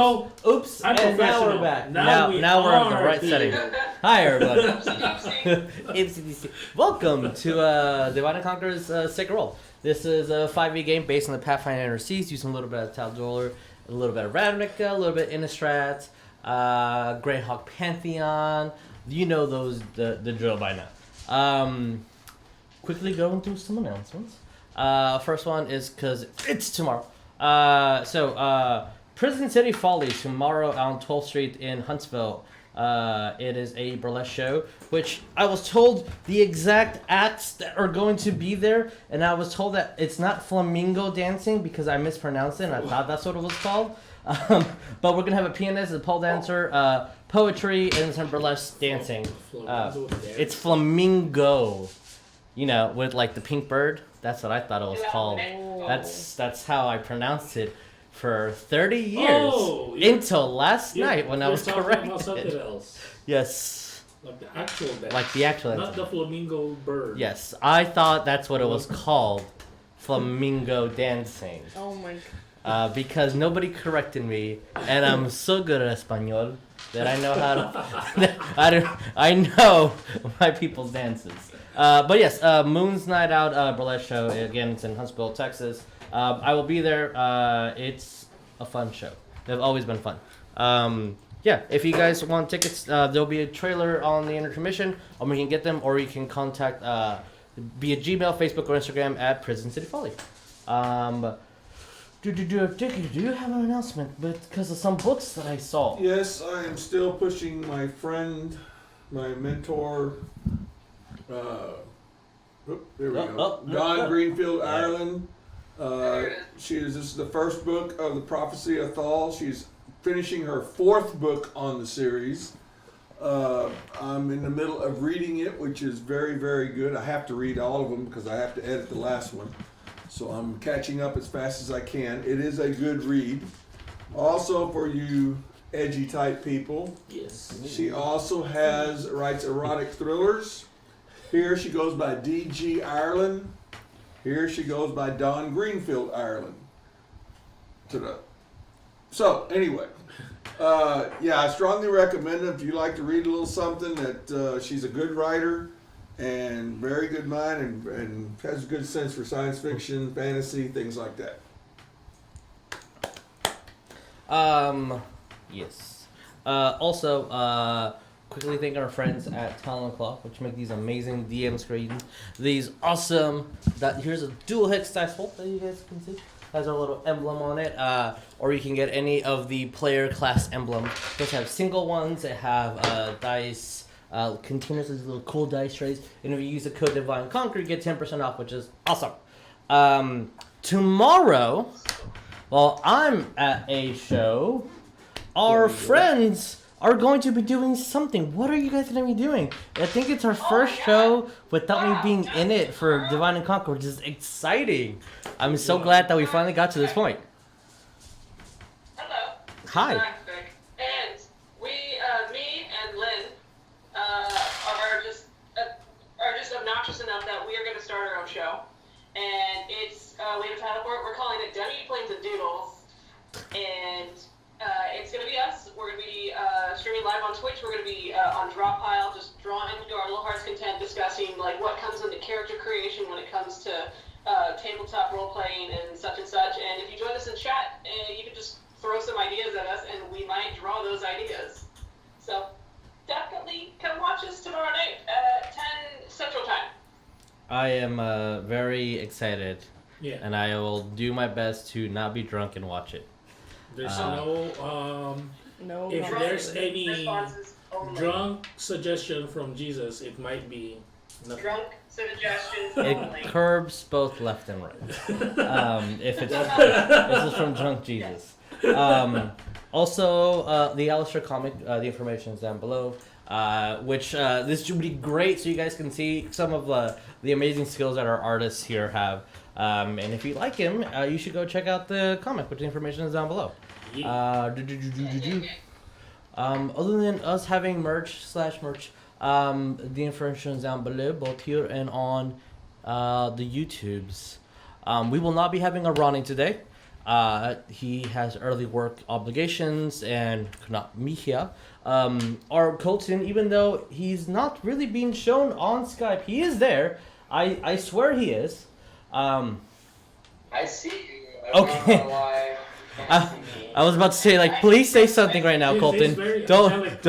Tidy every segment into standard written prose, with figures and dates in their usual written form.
know. Oops. I'm And now professional. we're back. Now Now we're in the are right here. setting. Hi, everybody. Ipsy-dipsy. Welcome to Divide and Conquer's Sacred Roll. This is a 5e game based on the Pathfinder Seas, using a little bit of Tal'Dor, a little bit of Ravnica, a little bit of Innistrad, Greyhawk Pantheon. You know the drill by now. Quickly going through some announcements. First one is because it's tomorrow. Prison City Follies tomorrow on 12th Street in Huntsville. It is a burlesque show, which I was told the exact acts that are going to be there, and I was told that it's not flamingo dancing because I mispronounced it, and I thought that's what it was called. But we're going to have a pianist, a pole dancer, poetry, and some burlesque dancing. It's flamingo. You know, with like the pink bird. That's what I thought it was called. That's how I pronounced it for 30 years until last night when I was corrected. About something else. Yes. Like the actual dance. Like the actual Not the flamingo bird. Yes, I thought that's what it was called. Flamingo dancing. Oh my god. Because nobody corrected me, and I'm so good at Espanol that I know how to. I know my people's dances. But yes, Moon's Night Out burlesque show. Again, it's in Huntsville, Texas. I will be there. It's a fun show. They've always been fun. Yeah, if you guys want tickets, there'll be a trailer on the intercommission, or you can get them, or you can contact via Gmail, Facebook, or Instagram at Prison City Folly. Dickie, do you have an announcement because of some books that I saw? Yes, I am still pushing my friend, my mentor. There we go. Don Greenfield, Ireland. This is the first book of the Prophecy of Thal. She's finishing her fourth book on the series. I'm in the middle of reading it, which is very, very good. I have to read all of them because I have to edit the last one. So I'm catching up as fast as I can. It is a good read. Also for you edgy type people. Yes. She also writes erotic thrillers. Here she goes by D.G. Ireland. Here she goes by Don Greenfield Ireland. So anyway, I strongly recommend it if you like to read a little something. That she's a good writer and very good mind and has a good sense for science fiction, fantasy, things like that. Yes. Also, quickly thank our friends at Talon Clock, which make these amazing DM screens. These awesome. Here's a dual hex dice bolt that you guys can see. Has our little emblem on it. Or you can get any of the player class emblems. Those have single ones. They have dice containers, these little cool dice trays. And if you use the code Divine Conquer, you get 10% off, which is awesome. Tomorrow, while I'm at a show, our friends are going to be doing something. What are you guys going to be doing? I think it's our first show without me being in it for Divine and Conquer, which is exciting. I'm so glad that we finally got to this point. Hello. Hi. And we, me and Lynn, are just obnoxious enough that we are going to start our own show. And it's, we have a title for it. We're calling it Dummy Planes and Doodles. And it's going to be us. We're going to be streaming live on Twitch. We're going to be on Dropile, just drawing to our little heart's content, discussing like what comes into character creation when it comes to tabletop role-playing and such. And if you join us in chat, you can just throw some ideas at us, and we might draw those ideas. So definitely come watch us tomorrow night at 10 Central Time. I am very excited. Yeah. And I will do my best to not be drunk and watch it. There's No. if there's any responses only. drunk suggestion from Jesus, it might be nothing. Drunk suggestions It only. curbs both left and right. If this is from Drunk Jesus. Also, the Alistair comic, the information is down below. Which this should be great, so you guys can see some of the amazing skills that our artists here have. And if you like him, you should go check out the comic, which the information is down below. Yeah. Other than us having merch, the information is down below, both here and on the YouTubes. We will not be having a Ronny today. He has early work obligations and cannot meet here. Our Coleton, even though he's not really being shown on Skype, he is there. I swear he is. I see you. Okay. Don't know why you can't see me. I was about to say, like, please say something right now, He's Coleton. very Don't. angelic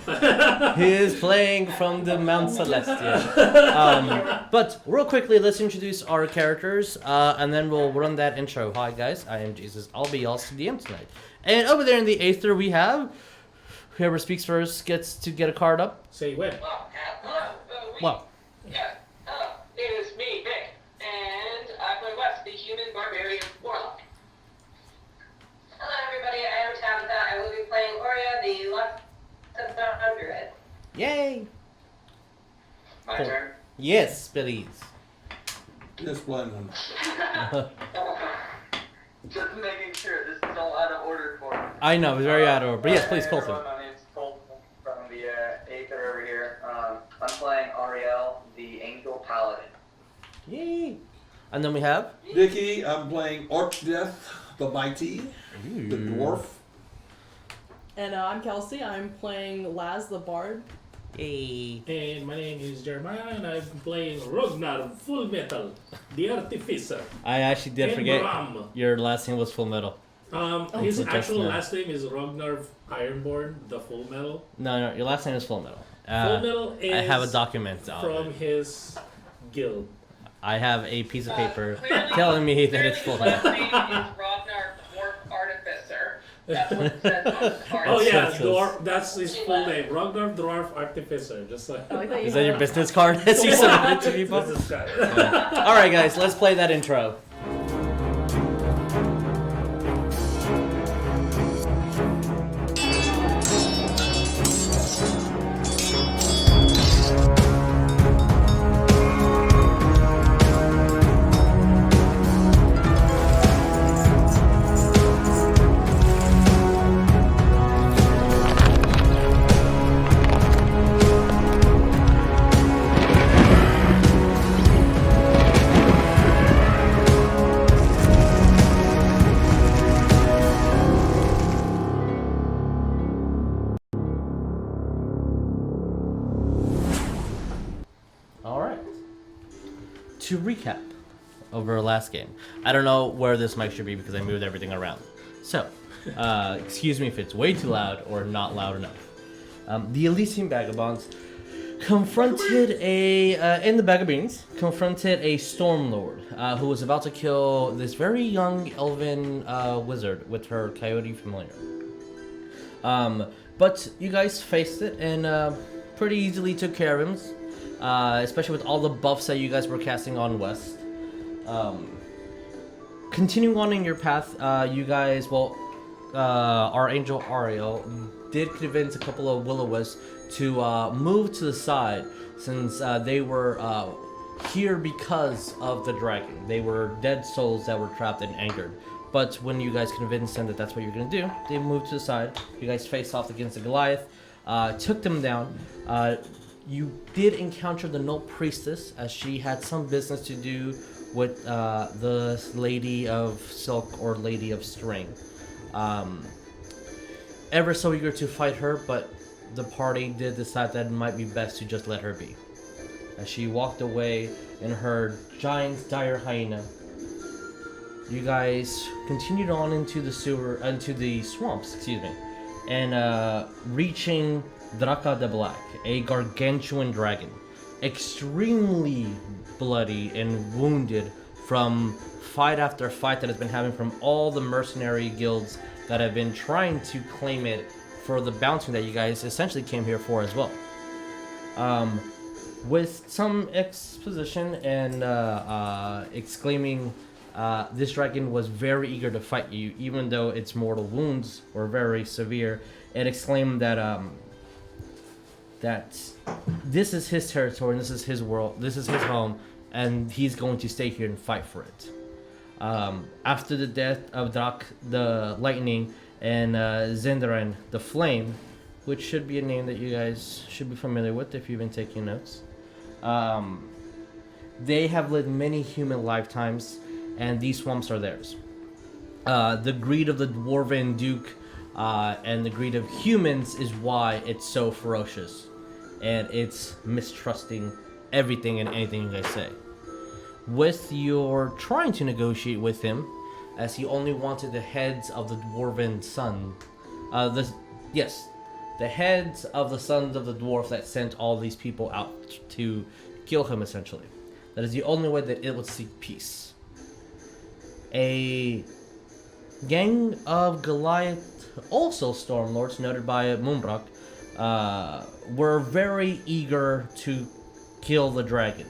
right now. He is playing from the Mount Celestia. But real quickly, let's introduce our characters, and then we'll run that intro. Hi guys, I am Jesus. I'll be y'all's DM tonight. And over there in the Aether, we have whoever speaks first gets to get a card up. Say when. Well, Yeah, it is me, Nick, and I play West, the human barbarian warlock. Hello, everybody. I am Tabatha. I will be playing Oria, the Loxodon Druid. yay! My Cool. turn. Yes, please. Yes, blind one. Just making sure this is all out of order for me. I know, it's very out of order. But yes, please, Hey, Coleton. everyone, my name's Coleton from the Aether over here. I'm playing Ariell, the Angel Paladin. Yay! And then we have. Dickie, I'm playing Orcdeath, the Mighty, the Dwarf. And I'm Kelsey. I'm playing Laz the Bard. Yay! And my name is Jeremiah, and I'm playing Rognarv Full Metal, the Artificer. I actually did and forget Bram. your last name was Full Metal. His so just actual now. last name is Rognarv Ironborn, the Full Metal. No, your last name is Full Metal. Full Metal is I have a document on from it. his guild. I have a piece of paper Clearly- telling me that it's Full His last Metal. name is Rognarv Dwarf Artificer. That's what it says on the card. Oh yeah, That's- Dwarf. That's his full name, Rognarv Dwarf Artificer. Just like. I like that you Is that your have- business card that you submitted to people? Business card. All right, guys, let's play that intro. All right. To recap over our last game, I don't know where this mic should be because I moved everything around. So, excuse me if it's way too loud or not loud enough. The Elysian Vagabonds confronted in the Vagabonds confronted a Stormlord who was about to kill this very young elven wizard with her coyote familiar. But you guys faced it and pretty easily took care of him. Especially with all the buffs that you guys were casting on West. Continuing on in your path, you guys, our angel Ariell did convince a couple of will-o-wisps to move to the side since they were here because of the dragon. They were dead souls that were trapped and angered. But when you guys convinced them that that's what you're going to do, they moved to the side. You guys faced off against the Goliath, took them down. You did encounter the Null Priestess, as she had some business to do with the Lady of Silk or Lady of String. Ever so eager to fight her, but the party did decide that it might be best to just let her be. As she walked away in her giant dire hyena, you guys continued on into the swamps, and reaching Draka the Black, a gargantuan dragon, extremely bloody and wounded from fight after fight that has been having from all the mercenary guilds that have been trying to claim it for the bounty that you guys essentially came here for as well. With some exposition and exclaiming, this dragon was very eager to fight you, even though its mortal wounds were very severe. It exclaimed that that this is his territory, and this is his world, this is his home, and he's going to stay here and fight for it. After the death of Drak the Lightning and Zendaran the Flame, which should be a name that you guys should be familiar with if you've been taking notes, they have lived many human lifetimes, and these swamps are theirs. the greed of the Dwarven Duke and the greed of humans is why it's so ferocious. And it's mistrusting everything and anything you guys say. With your trying to negotiate with him, as he only wanted the heads of the Dwarven Sun. The heads of the sons of the dwarf that sent all these people out to kill him, essentially. That is the only way that it would seek peace. A gang of Goliath, also Stormlords, noted by Mumrock, were very eager to kill the dragon.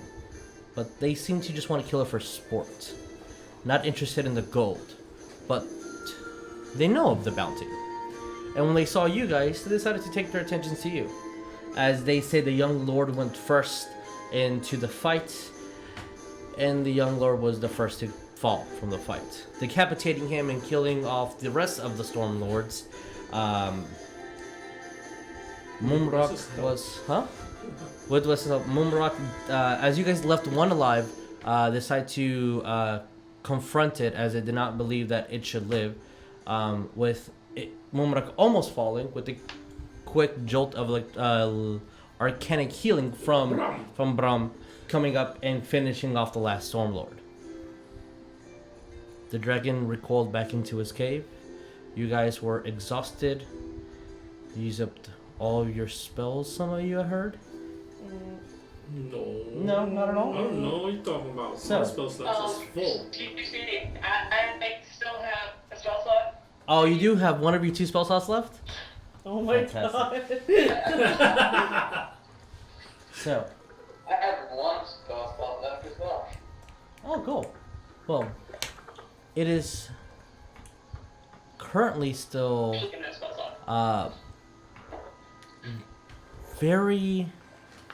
But they seem to just want to kill it for sport. Not interested in the gold. But they know of the bounty. And when they saw you guys, they decided to take their attention to you. As they say, the young lord went first into the fight, and the young lord was the first to fall from the fight, decapitating him and killing off the rest of the storm lords. Mumrock was, What was Mumrock? As you guys left one alive, decided to confront it, as it did not believe that it should live. With Mumrock almost falling, with a quick jolt of arcanic healing from Bram coming up and finishing off the last Stormlord. The dragon recoiled back into his cave. You guys were exhausted. You used up all your spells, some of you I heard. No, not at all. I don't know what you're talking about. So- My spell slot is full. I still have a spell slot. Oh, you do have one of your 2 spell slots left? Oh my Fantastic. god. So, I have one spell slot left as well. oh, cool. Well, it is currently still Looking at spell slot.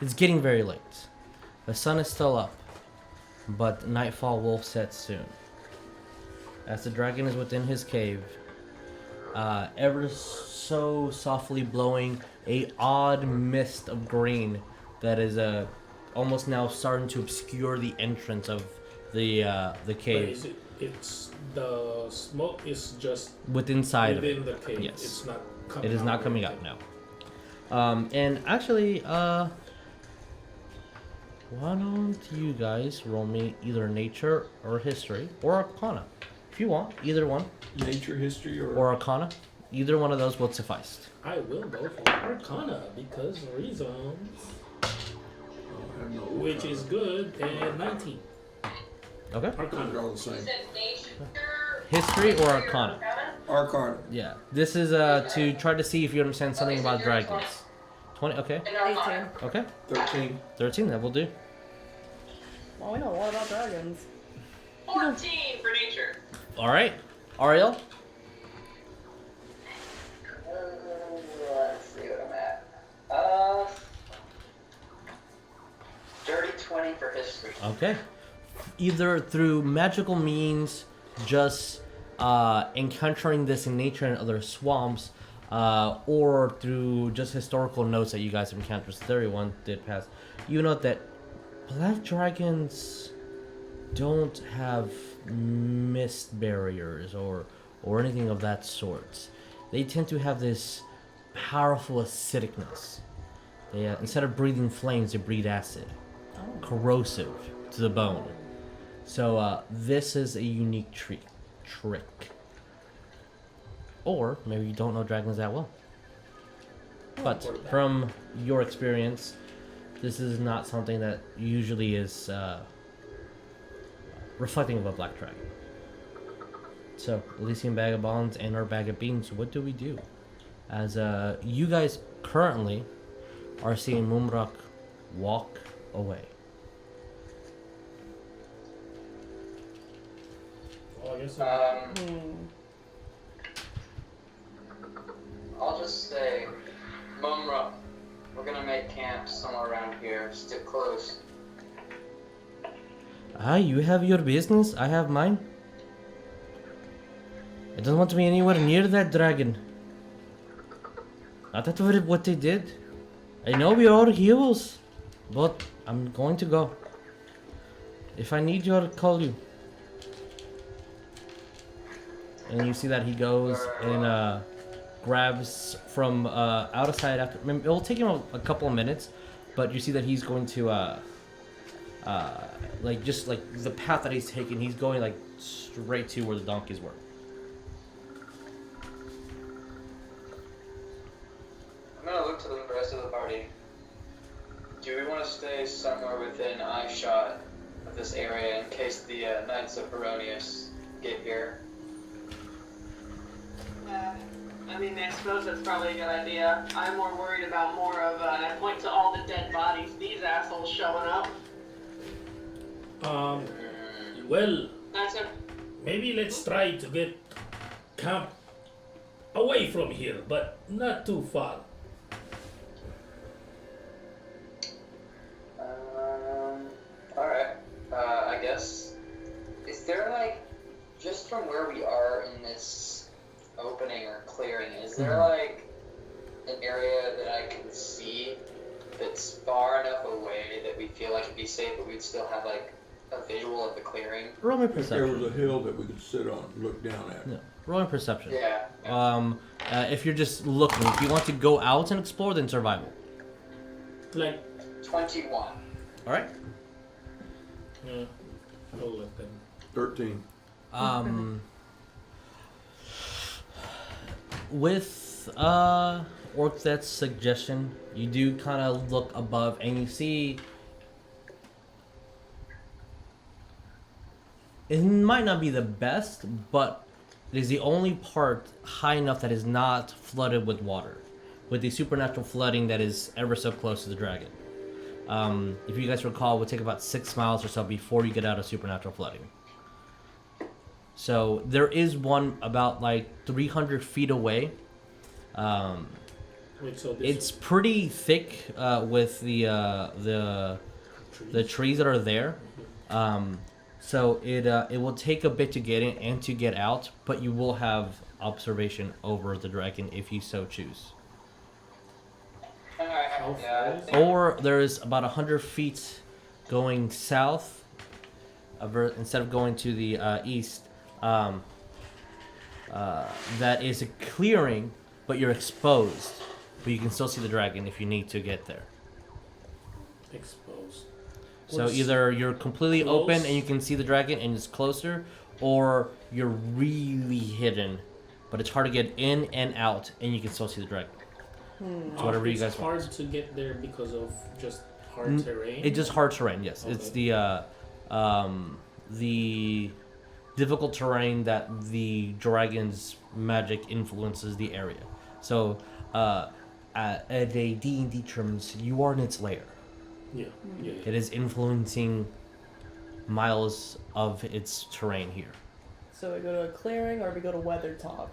it's getting very late. The sun is still up, but nightfall will set soon. As the dragon is within his cave, ever so softly blowing a odd mist of green that is almost now starting to obscure the entrance of the But cave. it's the smoke is just Within side of it. within the cave. Yes. It's not coming It is not out coming or out now. And actually, why don't you guys roll me either nature or history or arcana? If you want, either one. Nature, history, Or arcana. Either one of those will suffice. I will go for Arcana because reasons. Which is good, and 19. Okay. Arcana. They're all the same. Said nature. History or arcana? Arcana. Yeah. This is to try to see if you understand something about dragons. 20, okay. And Arcana. 18. Okay. 13. 13, that will do. Well, we know a lot about dragons. 14 for nature. Alright. Ariell? Let's see what I'm at. Dirty 20 for history. Okay. Either through magical means, just encountering this in nature and other swamps, or through just historical notes that you guys have encountered. So 31 did pass. You note that black dragons don't have mist barriers or anything of that sort. They tend to have this powerful acidicness. They instead of breathing flames, they breathe acid, corrosive to the bone. So this is a unique trick. Or maybe you don't know dragons that well. But from your experience, this is not something that usually is reflecting of a black dragon. So, Elysian Vagabonds and our bag of beans, what do we do? As you guys currently are seeing Mumrock walk away. Oh, I guess I'll just say, Mumrock, we're gonna make camp somewhere around here. Stick close. You have your business, I have mine. I don't want to be anywhere near that dragon. Not that what they did. I know we are heroes, but I'm going to go. If I need you, I'll call you. and you see that he goes and grabs from outside after. I mean, it will take him a couple of minutes, but you see that he's going to like just like the path that he's taking, he's going like straight to where the donkeys were. I'm gonna look to the rest of the party. Do we want to stay somewhere within eye shot of this area in case the Knights of Baronius get here? I mean, I suppose that's probably a good idea. I'm more worried about more of, and I point to all the dead bodies, these assholes showing up. Well, That's a, maybe let's try to get camp away from here, but not too far. Alright. I guess. Is there like, just from where we are in this opening or clearing, is there like an area that I can see that's far enough away that we feel like it'd be safe, but we'd still have like a visual of the clearing? Roll me If there was perception. a hill that we could sit on and look down at. No, roll me perception. Yeah. If you're just looking, if you want to go out and explore, then survival. Like, 21. All right. I'll let them. 13. With Orcdeath's suggestion, you do kind of look above and you see it might not be the best, but it is the only part high enough that is not flooded with water, with the supernatural flooding that is ever so close to the dragon. If you guys recall, it would take about 6 miles or so before you get out of supernatural flooding. So there is one about like 300 feet away. Wait, so this It's pretty thick with the trees that are there. So it will take a bit to get in and to get out, but you will have observation over the dragon if you so choose. Alright. How Yeah. far I is think- Or there is about 100 feet going south, instead of going to the east. That is a clearing, but you're exposed. But you can still see the dragon if you need to get there. exposed. So What's either you're completely close? open and you can see the dragon and it's closer, or you're really hidden, but it's hard to get in and out and you can still see the dragon. So whatever you it's guys want. hard to get there because of just hard terrain. It's just hard terrain, yes. It's Okay. the difficult terrain that the dragon's magic influences the area. So at a D&D terms, you are in its lair. Yeah. It is influencing miles of its terrain here. So we go to a clearing or we go to Weathertop,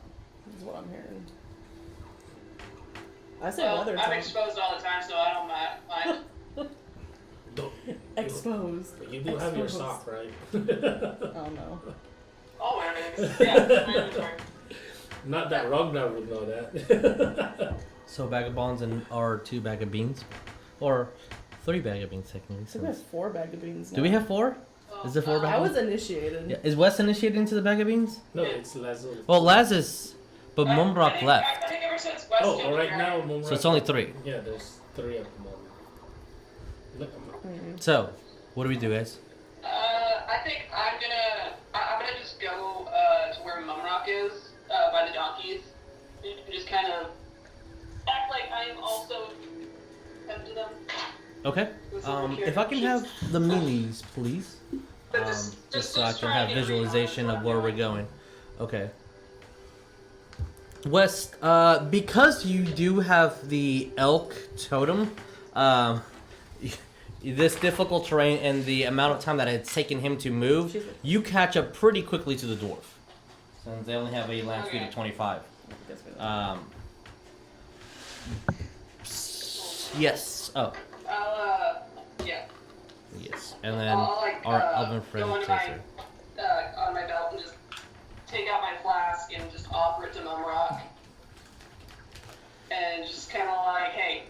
is what I'm hearing. I say well, I'm Weathertop. exposed all the time, so I don't mind. Don't- Exposed. You do have your Exposed. sock, right? Oh no. Always. Yeah, my inventory. Not that Rognarv would know that. So vagabonds are 2 bag of beans, or 3 bag of beans technically. I think we have 4 bag of beans now. Do we have 4? Is there 4 bag I of was beans? initiated. Yeah. Is Wes initiated into the bag of beans? No, it's Lazuli. Well, Laz is, but I Mumrock think- left, I think ever since West Oh, came right here, now, Mumrock. so it's only 3. Yeah, there's 3 at the moment. Look, So, what do we do, guys? I think I'm gonna just go to where Mumrock is, by the donkeys, and just kind of act like I'm also head to them. Okay. If I can have the minis, please. But Just so I let's can try have and get a read on visualization what's of where we're going going. Okay. West, because you do have the elk totem, this difficult terrain and the amount of time that it's taken him to move, you catch up pretty quickly to the dwarf. Since they only have a land speed of 25. Yes. Oh, Yeah. yes. And then I'll our elven friend go into takes her. on my belt and just take out my flask and just offer it to Mumrock. And just kind of like, hey,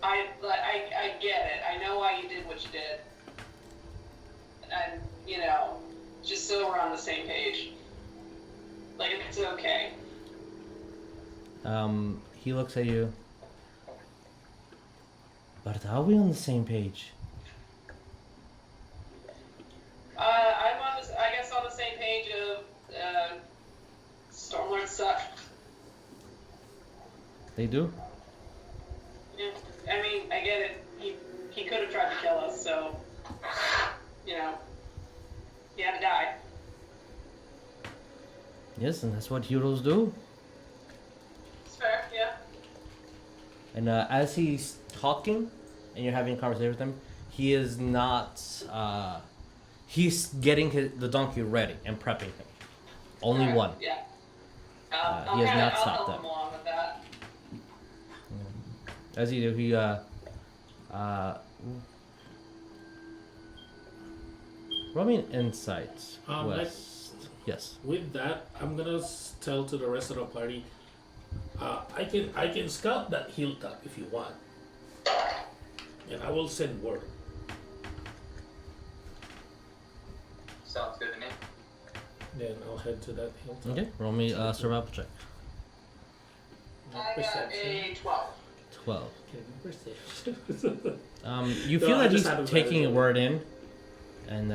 I get it. I know why you did what you did. And, just so we're on the same page. Like, if it's okay. He looks at you. But are we on the same page? I'm on this, I guess on the same page of, Stormlords suck. They do? Yeah, I mean, I get it. He could have tried to kill us, so, you know, he had to die. Yes, and that's what heroes do. It's fair, yeah. And as he's talking, and you're having a conversation with him, he is not. He's getting the donkey ready and prepping him. Only Alright, one. Yeah. He has not I'll stopped help that. him along with that. As you do, he roll me an insight. West. Yes. With that, I'm gonna tell to the rest of the party. I can scout that hilltop if you want, and I will send word. Sounds good to me. Then I'll head to that hilltop. Okay. Roll me a survival check. I got a 12. 12. Okay, perception. You No, feel I that just he's had a taking your better word in, and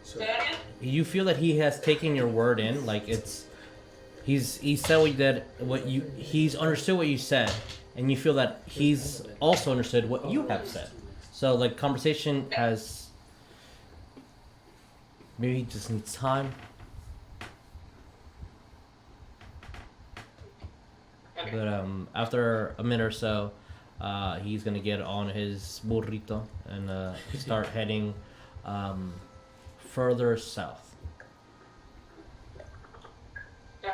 So, Say that again? you feel that he has taken your word in. Like he said he's understood what you said, and you feel that he's also understood what you have said. So like conversation has maybe he just needs time. Okay. But after a minute or so, he's gonna get on his burrito and start heading further south. Okay.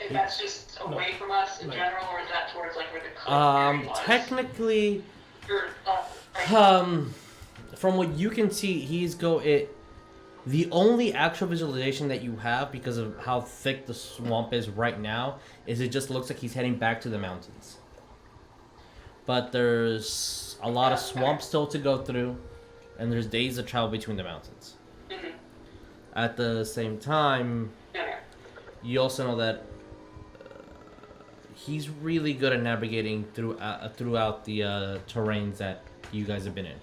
That's just away from us in general, or is that towards like where the cliff area was? Technically, Or, from what you can see, the only actual visualization that you have, because of how thick the swamp is right now, is it just looks like he's heading back to the mountains. But there's a lot of swamp still to go through, and there's days of travel between the mountains. Mhm. At the same time, Okay. you also know that he's really good at navigating throughout the terrains that you guys have been in.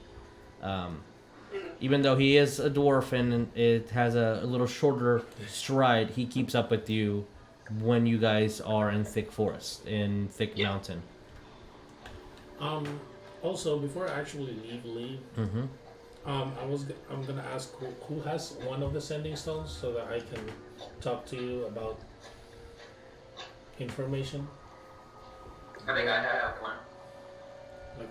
Even though he is a dwarf and it has a little shorter stride, he keeps up with you when you guys are in thick forest, in thick mountain. Also, before I actually leave, Mm-hmm. I'm gonna ask who has one of the sending stones so that I can talk to you about information. I think I have one. Like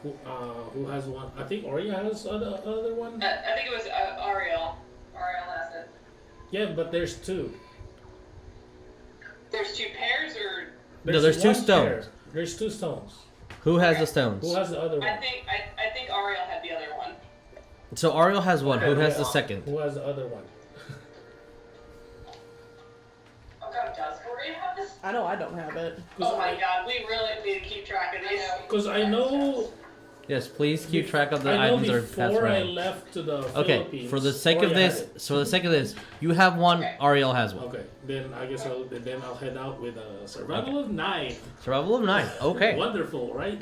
who has one? I think Oria has other one. I think it was Ariell. Ariell has it. Yeah, but there's two. There's two pairs, or No, there's two one stones. pair. There's two stones. Who has the stones? Who has the other one? I think Ariell had the other one. So Ariel has one. Who Okay, has yeah. the second? Who has the other one? Oh God, does Oria have this? I know I don't have it. Oh my God, we really need to keep track of these. Because I know. Yes, please keep track of the I know items or passed before I around. left to the Okay, Philippines. for the sake of Oria this, had it. you have one. Okay. Ariel has one. Okay, then I guess I'll head out with a survival of 9. Survival of 9. Okay. Wonderful, right?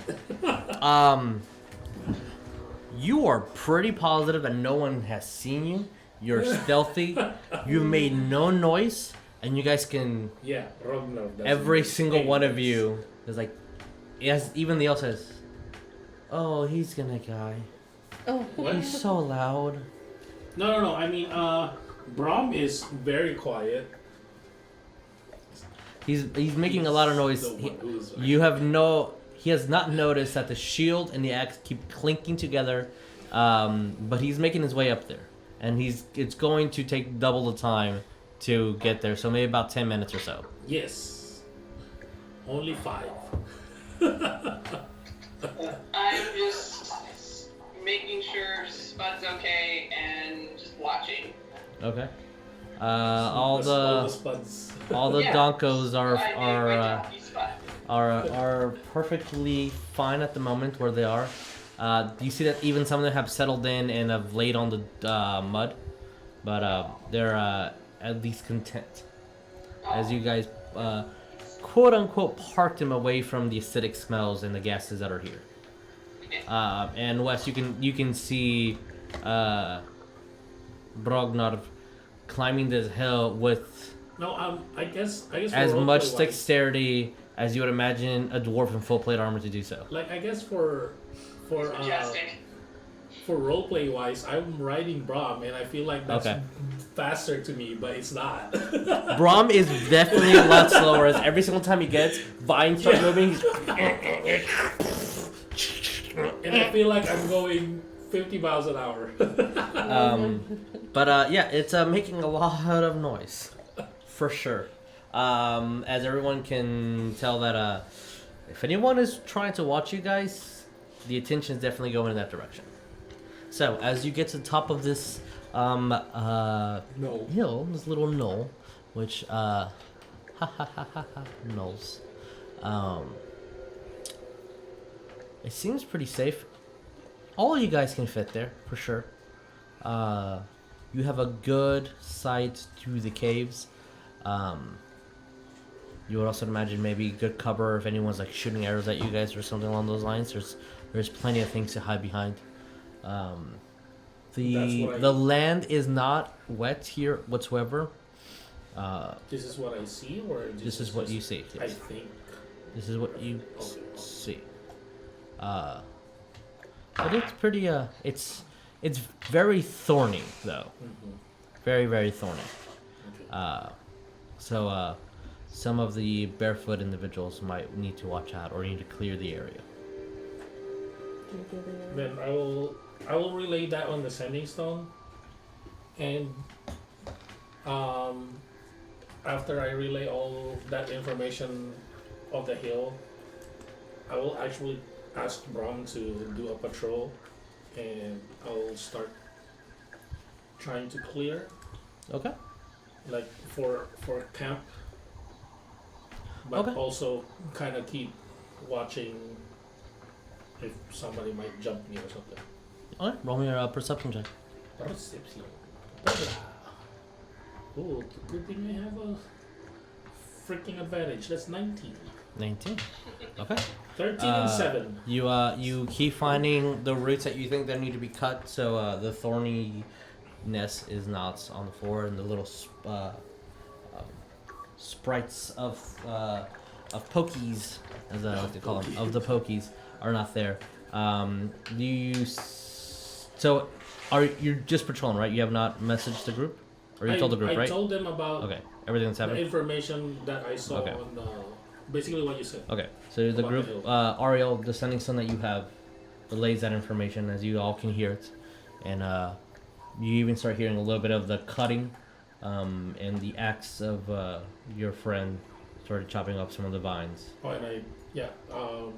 You are pretty positive that no one has seen you. You're stealthy. You've made no noise, and you guys can. Yeah, Rognarv. doesn't Every make single any one of noise. you is like, yes. Even the elf says, "Oh, he's gonna die. Oh. What? He's so loud." No. I mean, Brom is very quiet. He's making a lot of noise. The one who's He has not noticed that the shield and the axe keep clinking together, but he's making his way up there, and it's going to take double the time to get there. So maybe about 10 minutes or so. Yes. Only 5. I'm just making sure Spud's okay and just watching. Okay. All All the spuds. Yeah. donkos I did my job, you Spud. are perfectly fine at the moment where they are. You see that even some of them have settled in and have laid on the mud. but they're at least content as you guys quote unquote parked them away from the acidic smells and the gases that are here. And Wes, you can see Rognarv climbing this hill with I guess as for much roleplay-wise, dexterity as you would imagine a dwarf in full plate armor to do so. Like I guess for Majestic. for roleplay wise, I'm riding Braum, and I feel like that's Okay. faster to me, but it's not. Braum is definitely a lot slower as every single time he gets, vines start moving. And I feel like I'm going 50 miles an hour. But yeah, it's making a lot of noise, for sure. As everyone can tell that if anyone is trying to watch you guys, the attention is definitely going in that direction. So as you get to the top of this No. hill, this little knoll, which knolls, it seems pretty safe. All of you guys can fit there for sure. You have a good sight to the caves. You would also imagine maybe good cover if anyone's like shooting arrows at you guys or something along those lines. There's plenty of things to hide behind. The land is not wet here whatsoever. This is what I see, or This is what you see. I Yes. think. This is what you Okay. see. But it's pretty. It's very thorny though. Mhm. Very, very thorny. Okay. So some of the barefoot individuals might need to watch out or need to clear the area. Then I will relay that on the sending stone, and after I relay all that information of the hill, I will actually ask Braum to do a patrol, and I'll start trying to clear, Okay. like for camp, but Okay. also kind of keep watching if somebody might jump me or something. Alright, roll me a perception check. Perception. Oh, good thing I have a freaking advantage. That's 19. 19. Okay. 13 and 7. You keep finding the roots that you think that need to be cut, so the thorniness is not on the floor, and the little sprites of pokies, as I like to call them, of the pokies, are not there. So you're just patrolling, right? You have not messaged the group, or you told the group, I right? told them about Okay, everything that's the happening. information that I saw Okay. on basically what you said. Okay, so the About group, the hill. Ariell, the sending stone that you have, relays that information as you all can hear it, and you even start hearing a little bit of the cutting, and the axe of your friend started chopping up some of the vines. Oh, and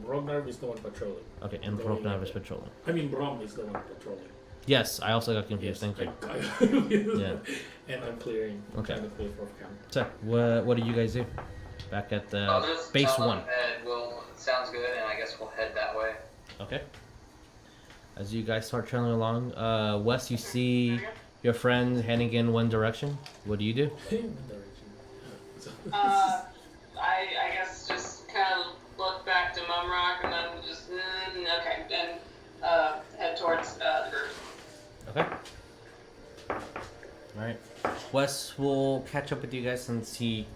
Rognarv is the one patrolling. Okay, and The Rognarv way- is patrolling. I mean, Braum is the one patrolling. Yes, I also got confused. Thank you. Yeah. And I'm clearing. Okay. Trying to clear for camp. So, what do you guys do? Back at I'll the just base tell one. them, and sounds good, and I guess we'll head that way. Okay. As you guys start traveling along, Wes, you see your friend heading in one direction. What do you do? I guess just kind of look back to Mumrock and then just okay, then head towards the group. Okay. Alright. Wes will catch up with you guys since he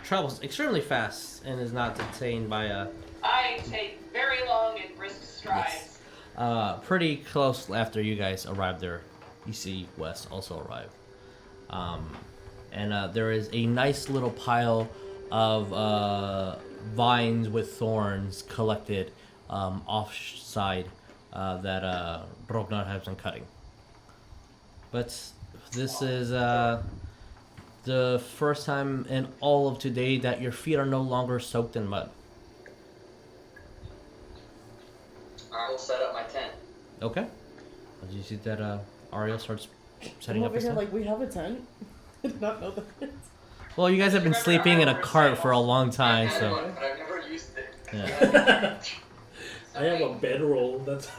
travels extremely fast and is not detained by I take very long and brisk strides. pretty close after you guys arrive there. You see Wes also arrive. And there is a nice little pile of vines with thorns collected offside that Rognarv has been cutting. But this is the first time in all of today that your feet are no longer soaked in mud. Alright, we'll set up my tent. Okay. As you see that Ariell starts I'm setting up over his here tent. like, we have a tent? I did not know that. Well, you guys have been sleeping in a cart for a long time, I've had so one, but I've never used it. yeah. I have a bedroll. That's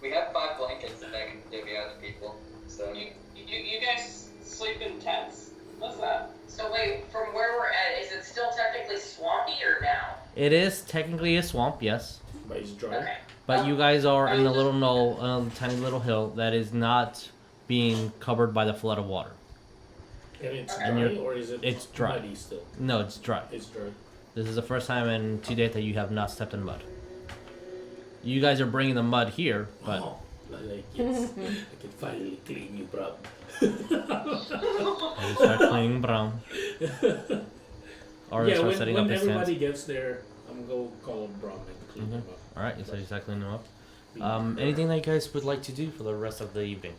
We have 5 blankets that I can divvy out to people. So. You guys sleep in tents? What's that? So wait, from where we're at, is it still technically swampy or now? It is technically a swamp, yes. But it's dry. Okay. But you guys are in a just- little knoll, a tiny little hill that is not being covered by the flood of water. And it's And dry, you're- or is it it's dry. muddy still? No, it's dry. It's dry. This is the first time in 2 days that you have not stepped in mud. You guys are bringing the mud here, but Oh, like yes, I can finally clean you, bro. you start cleaning brown. Or Yeah, start when, setting when up your everybody stands. gets there, I'm gonna call up Brom and clean them up. Alright, so you start cleaning them up. Anything that you guys would like to do for the rest of the evening?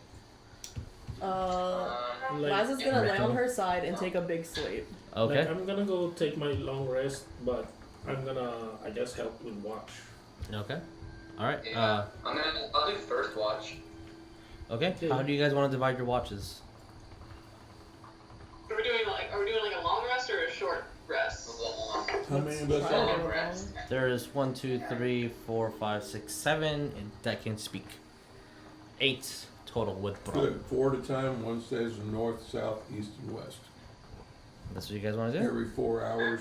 Like, Laz is gonna lay on Everything. her side and take a big sleep. Okay. Like, I'm gonna go take my long rest, but I'm gonna, I guess, help with watch. Okay. Alright. Yeah. I'll do first watch. Okay. How do you guys want to divide your watches? Are we doing like a long rest or a short rest? How many of us Try are? to go long. There is 1, 2, 3, 4, 5, 6, 7 that can speak. 8 total with Brom. Good. 4 at a time. One stays in north, south, east, and west. That's what you guys want to do? Every 4 hours,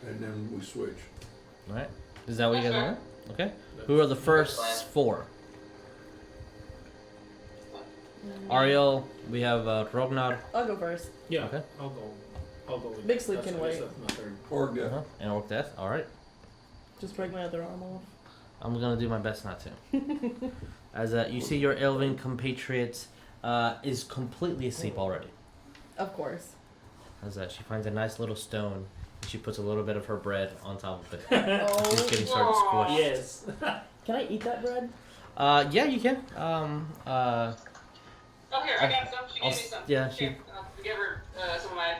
and then we switch. Alright. Is that what you guys That's want to do? Okay. Who are the first 4? Ariell, we have Rognarv, I'll go first. Yeah, Okay. I'll go with Big that. sleep That's can what I wait. said, my third. Orcdeath. and Orcdeath. Alright. Just break my other arm off. I'm gonna do my best not to. As you see, your elven compatriot is completely asleep already. Of course. As she finds a nice little stone, and she puts a little bit of her bread on top of it. Oh, She's getting started Aw. squished. Yes. can I eat that bread? Yeah, you can. Oh, here, I got some. She I'll gave me s- some. yeah, she- Here, I'll give her some of my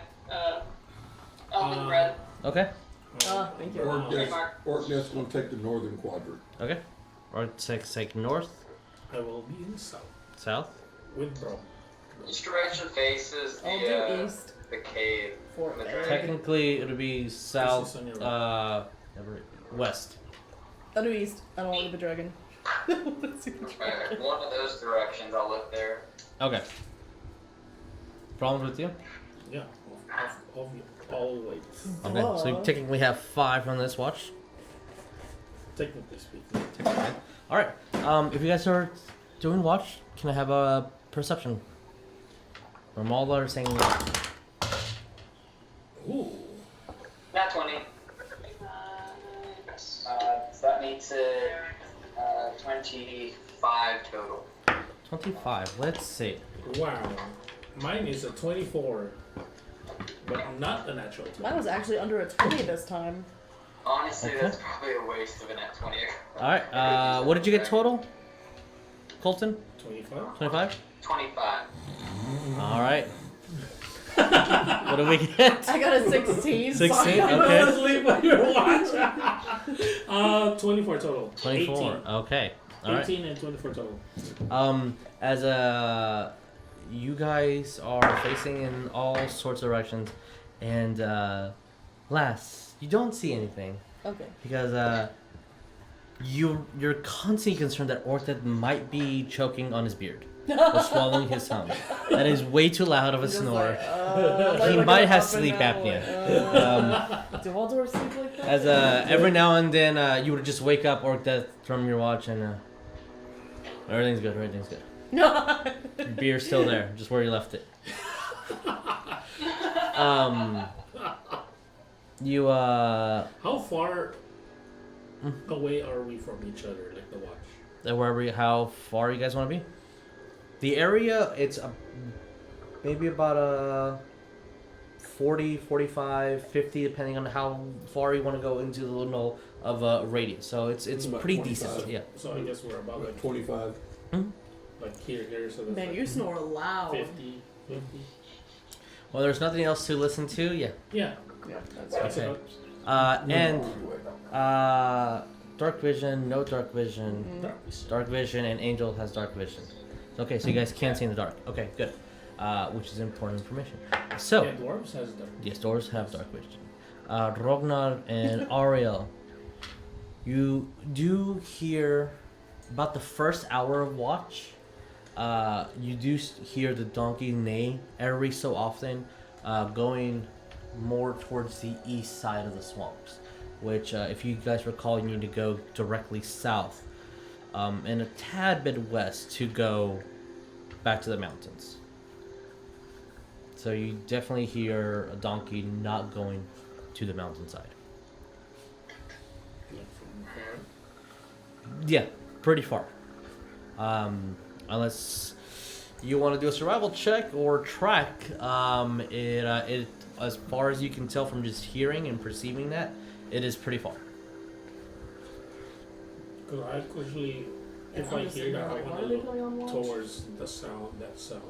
almond bread. Okay. Thank you. Orcdeath's going to take the northern quadrant. Okay. Or take north, I will be in south south. with Brom. East direction faces I'll do the east the cave. for the there. dragon. Technically, it'll be south. This is on your right. West. I'll do east. I don't want to be the dragon. Alright, one of those directions. I'll look there. Okay. Problems with you? Yeah, always. Okay. So you Duh. technically have 5 on this watch. Technically speaking. All right. If you guys are doing watch, can I have a perception? From all that are saying. Ooh. Not 20. So that makes it 25 total. 25. Let's see. Wow. Mine is a 24, but not a natural 20. Mine was actually under a 20 this time. Honestly, Okay. that's probably a waste of a net 20. All right. What did you get total? Coleton? 25? 25. 25. All right. What do we get? I got a 16. 16, sorry. okay. Sleep on your watch. 24 total. 24. 18. Okay. All right. 18 and 24 total. As you guys are facing in all sorts of directions, and Lass, you don't see anything Okay. because you're constantly concerned that Orcdeath might be choking on his beard or swallowing his tongue. That is way too loud of a Just snore. like, He like might up have and sleep down, apnea. do all dwarves sleep like that? As every now and then you would just wake up Orcdeath from your watch and everything's good. Everything's good. Your beer's still there, just where you left it. You How far away are we from each other, like the watch? how far you guys want to be? The area, it's maybe about 40, 45, 50, depending on how far you want to go into the little knoll of radius. So it's About pretty 25. decent. Yeah. So I guess we're about like 25. here, so that's Man, like you snore loud. 50. Well, there's nothing else to listen to. Yeah. Yeah. Yeah, that's That's Okay. about And dark vision, no dark vision. Dark vision and Angel has dark vision. Okay, so you guys can see in the dark. Okay, good. Which is important information. So, Yeah, dwarves has that. yes, dwarves have dark vision. Rognarv and Ariell, you do hear about the first hour of watch. You do hear the donkey neigh every so often, going more towards the east side of the swamps, which, if you guys recall, you need to go directly south and a tad bit west to go back to the mountains. So you definitely hear a donkey not going to the mountainside. Like from far. Yeah, pretty far. Unless you want to do a survival check or track, it as far as you can tell from just hearing and perceiving that, it is pretty far. Because I quickly, if I'm I just hear sitting that, there I like, want why to are they going on look watch? towards the sound, that sound,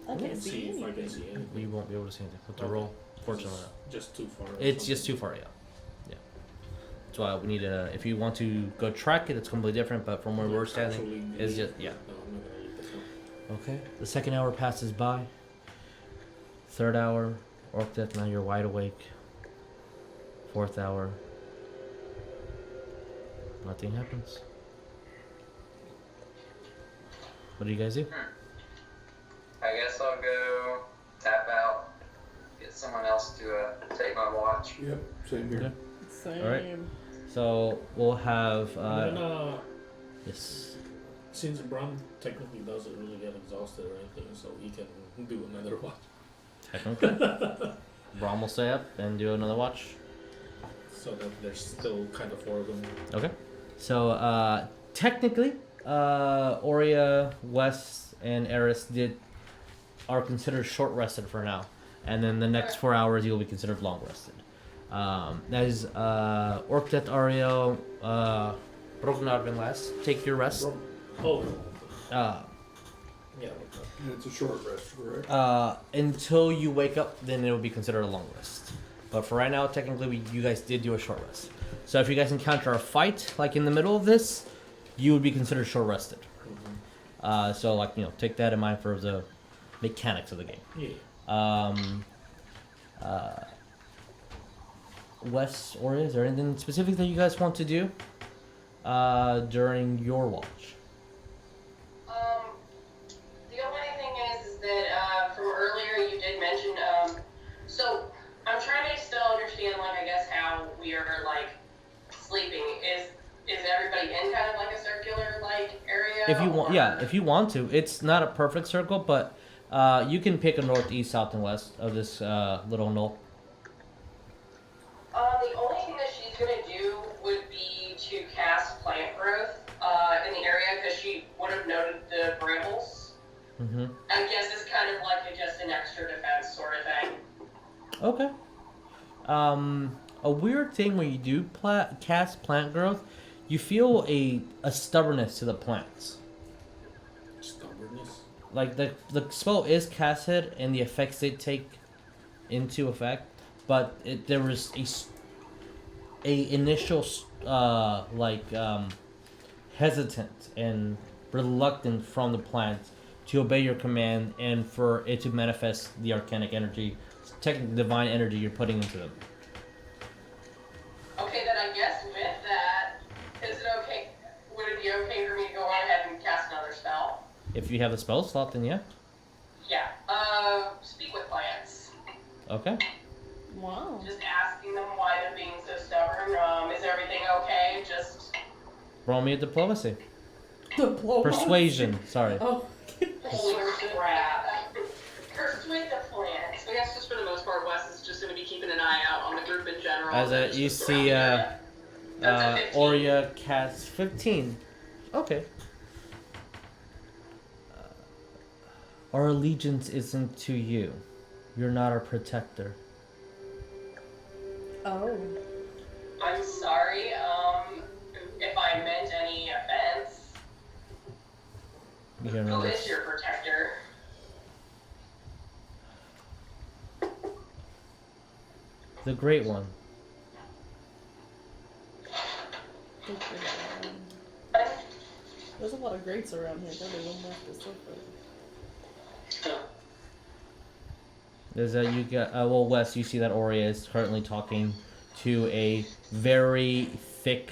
I and can't see see if I anything. can see anything. You won't be able to see anything. Have to Okay. roll. Fortunately, Just too far. or it's something. just too far. Yeah. That's why we need to. If you want to go track it, it's completely different. But from where we're standing, Actually, it's delete- just yeah. No, I'm not gonna leave the count. Okay. The second hour passes by. Third hour, Orcdeath, now you're wide awake. Fourth hour. Nothing happens. What do you guys do? I guess I'll go tap out, get someone else to take my watch. Yep, same here. Okay. Same. Alright. So we'll have And then, yes. since Brum technically doesn't really get exhausted or anything, so he can do another watch. Technically. Brom will stay up and do another watch. So that there's still kind of 4 of them. Okay. So technically, Oria, Wes, and Eris are considered short rested for now, and then the next 4 hours you'll be considered long rested. That is Orcdeath, Ariell, Rognarv, and Les. Take your rest. Oh, Uh, yeah. And it's a short rest, correct? until you wake up, then it will be considered a long rest. But for right now, technically, you guys did do a short rest. So if you guys encounter a fight, like in the middle of this, you would be considered short rested. So like, take that in mind for the mechanics of the game. Yeah. Wes, or is there anything specific that you guys want to do during your watch? The only thing is that from earlier you did mention, so I'm trying to still understand, like, I guess how we are, like, sleeping. Is everybody in kind of like a circular, like, area? If you want, or- yeah, if you want to. It's not a perfect circle, but you can pick a north, east, south, and west of this little knoll. The only thing that she's gonna do would be to cast plant growth in the area, because she would have noted the brambles. Mm-hmm. I guess it's kind of like just an extra defense sort of thing. Okay. A weird thing when you do cast plant growth, you feel a stubbornness to the plants. Stubbornness. Like the spell is casted and the effects they take into effect, but there was a initial hesitant and reluctant from the plant to obey your command and for it to manifest the arcanic energy, technically divine energy you're putting into them. Okay, then I guess with that, is it okay? Would it be okay for me to go on ahead and cast another spell? If you have the spell slot, then yeah. Yeah. Speak with plants. Okay. Wow. Just asking them why they're being so stubborn. Is everything okay? Just Roll me a diplomacy. Diplomacy. Persuasion. Sorry. Oh. holy crap. Persuade the plants. I guess just for the most part, Wes is just going to be keeping an eye out on the group in general. As and you just see, around the area. That's a 15. Oria casts 15. Okay. Our allegiance isn't to you. You're not our protector. Oh. I'm sorry, if I meant any offense. You hear Who this? is your protector? The Great One. There's a lot of greats around here. There'll be one left to surface. There's you got Wes, you see that Oria is currently talking to a very thick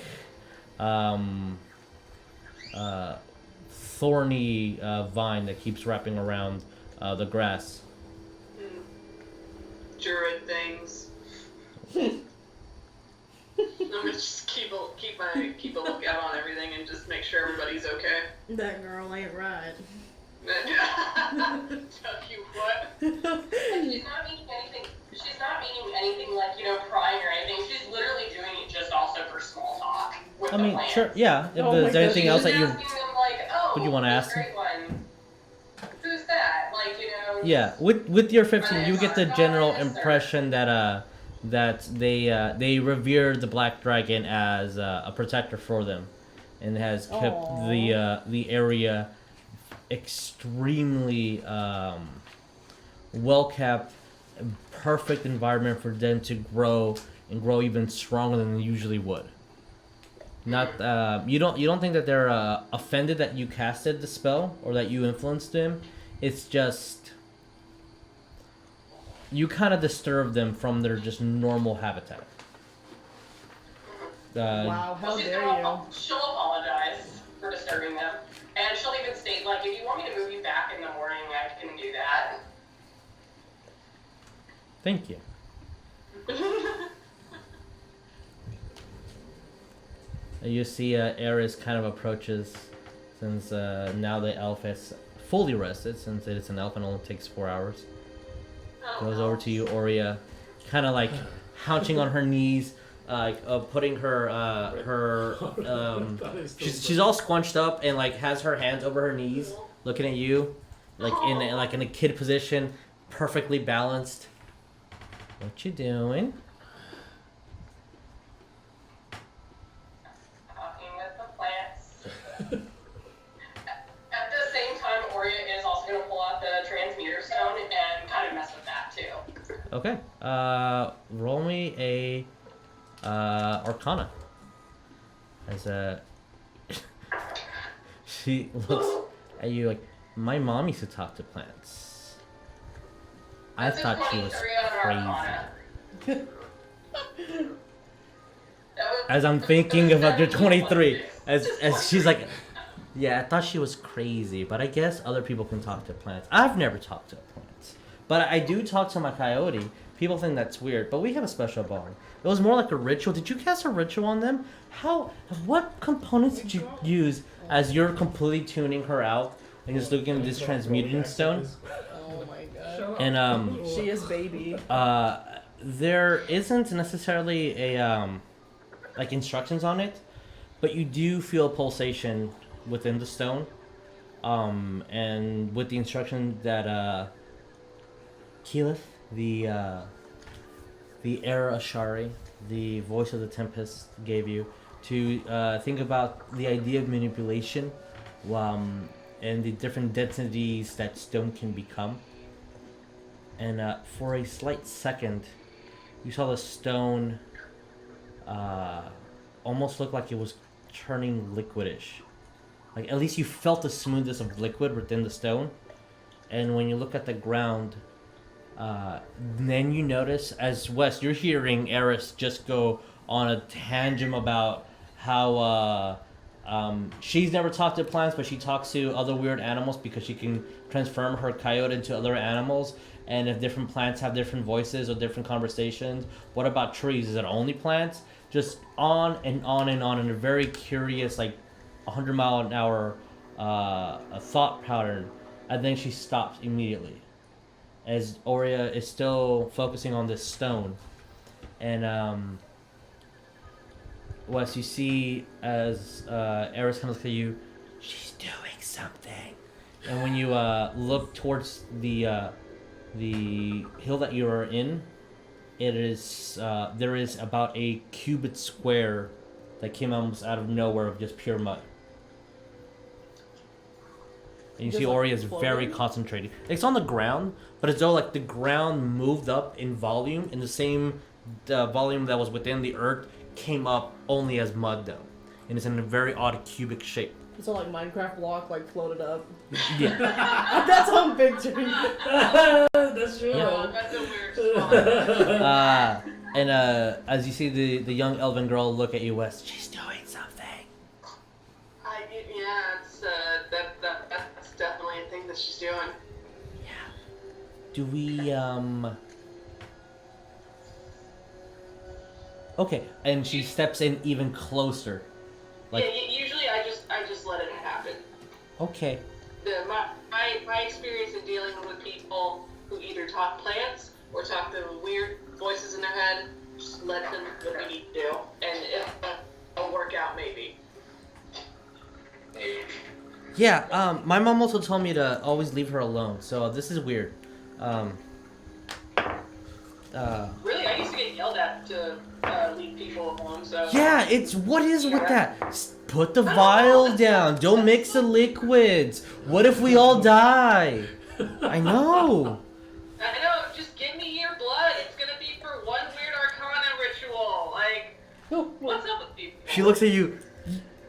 thorny vine that keeps wrapping around the grass. Druid things. I'm gonna just keep a lookout on everything and just make sure everybody's okay. That girl ain't right. Tell you what. She's not meaning anything. She's not meaning anything like, prying or anything. She's literally doing it just also for small talk. With I the mean, plants. sure, yeah. If Oh there's my anything else that She's you asking them like, oh, would you want to this ask them? great one. Who's that? Like, Yeah, with your 15, you get the general Artificer. impression that they revere the black dragon as a protector for them, and has kept the area extremely well kept, perfect environment for them to grow and grow even stronger than they usually would. Not you don't think that they're offended that you casted the spell or that you influenced them. It's just you kind of disturb them from their just normal habitat. Wow, how dare you? She'll apologize for disturbing them. And she'll even state, like, if you want me to move you back in the morning, I can do that. Thank you. You see Eris kind of approaches, since now the elf is fully rested, since it's an elf and only takes 4 hours. Goes over to you, Oria, kind of like houching on her knees, putting her she's all squunched up and like has her hands over her knees, looking at you, like in a kid position, perfectly balanced. What you doing? Talking with the plants. At the same time, Oria is also going to pull out the transmuter stone and kind of mess with that too. Okay. Roll me a Arcana. As she looks at you like, my mom used to talk to plants. I That's a thought she was 23 on crazy. Arcana. As I'm thinking about your 23, as she's like, yeah, I thought she was crazy, but I guess other people can talk to plants. I've never talked to plants, but I do talk to my coyote. People think that's weird, but we have a special bond. It was more like a ritual. Did you cast a ritual on them? What components did you use as you're completely tuning her out and just looking at this transmuting stone? Oh my god. And She is baby. there isn't necessarily a like instructions on it, but you do feel pulsation within the stone, and with the instruction that Keyleth, the Era Ashari, the voice of the Tempest, gave you to think about the idea of manipulation, and the different densities that stone can become. And for a slight second, you saw the stone almost look like it was turning liquidish. Like, at least you felt the smoothness of liquid within the stone. And when you look at the ground, then you notice, as Wes, you're hearing Eris just go on a tangent about how she's never talked to plants, but she talks to other weird animals because she can transform her coyote into other animals. And if different plants have different voices or different conversations, what about trees? Is it only plants? Just on and on and on in a very curious, like 100-mile-an-hour a thought pattern. And then she stops immediately, as Oria is still focusing on this stone. And Wes, you see as Eris kind of looks at you, she's doing something. And when you look towards the hill that you are in, it is there is about a cubit square that came almost out of nowhere of just pure mud. And you Just see like Oria is floating? very concentrated. It's on the ground, but it's though like the ground moved up in volume, and the same volume that was within the earth came up only as mud though. And it's in a very odd cubic shape. So like Minecraft block like floated up. Yeah. That's how I'm picturing. That's true. Oh, that's a weird spot. And as you see the young elven girl look at you, Wes, she's doing something. Yeah, it's that that she's doing. Do we Okay, and she steps in even closer. Like, yeah, usually I just let it happen. okay. My experience in dealing with people who either talk plants or talk the weird voices in their head, just let them do what they need to do, and it'll work out maybe. Yeah, my mom also told me to always leave her alone, so this is weird. Really, I used to get yelled at to leave people alone, so... Yeah, it's what is with that? Put the vial down. Don't mix the liquids. What if we all die? I know. I know, just give me your blood. It's gonna be for one weird arcana ritual. Like, what's up with people? She looks at you.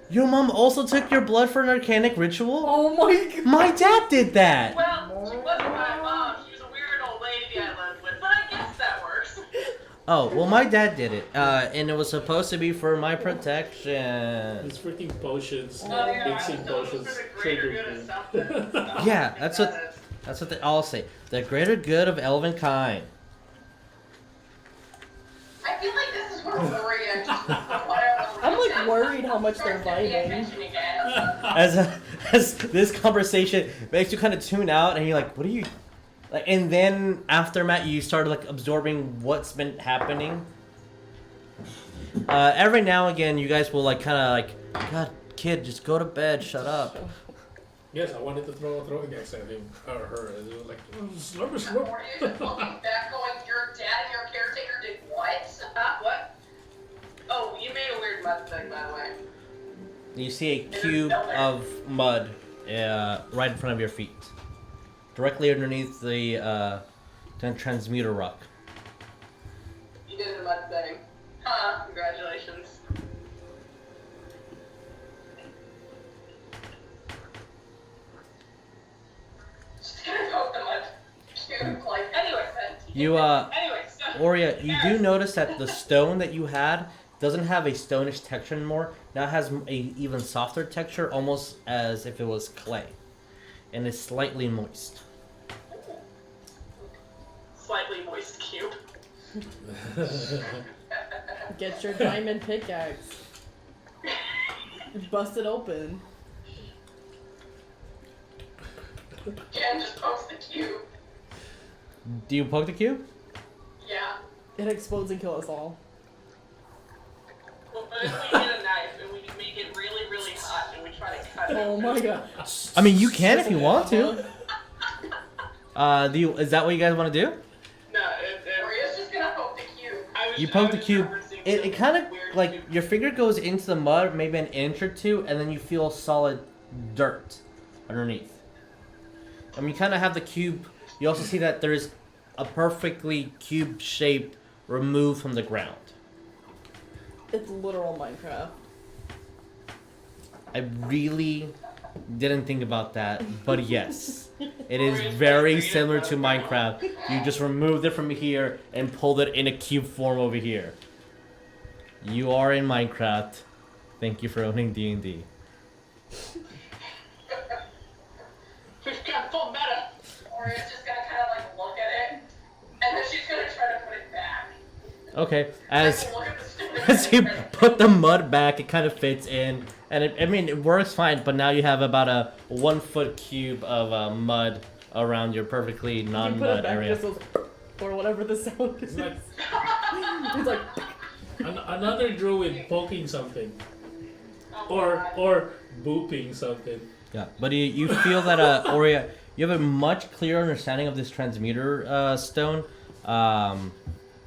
Your mom also took your blood for an arcanic ritual? Oh my god. My dad did that. Well, she wasn't my mom. She was a weird old lady I lived with, but I guess that works. Oh, well, my dad did it, and it was supposed to be for my protection. These freaking potions, Oh, yeah, mixing I thought it was potions, for the greater trigger good of me. something. Yeah, that's what they all say. The greater good of elven kind. I feel like this is where Oria just I'm like worried how much they're vibing. As this conversation makes you kind of tune out, and you're like, "What are you?" Like, and then aftermath, you start like absorbing what's been happening. Every now and again, you guys will like kind of like, "God, kid, just go to bed, shut up." Yes, I wanted to throw a throwing axe at him or her. And it was like, slurp, slurp. Oria just looking back going, your dad and your caretaker did what? What? Oh, you made a weird mud thing, by the way. You see a cube of mud right in front of your feet, directly underneath the transmuter rock. You did a mud thing. Huh, congratulations. Just gonna poke the mud. Cube, like, Anyway, You anyway, so... Oria, you do notice that the stone that you had doesn't have a stonish texture anymore. Now it has a even softer texture, almost as if it was clay, and it's slightly moist. Slightly moist cube. Get your diamond pickaxe. Bust it open. Jen just pokes the cube. Do you poke the cube? Yeah. It explodes and kill us all. Well, but if we get a knife and we make it really, really hot and we try to cut it. Oh my god. I mean, you can if you want to. Is that what you guys want to do? No, Oria's just gonna poke the cube. You poke the cube. It kind of like your finger goes into the mud, maybe an inch or two, and then you feel solid dirt underneath. I mean, you kind of have the cube. You also see that there's a perfectly cube shape removed from the ground. It's literal Minecraft. I really didn't think about that, but yes, it is very similar to Minecraft. You just removed it from here and pulled it in a cube form over here. You are in Minecraft. Thank you for owning D&D. We've got full meta. Oria's just gonna kind of like look at it, and then she's gonna try to put it back. Okay, as Like, look at the stone. as you put the mud back, it kind of fits in, and it works fine. But now you have about a 1 foot cube of mud around your perfectly You put it non-mud back, area. it just goes, or whatever the sound is. It's like It's like, another druid poking something. Oh, Or God. booping something. Yeah, but you feel that Oria, you have a much clearer understanding of this transmuter stone.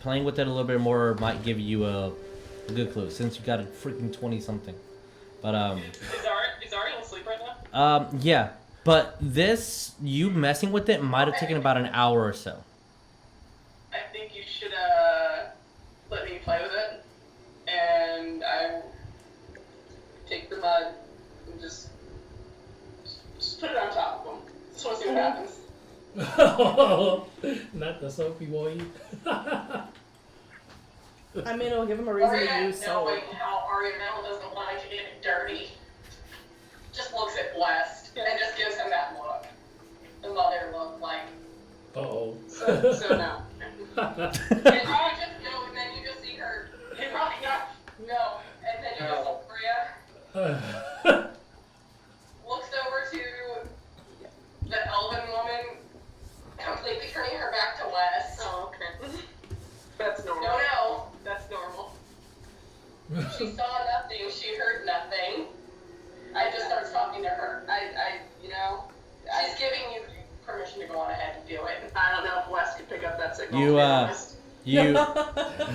Playing with it a little bit more might give you a good clue, since you got a freaking 20 something. But Is Ariell asleep right now? yeah. But this, you messing with it might have taken about an hour or so. I think you should let me play with it, and I will take the mud and just put it on top of them. Just want to see what happens. Not the soapy boy. I mean, it'll give him a reason to Oria, use soap. knowing how Ariell doesn't want to get dirty, just looks at Blessed and just gives him that look. Uh-oh. So no. And probably just no, and then you just see her. And probably not no. And then you just see Oria looks over to the elven woman, completely turning her back to Wes. Oh, okay. That's normal. No, that's normal. She saw nothing, she heard nothing. I just started talking to her. She's giving you permission to go on ahead and do it. I don't know if Wes could pick up that signal.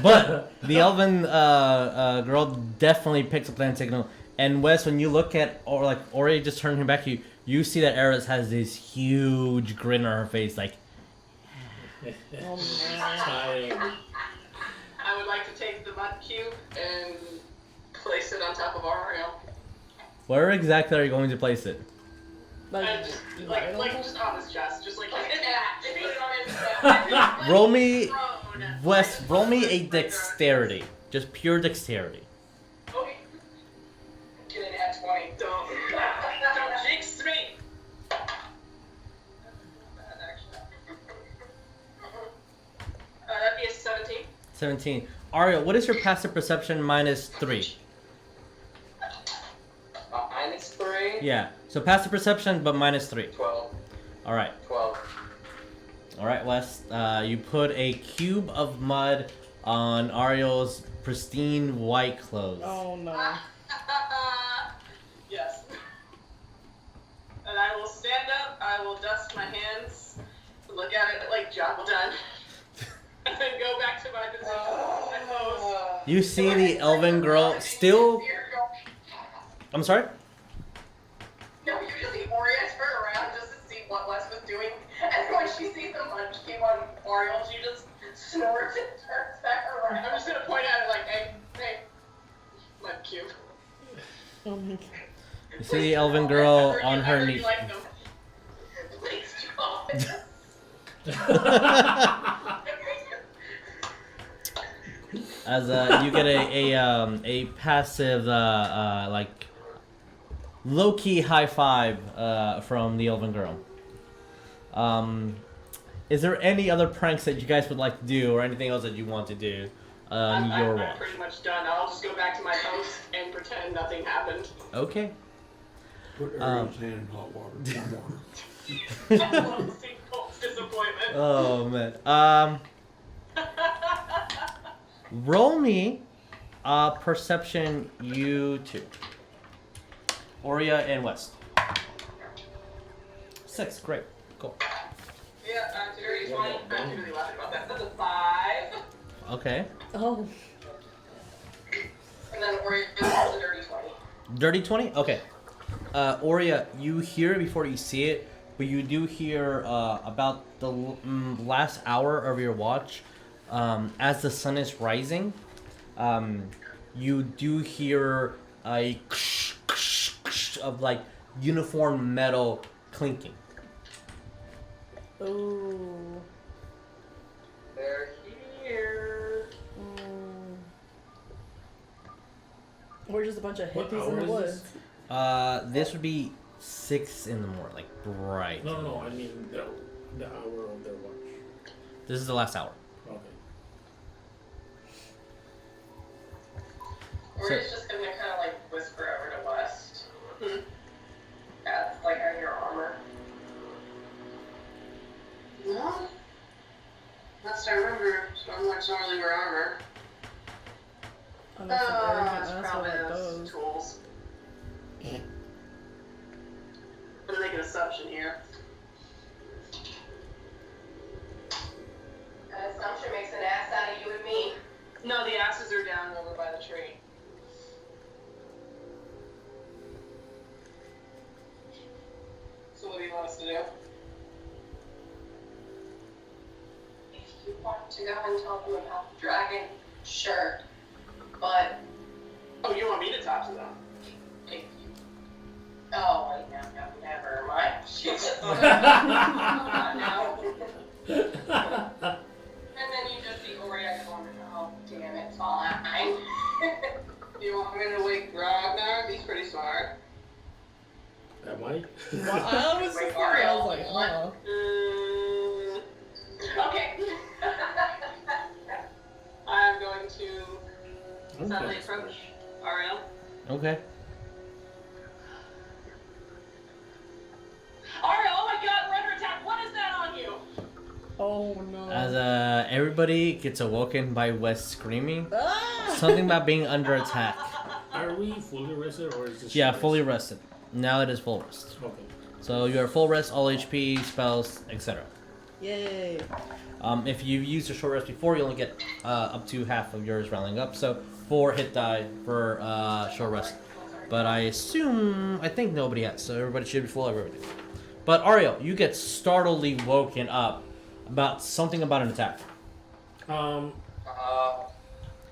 But the elven girl definitely picks up that signal. And Wes, when you look at Oria just turning her back to you, you see that Eris has this huge grin on her face, like. Oh, man. I would like to take the mud cube and place it on top of Ariell. Where exactly are you going to place it? And just just on his chest, just like put it on his chest. Roll me, Wes. Roll me a dexterity, just pure dexterity. Okay. Get it at 20. Don't jinx me. That'd be a 17. 17. Ariel, what is your passive perception minus 3? -3? Yeah. So passive perception, but minus 3. 12. All right. 12. All right, Wes. You put a cube of mud on Ariel's pristine white clothes. Oh no. Yes. And I will stand up, I will dust my hands, look at it like job done, and then go back to my position, my pose. You see the elven girl still. I'm sorry? No, you just see Oria turn around just to see what Wes was doing, and when she sees the mud cube on Ariel, she just snorts and turns back I'm around. just gonna point at it like, hey, mud cube. Oh my god. You see the elven girl on her I knees. like them. Please drop it. As you get a passive like low-key high five from the elven girl. Is there any other pranks that you guys would like to do, or anything else that you want to do on your I'm watch? pretty much done. I'll just go back to my post and pretend nothing happened. Okay. Put Ariel's hand in hot water. I love to see Colt's disappointment. Oh man. Roll me perception, you two. Oria and West. 6, great. Cool. Yeah, I'm dirty 20. I'm really laughing about that. That's a 5. Okay. Oh. And then Oria has a dirty 20. Dirty 20? Okay. Oria, you hear it before you see it, but you do hear about the last hour of your watch, as the sun is rising, you do hear a of like uniform metal clinking. Oh. They're here. We're just a bunch of What hippies in hour the is woods. This would be 6 in the morning, like bright. No, I mean the hour of their watch. This is the last hour. Okay. Oria's just gonna kind of like whisper over to West. That's like on your armor. No. Last I remember, Stormlords normally wear armor. Unless an arrogant It's asshole probably like those those. tools. I'm gonna make an assumption here. An assumption makes an ass out of you and me. No, the asses are down over by the tree. So what do you want us to do? If you want to go and tell them about the dragon, sure. But Oh, you want me to talk to them? if you... Oh, wait, no, never mind. She just... no. And then you just see Oria going, oh, damn it, fine. You want me to wake Rognarv? He's pretty smart. Am I? I was Wait, just I was like, Ariel, huh. Suddenly approach Ariell. Okay. Ariell, oh my god, we're under attack. What is that on you? Oh no. As everybody gets awoken by Wes screaming, Ah! something about being under attack. Are we fully rested or is this? Yeah, short fully rest? rested. Now it is full rest. Okay. So you are full rest, all HP, spells, etc. Yay. If you've used a short rest before, you only get up to half of yours rounding up. So 4 hit die for short rest. But I think nobody has, so everybody should be full everybody. But Ariell, you get startledly woken up about something about an attack. Uh,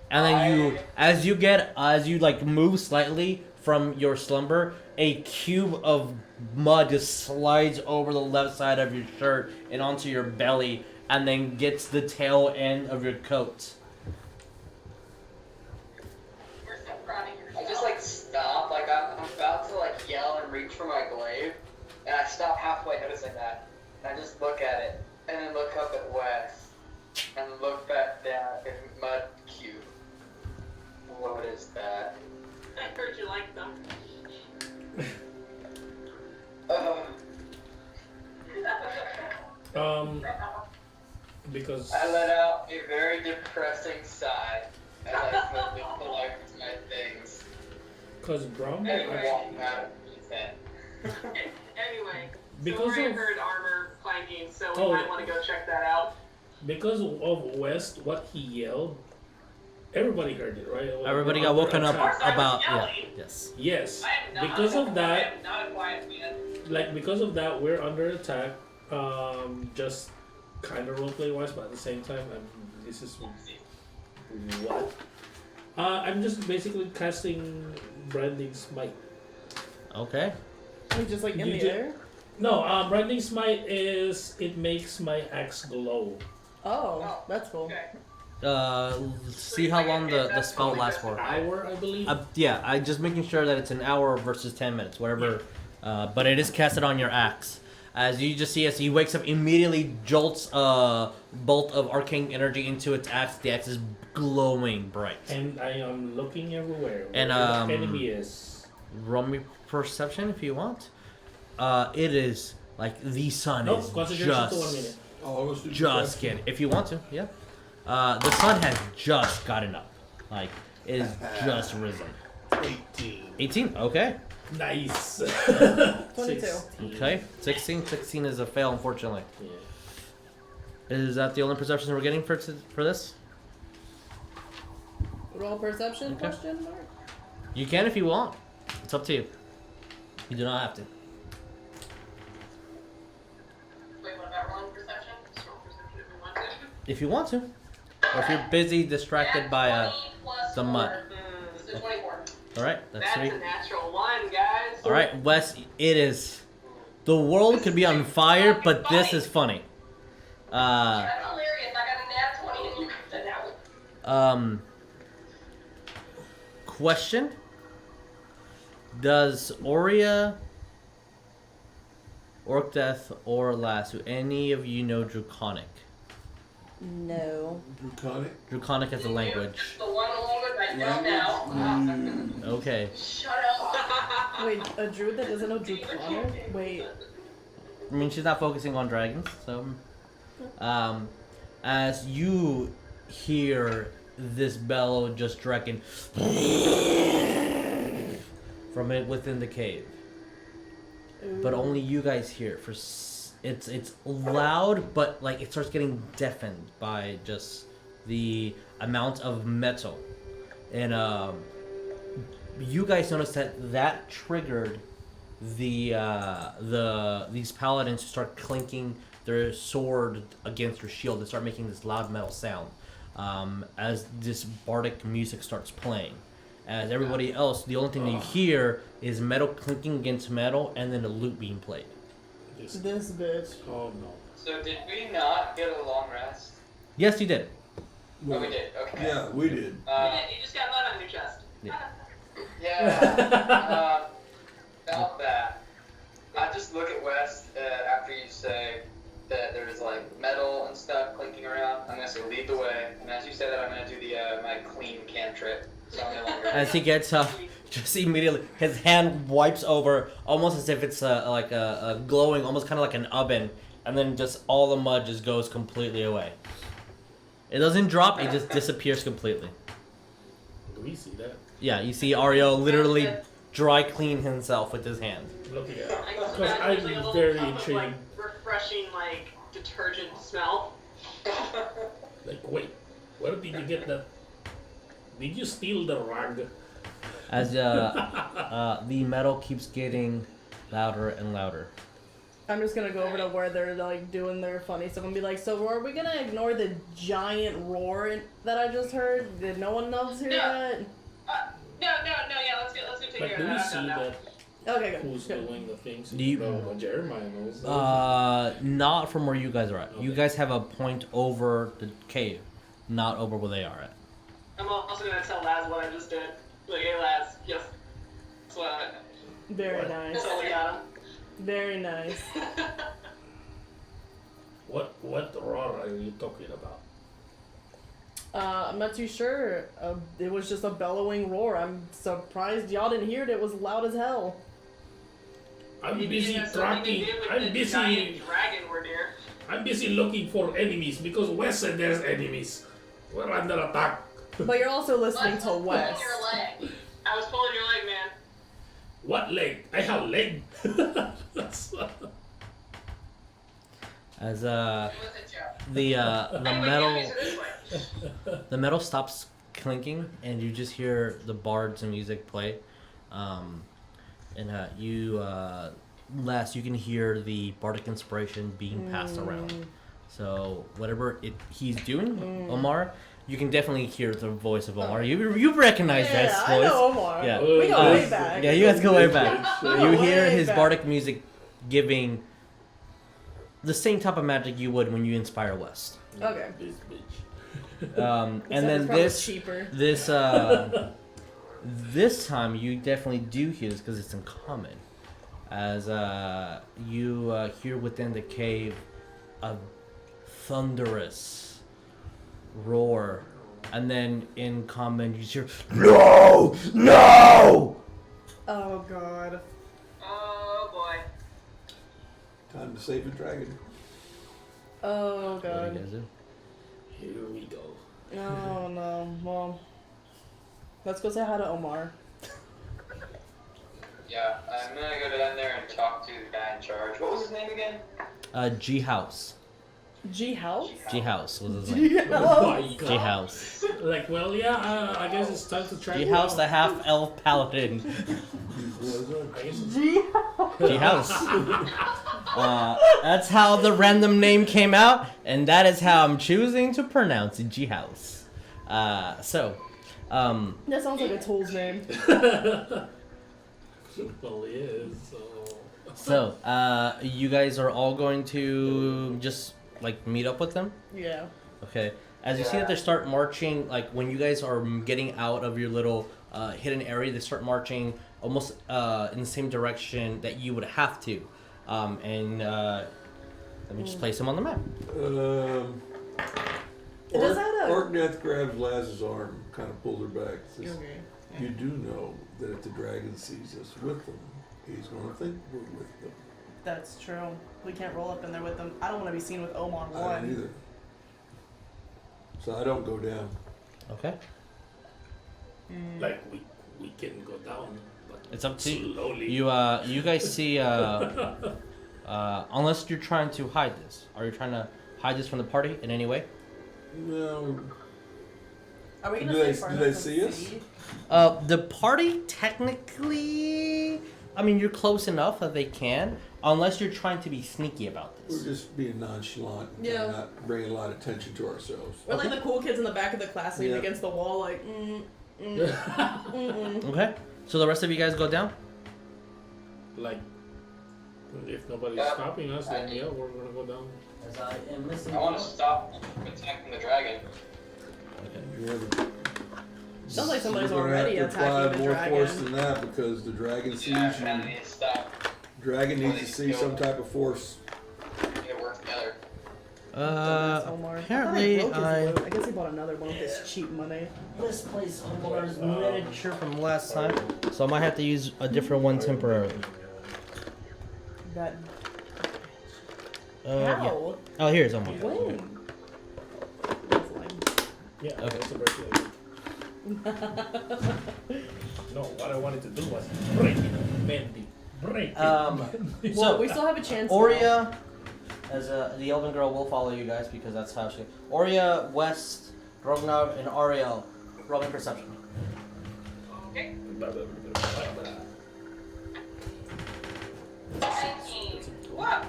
And then as you like move slightly from your slumber, a cube of mud just slides over the left side of your shirt and onto your belly, and then gets the tail end of your coat. We're so proud of you. I just like stop, like I'm about to like yell and reach for my glaive, and I stop halfway noticing that, and I just look at it, and then look up at Wes, and look back down at the mud cube. What is that? I heard you like them. Because I let out a very depressing sigh as I quickly collect my things Brom, and walk out of the tent. Anyway, so Because Oria of- heard armor clanking, so we Oh. might want to go check that out. because of West, what he yelled, everybody heard it, right? Everybody We're got under woken up attack. course I was about yelling. yes. Yes, I am not. because of I that, am not a quiet man. because of that, we're under attack. Just kind of roleplay wise, but at the same time, this is what. I'm just basically casting Branding Smite. Okay. Like just like in You the ju- air? No, Branding Smite is it makes my axe glow. Oh, that's cool. Okay. See how long the spell lasts for. Hour, I believe. Yeah, I just making sure that it's an hour versus 10 minutes, whatever. But it is casted on your axe. As you just see, as he wakes up, immediately jolts a bolt of arcane energy into its axe. The axe is glowing bright. And I am looking everywhere. And, where the enemy is. Roll me perception if you want. It is like the sun Nope, is concentration to 1 minute. just Oh, let's do just that. getting. If you want to, yeah. The sun has just gotten up. Like it is just risen. 18. 18. Okay. Nice. 22. 16. Okay. 16. 16 is a fail, unfortunately. Yeah. Is that the only perception we're getting for this? Roll perception? Okay. Question mark. You can if you want. It's up to you. You do not have to. Wait, what about rolling perception? Just roll perception if we want to. If you want to. Or if you're busy, distracted by 20 plus the 4. mud. This is 24. Alright, that's That's 3. a natural 1, guys. Alright, Wes, it is. The world could be on fire, but this is funny. That's hilarious. I got a nat 20 and you got that out. Question. Does Oria, Orcdeath, or Lass, do any of you know Draconic? No. Draconic. Draconic as a language. The one alone with I don't know. Okay. Shut up. Wait, a druid that doesn't know Draconic? Wait. I mean, she's not focusing on dragons, so. As you hear this bellow just dragging from it within the cave, but only you guys hear it. It's loud, but like it starts getting deafened by just the amount of metal, and you guys notice that triggered these paladins to start clinking their sword against your shield and start making this loud metal sound as this bardic music starts playing. As everybody else, the only thing that you hear is metal clinking against metal and then a lute being played. This bitch. Oh no. So did we not get a long rest? Yes, you did. Oh, we did. Okay. Yeah, we did. You just got mud on your chest. About that. I just look at West after you say, that there's like metal and stuff clinking around. I'm gonna say lead the way, and as you say that, I'm gonna do the my clean cantrip. So I'm no longer. As he gets up, just immediately his hand wipes over, almost as if it's like a glowing, almost kind of like an oven, and then just all the mud just goes completely away. It doesn't drop; it just disappears completely. Do we see that? Yeah, you see Ariell literally dry clean himself with his hand. Looking at it. I can Because imagine I'm there's like a little very cup of, like, intrigued. refreshing like detergent smell. Like, wait, where did you get that? Did you steal the rag? As the metal keeps getting louder and louder. I'm just gonna go over to where they're like doing their funny stuff and be like, so are we gonna ignore the giant roar that I just heard? Did no one else hear that? No, yeah, let's go take Like, care do of we that. see that? Okay, good. Who's good. doing the things? Do you- No, Jeremiah knows. Not from where you guys are at. You Okay. guys have a point over the cave, not over where they are at. I'm also gonna tell Laz what I just did. Like, hey Laz, guess what? Very What? nice. So we got him. Very nice. What roar are you talking about? I'm not too sure. It was just a bellowing roar. I'm surprised y'all didn't hear it. It was loud as hell. I'm Maybe busy it has something to tracking. do with I'm the busy. giant dragon we're near. I'm busy looking for enemies because West said there's enemies. We're under attack. But you're also listening to Pulling West. your leg. I was pulling your leg, man. What leg? I have leg. As It was a joke. the Anyway, metal yeah, so this way. the metal stops clinking and you just hear the bards and music play, and last you can hear the bardic inspiration being passed around. So whatever he's doing, Omar, you can definitely hear the voice of Omar. You recognize Yeah, that I voice. know Omar. Yeah. We go way back. Yeah, you guys go way back. go You hear way his back. bardic music giving the same type of magic you would when you inspire West. Okay. This bitch. And Except then it's probably this cheaper. this time you definitely do hear this because it's in common. As you hear within the cave a thunderous roar, and then in common you hear no. Oh god. Oh boy. Time to save the dragon. Oh What do you god. guys do? Here we go. Oh no. Well, let's go say hi to Omar. Yeah, I'm gonna go down there and talk to the guy in charge. What was his name again? G House. G House? G House was his name. G Oh my House. G god. House. Like, well, yeah, I guess it's time to track G you House, out. the half elf paladin. I guess it's- G House. G House. That's how the random name came out, and that is how I'm choosing to pronounce it, G House. That sounds like a tool's name. Well, it is. So, you guys are all going to just like meet up with them? Yeah. Okay. As you see that they start marching, like when you guys are getting out of your little hidden area, they start marching almost in the same direction that you would have to. Let me just place them on the map. Does that, Orcdeath grabs Laz's arm, kind of pulls her back. Says, Okay. you do know that if the dragon sees us with them, he's going to think we're with them. That's true. We can't roll up in there with them. I don't want to be seen with Omar I don't one. either. So I don't go down. Okay. Like, we can go down, but It's up to you. slowly. You guys see, unless you're trying to hide this. Are you trying to hide this from the party in any way? No. Are we gonna Do stay they- far do enough they to see us? The party technically, I mean, you're close enough that they can, unless you're trying to be sneaky about We're this. just being nonchalant and Yeah. not bringing a lot of attention to ourselves. We're like the cool kids in the back of the class leaning Yeah. against the wall, like, Okay. So the rest of you guys go down. Like, if nobody's Yeah. stopping us, then yeah, we're gonna go down. As I am listening. I want to stop attacking the dragon. Sounds like somebody's You're gonna already have to apply attacking the more dragon. force than that because the dragon sees Yeah, I you. need to stop. Dragon needs to see some type of force. We gotta work together. Apparently I guess he bought another one with his cheap money. misplaced Omar's miniature from last time, so I might have to use a different one temporarily. That. Yeah. How? Oh, here's Omar. When? That's lame. Yeah, Okay. that's a birthday. No, what I wanted to do was break it, bend it, break it. Well, So we still have a chance. Oria, as the Elven girl, will follow you guys because that's how she. Oria, West, Rognarv, and Ariell. Roll me perception. Okay. 19. What?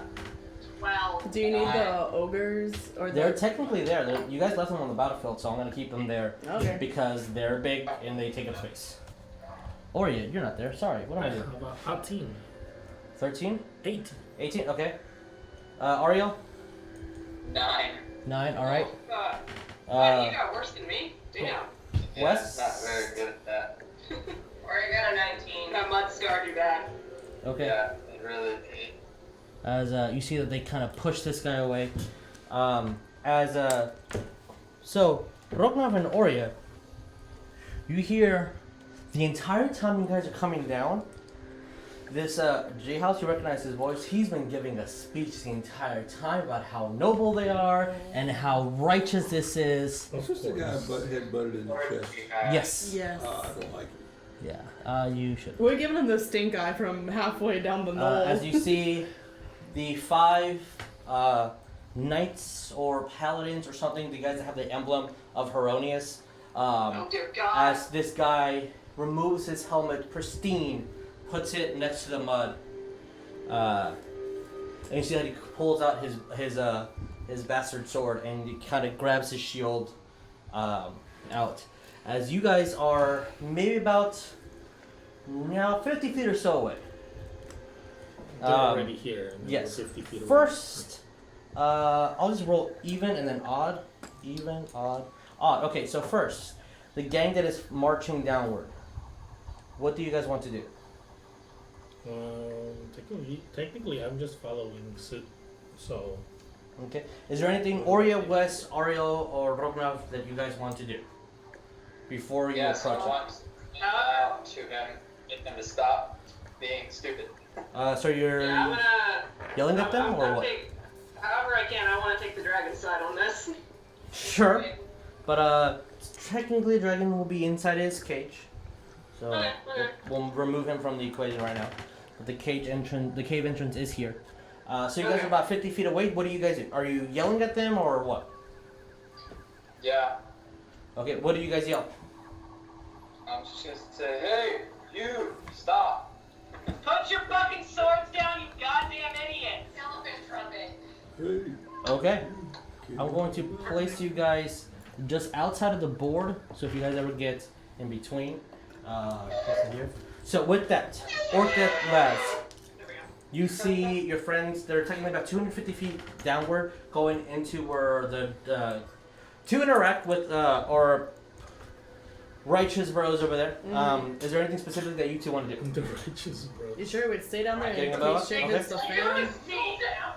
Well. Do you need the ogres or the? They're technically there. You guys left them on the battlefield, so I'm gonna keep them there Okay. because they're big and they take up space. Oria, you're not there. Sorry. What am I doing? About 18. 13? 18. 18? Okay. Ariel? 9. 9, alright. Wow, you got worse than me. Damn. Wes? Not very good at that. Or I got a 19. That mud scarred you bad. Okay. Yeah, it really did. As you see that they kind of push this guy away. So, Rognarv and Oria, you hear the entire time you guys are coming down, this J-House, you recognize his voice, he's been giving a speech the entire time about how noble they are and how righteous this is. It's just a guy head-butted in the chest. Yes. Yes. I don't like it. Yeah, you should. We're giving him the stink eye from halfway down the knoll. As you see, the 5 knights or paladins or something, the guys that have the emblem of Heronius, Oh dear God. as this guy removes his helmet pristine, puts it next to the mud, and you see that he pulls out his bastard sword and he kind of grabs his shield out. As you guys are maybe about now 50 feet or so away. They're already here. And Yes. we're 50 feet away. First, I'll just roll even and then odd. Even, odd. Odd. Okay, so first, the gang that is marching downward. What do you guys want to do? Technically, I'm just following suit. So, Okay. Is there anything, Oria, West, Ariel, or Rognarv, that you guys want to do before you Yeah, so I approach want to him, get him to stop being stupid. it? So you're Yeah, I'm gonna. yelling at them, or what? However I can, I want to take the dragon side on this. Sure. But technically, Dragon will be inside his cage, so Okay. we'll remove him from the equation right now. But the cave entrance is here. So you guys are about 50 feet away. What do you guys do? Are you yelling at them or what? Yeah, Okay, what do you guys yell? I'm just gonna say, hey, you, stop. Put your fucking swords down, you goddamn idiot! Elephant trumpet. Hey. Okay, I'm going to place you guys just outside of the board. So if you guys ever get in between, here. So with that, Orcdeath Laz, you see your friends. They're technically about 250 feet downward, going into where the to interact with or righteous bros over there. Is there anything specific that you two want to do? the righteous bro. You sure we'd stay down there Getting in above case us? shit Okay. hits the fan?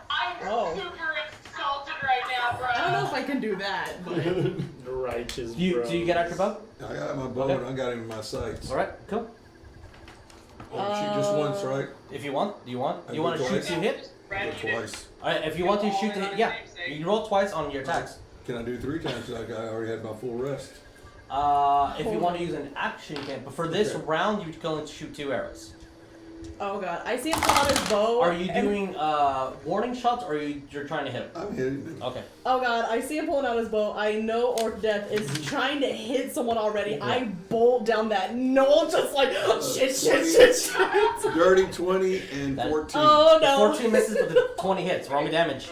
I'm Oh. super insulted right now, bro. I don't know if I can do that, but The righteous Do you get out your bow? I got my bow Okay. and I got him in my sights. All right, cool. Oh, shoot just once, right? If you want, do you want? I You want to go shoot twice. to hit? Go twice. All right, if you want to shoot to hit, yeah. You roll twice on your attacks. Can I do 3 times? Like I already had my full rest. If you want to use an action, you can. But for this Okay. round, you're going to shoot 2 arrows. oh god, I see him pull out his bow. Are you and- doing warning shots, or you're trying to hit him? I'm hitting him. Okay. Oh god, I see him pulling out his bow. I know Orcdeath is trying to hit someone already. I bolt down that knoll, just like shit. Dirty 20 and That- 14. Oh The no! 14 misses, but the 20 hits. Roll me damage.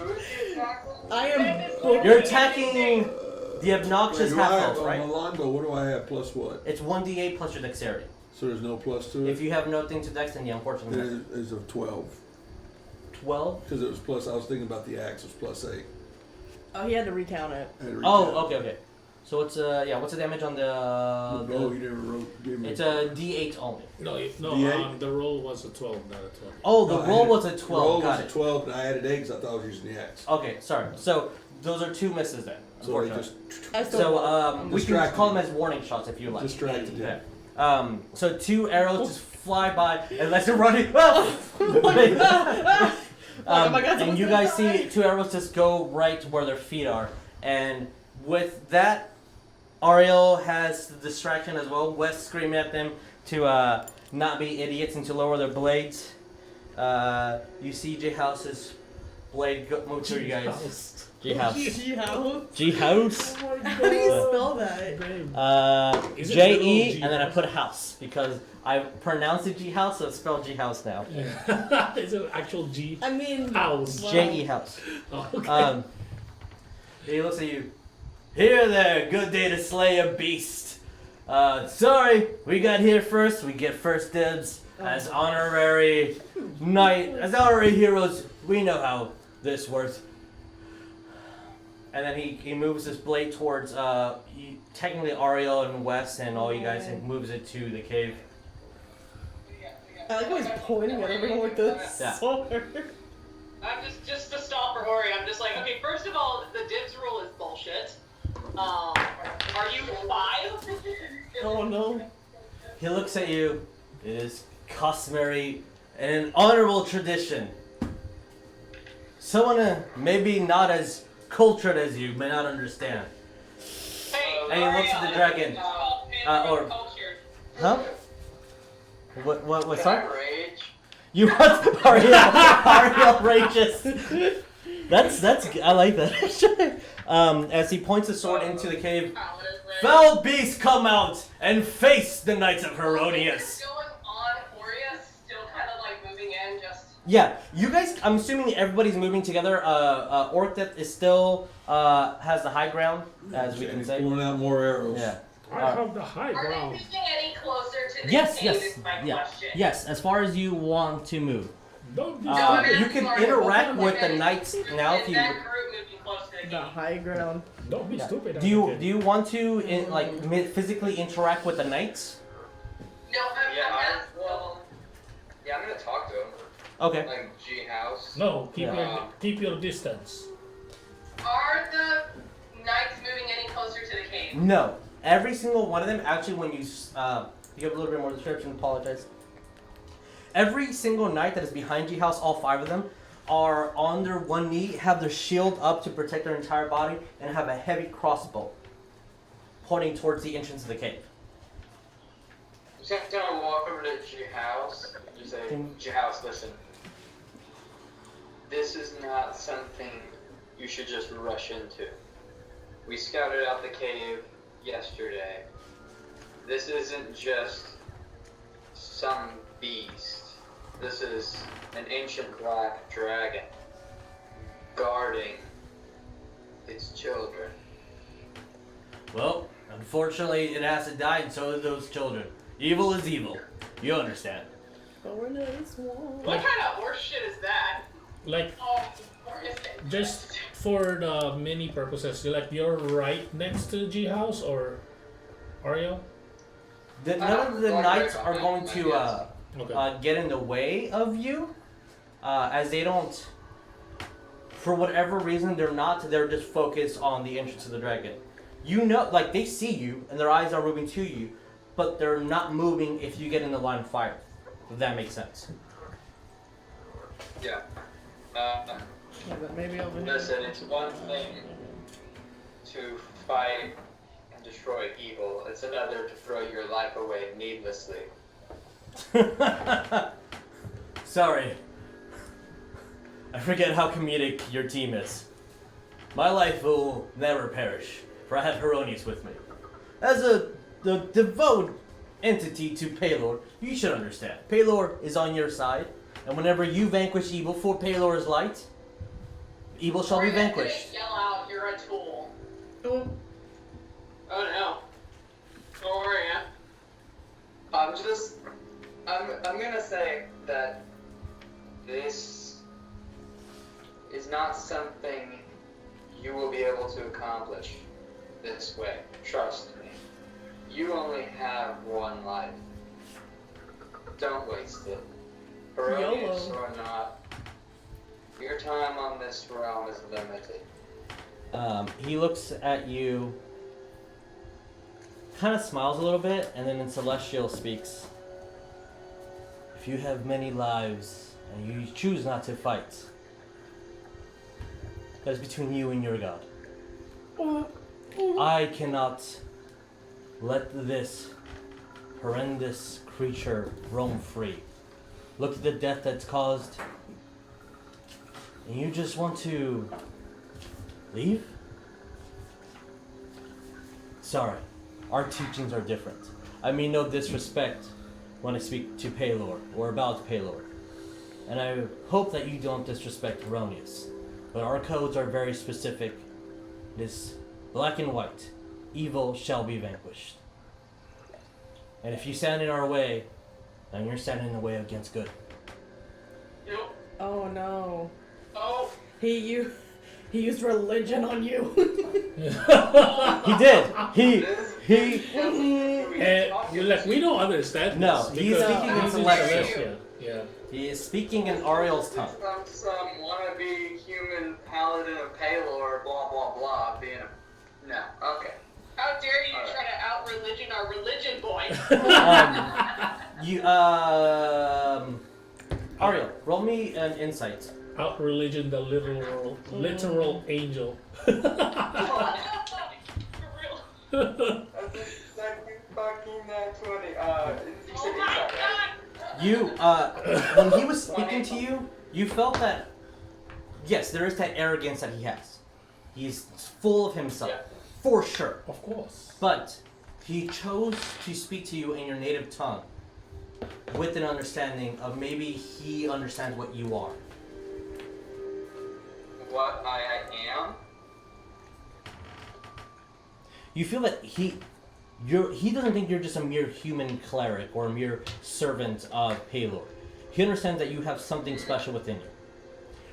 I am. Booking You're it. attacking the obnoxious Wait, do I half have, elf, right? on my longbow, what do I have? Plus what? It's 1d8 plus your dexterity. So there's no plus to it? If you have nothing to dex, then yeah, unfortunately. Then it is a 12. 12? Because it was plus, I was thinking about the axe, it was plus 8. Oh, he had to recount it. I had to Oh, recount. okay. So what's what's the damage on the? Oh, you never wrote, gave me. It's a D8 only. No, D8? the roll was a 12, not a 20. Oh, the No, I roll had- was a 12. Roll Got was it. a 12 and I added 8 because I thought I was using the axe. Okay, sorry. So those are 2 misses then. So they Unfortunately. just So we can distracted. call them as warning shots if you like. distracted him. Yeah. So 2 arrows just fly by and let him run. Oh! Oh my God, And you someone's guys gonna see 2 arrows just go right to where their feet are. And with that, Ariell has the distraction as well. Wes screaming at them to not be idiots and to lower their blades. You see J House's blade move through you guys. G House. G-House? G House. Oh my God. How do you spell that? Is it J little E G and then I House? put house because I pronounced it G House, so it's spelled G House now. Yeah. It's an actual G I mean, house. wow. J E House. Oh, okay. He looks at you. Here there, good day to slay a beast. Sorry, we got here first. We get first dibs as honorary as honorary heroes. We know how this works. And then he moves his blade towards technically Ariell and Wes and all you guys and moves it to the cave. I like how he's pointing at everyone with this Yeah. sword. I'm just to stop for Oria, I'm just like, okay, first of all, the dibs rule is bullshit. Are you 5? Oh no. He looks at you. It is customary and an honorable tradition. Someone maybe not as cultured as you may not understand. Hey, And he looks at the dragon. Or- Huh? What's Can I that? rage? You want Ariell rages. That's I like that actually. As he points the sword into the cave, foul beasts come out and face the Knights of Herodias. What's going on? Oria still kind of like moving in, just. Yeah, you guys. I'm assuming everybody's moving together. Orcdeath is still has the high ground, as we can He's say. pulling out more arrows. Yeah. I have the high Are ground. we moving any closer to the Yes. cave Yes. is my Yeah. question. Yes. As far as you want to move, Don't be you can interact with the knights now if you. That group moving close to the The cave. high ground. Don't be stupid. Do you want to physically interact with the knights? No, Yeah, I'm gonna talk to him. Okay. Like G House. No, Yeah. keep your distance. Are the knights moving any closer to the cave? No. Every single one of them, actually, when you give a little bit more description, apologize. Every single knight that is behind G House, all 5 of them, are on their one knee, have their shield up to protect their entire body, and have a heavy crossbow pointing towards the entrance of the cave. I'm just gonna walk over to G House and just say, G House, listen. This is not something you should just rush into. We scouted out the cave yesterday. This isn't just some beast. This is an ancient black dragon guarding its children. Well, unfortunately, it hasn't died, and so do those children. Evil is evil. You understand. But we're nice one. What kind of horse shit is that? Like, Oh, or is it? just for the mini purposes, you're right next to G House or Ariell? None of the knights are going to Okay. get in the way of you, as they don't, for whatever reason, they're just focused on the entrance of the dragon. You know, like, they see you, and their eyes are moving to you, but they're not moving if you get in the line of fire, if that makes sense. Yeah. Yeah, but maybe over here. Listen, it's one thing to fight and destroy evil. It's another to throw your life away needlessly. Sorry. I forget how comedic your team is. My life will never perish, for I have Heronius with me. As the devout entity to Palor, you should understand. Palor is on your side, and whenever you vanquish evil for Palor's light, evil shall be Oria's gonna vanquished. Yell out, you're a tool. Oh, Oh no. Oria. I'm gonna say that this is not something you will be able to accomplish this way. Trust me. You only have one life. Don't waste it. Herodias YOLO. or not, your time on this realm is limited. He looks at you, kind of smiles a little bit, and then in Celestial speaks. If you have many lives and you choose not to fight, that is between you and your god. I cannot let this horrendous creature roam free. Look at the death that's caused, and you just want to leave? Sorry, our teachings are different. I mean no disrespect when I speak to Paylor, or about Paylor. And I hope that you don't disrespect Erroneous. But our codes are very specific. It is black and white. Evil shall be vanquished. And if you stand in our way, then you're standing in the way against good. Nope. Oh no. Oh. He used religion on you. He did. He. And like we don't understand. No, this he's because speaking in he's Celestial. Yeah. He is speaking in Ariell's tongue. Some wannabe human paladin of Paylor, blah blah blah, being a... No, okay. How dare you try to out-religion our religion, boy? Ariell, roll me an insight. Out religion the literal angel. For real. That's exactly fucking 20. You said Oh my insight, god! You, when he was speaking to you, you felt that, yes, there is that arrogance that he has. He's full of himself, for sure. Of course. But he chose to speak to you in your native tongue with an understanding of maybe he understands what you are. What I am? You feel that he doesn't think you're just a mere human cleric or a mere servant of Paylor. He understands that you have something special within you.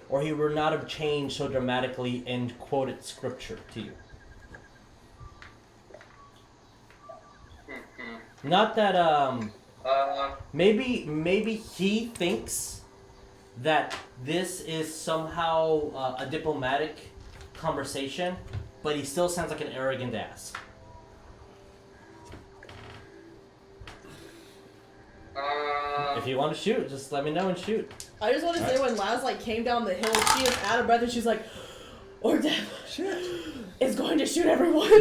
Or he would not have changed so dramatically and quoted scripture to you. Not that, maybe he thinks that this is somehow a diplomatic conversation, but he still sounds like an arrogant ass. If you want to shoot, just let me know and shoot. I just want to say when Laz came down the hill, she is out of breath and she's like, Orcdeath is going to shoot everyone. 2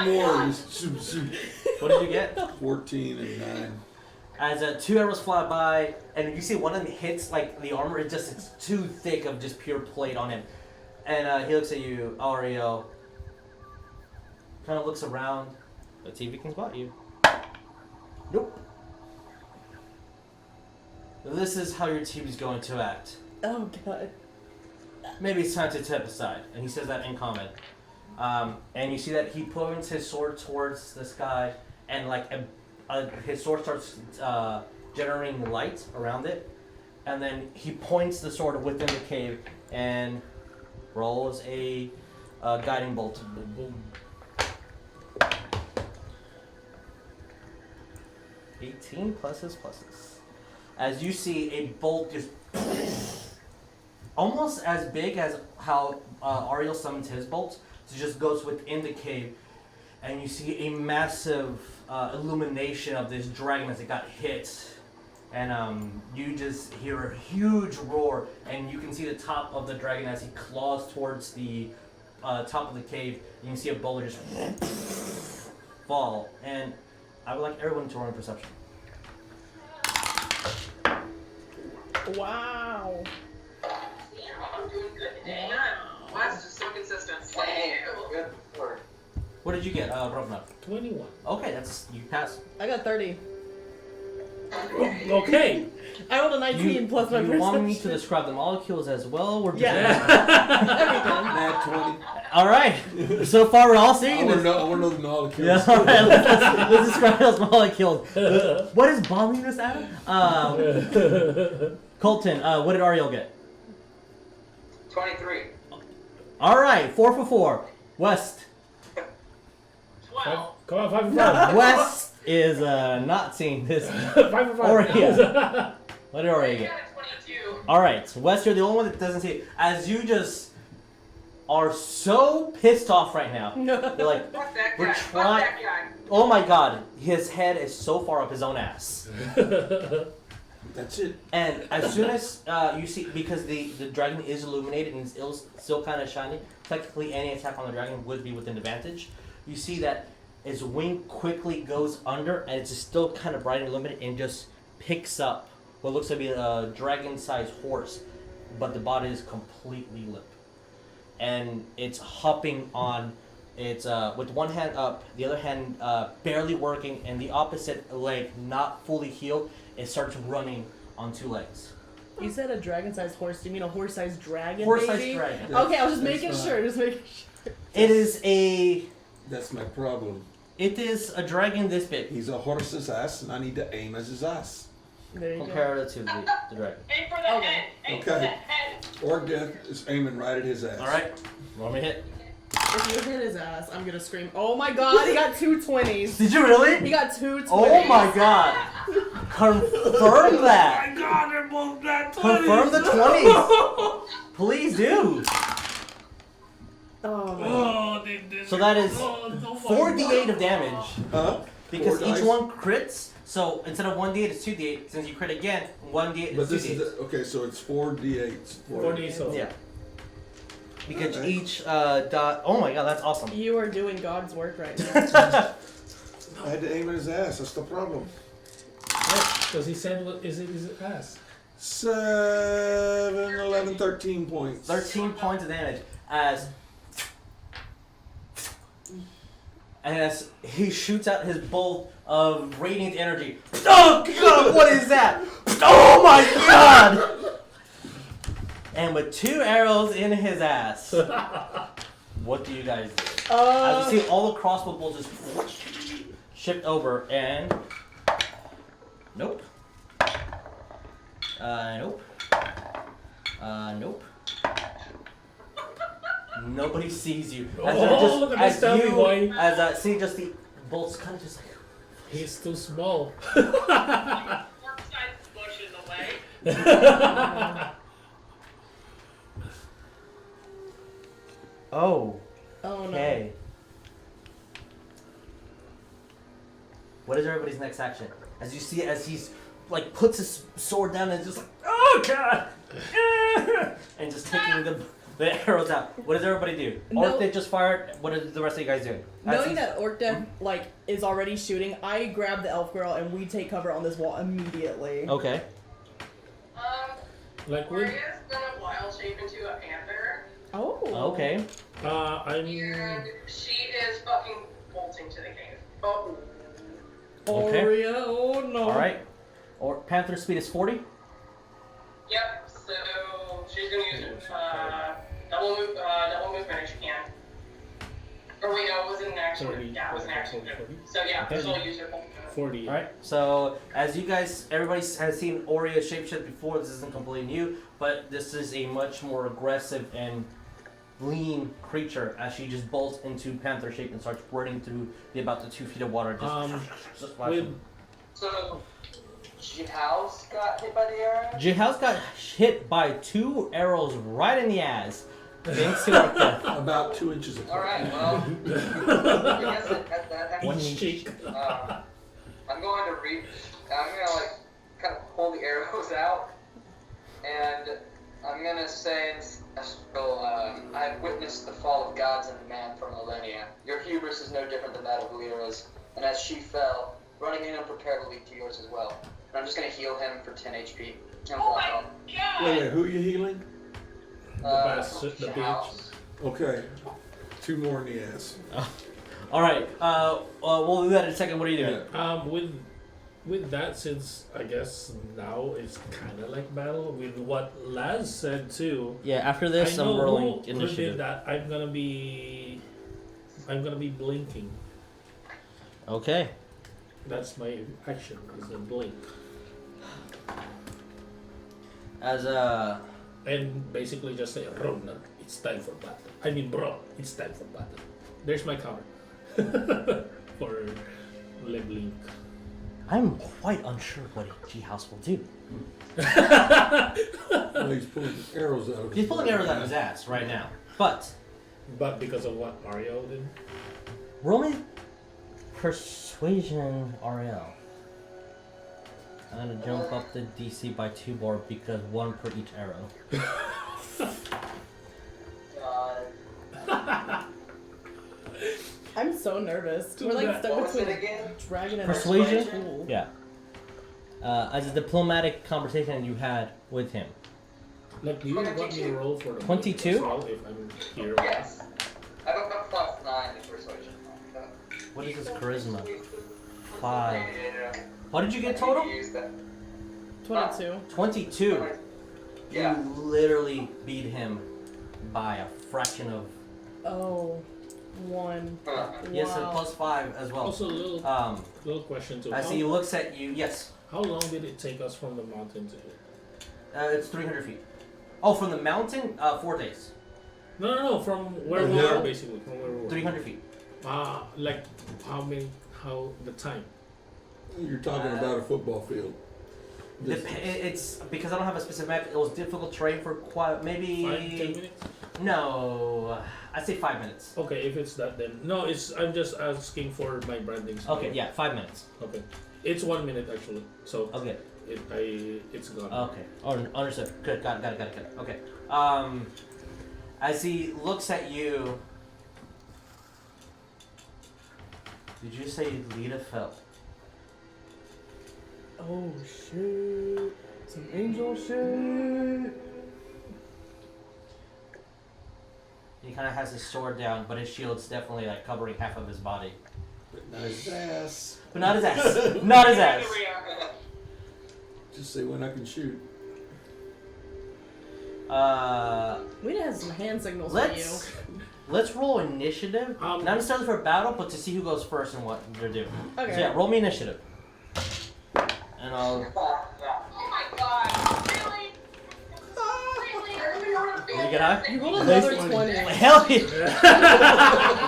more. Just shoot. What did you get? 14 and 9. As 2 arrows fly by, and you see one of them hits the armor. It's too thick of just pure plate on him. And he looks at you, Ariell. Kind of looks around. Let's see if he can spot you. Nope. This is how your team is going to act. Oh god. Maybe it's time to step aside. And he says that in comment. And you see that he points his sword towards this guy, and his sword starts generating light around it. And then he points the sword within the cave and rolls a guiding bolt. Boom. 18 pluses. As you see a bolt just almost as big as how Ariell summons his bolts. So it just goes within the cave, and you see a massive illumination of this dragon as it got hit. And you just hear a huge roar, and you can see the top of the dragon as he claws towards the top of the cave. You can see a boulder just fall. And I would like everyone to roll in perception. Wow. I'm doing good today. Wow, it's just so consistent. Damn, good work. What did you get, Rognarv? 21. Okay, you pass. I got 30. Okay. I rolled a 19 plus my You perception. want me to describe the molecules as well? Or just Everything. Nat 20. All right. So far, we're all seeing I want this. to know the molecules. Yeah. All right. Let's describe those molecules. What is bombing this, Adam? Coleton, what did Ariell get? 23. All right, 4 for 4. West. 12. Come on, 5 for 5. West is not seeing this. 5 for 5. Oria. What did Oria I get? got a 22. All right, so West, you're the only one that doesn't see it. As you just are so pissed off right now. They're like, Fuck that we're guy. Fuck trying. that guy. Oh my god, his head is so far up his own ass. That's it. And as soon as you see, because the dragon is illuminated and it's still kind of shiny, technically any attack on the dragon would be within advantage. You see that its wing quickly goes under and it's still kind of bright and illuminated and just picks up what looks to be a dragon-sized horse, but the body is completely limp. And it's hopping on its, with one hand up, the other hand barely working, and the opposite leg not fully healed. It starts running on 2 legs. You said a dragon-sized horse. Do you mean a horse-sized dragon? Horse-sized baby? dragon. Okay, I was just That's making fine. sure. Just making sure. It is a. That's my problem. It is a dragon this big, He's a horse's ass, and I need to aim as his ass. There you go. comparatively to the dragon. Aim for the Okay. head. Aim for Okay. the head. Orcdeath is aiming right at his ass. All right, roll me hit. If you hit his ass, I'm gonna scream. Oh my god, he got 2 20s. Did you really? He got 2 20s. Oh my god! Confirm that. my god, they're both that Confirm the 20s. Please do. Oh my god. Oh, they did. So that is Oh, no 4d8 of damage Huh? because 4 each dice? one crits. So instead of 1d8, it's 2d8. Since you crit again, 1d8 But is this is 2d8. the, okay. So it's 4d8s. 4D so. Yeah. Because Okay. each dot. Oh my god, that's awesome. You are doing God's work right now. I had to aim at his ass. That's the problem. Because he said, what is it? Is it ass? 7, 11, 13 points. 13 points of damage as he shoots out his bolt of radiant energy. Oh god, what is that? Oh my god! And with 2 arrows in his ass, what do you guys do? As you see all the crossbow bolts just shift over and nope. Nope. Nope. Nobody sees you. Oh, look at this stealthy boy. See just the bolts kind of just like. He's too small. Orc-sized bush in the way. Oh. Oh no. Okay. What is everybody's next action? As you see, as he's like puts his sword down and just like, oh god, and just taking the arrows out. What does everybody do? No. Or if they just fired, what are the rest of you guys doing? As Knowing he's- that Orcdeath like is already shooting, I grab the elf girl and we take cover on this wall immediately. Okay. Like with, Oria's gonna wild shape into a panther, Oh. Okay. I'm. and she is fucking bolting to the cave. Oh. Okay. Oria, oh no. All right. Or panther speed is 40. Yep. So she's gonna use double movement if she can. Or wait, no, it was an action. 40, Yeah, it was an action. 40. So yeah, 30. she'll use her full movement. 40. All right. So as you guys, everybody has seen Oria shapeshift before. This isn't completely new, but this is a much more aggressive and lean creature as she just bolts into panther shape and starts burning through about the 2 feet of water. Just flashing. With So, Jihao's got hit by the arrow? Jihao's got hit by 2 arrows right in the ass. Thanks to Orcdeath. About 2 inches apart. Alright, well, I guess that One each cheek. I'm going to reach, I'm going to like kind of pull the arrows out, and I'm going to say, I've witnessed the fall of gods and man for millennia. Your hubris is no different than that of Lyra's, and as she fell, running in unprepared will lead to yours as well. And I'm just going to heal him for 10 HP. And Oh walk my on. god! Wait, who are you healing? bastard, the Jihao's. Okay. 2 more in the ass. All right. We'll do that in a second. What are you doing? With that, since I guess now it's kind of like battle. With what Laz said too. Yeah. After I this, I'm know rolling who did initiative. that. I'm gonna be blinking. Okay. That's my action. Is a blink. As And basically just say, Rognar, it's time for battle. I mean, bro, it's time for battle. There's my counter. For Le Blink. I'm quite unsure what G-House will do. Well, he's pulling arrows out of his He's pulling arrows out of his ass right now. But But because of what Ariell did? Roll me persuasion, Ariell. I'm gonna jump up the DC by 2 more because 1 per each arrow. God. I'm so nervous. Do We're like that. stuck What was it between again? dragon and Persuasion? Cool. Yeah. As a diplomatic conversation you had with him. Like, do you want me to roll for the 22? as well if I'm here? Yes. I have a +9 to persuasion. What is his charisma? 5. Yeah. What did you get total? Use that. 22. 22. Yeah. You literally beat him by a fraction of. Oh, 1. Yes, and Wow. +5 as well. Also, little question too. As he looks at you, yes. How long did it take us from the mountain to here? It's 300 feet. Oh, from the mountain, 4 days. No, from where we hill? were, basically. From where we were. 300 feet. Like, how the time? You're talking about a football field. It's because I don't have a specific map. It was difficult terrain for quite maybe 5-10 minutes? No, I'd say 5 minutes. Okay, if it's that then. No, I'm just asking for my branding. Okay, yeah, 5 minutes. Okay. It's 1 minute actually. So Okay. it's gone. Okay. Oh, understood. Good. Got it. Okay. As he looks at you, did you say Lita fell? Oh shit. Some angel shit. He kind of has his sword down, but his shield's definitely like covering half of his body. But not his ass. But not his ass. Not his ass. Here we are. Just say when I can shoot. We did have some hand signals Let's roll initiative. Not necessarily for battle, but to see who goes first and what they're doing. for you. Okay. So yeah, roll me initiative. And I'll. Oh my god. Really? Did you get high? You rolled another Nice 20. Hell yeah!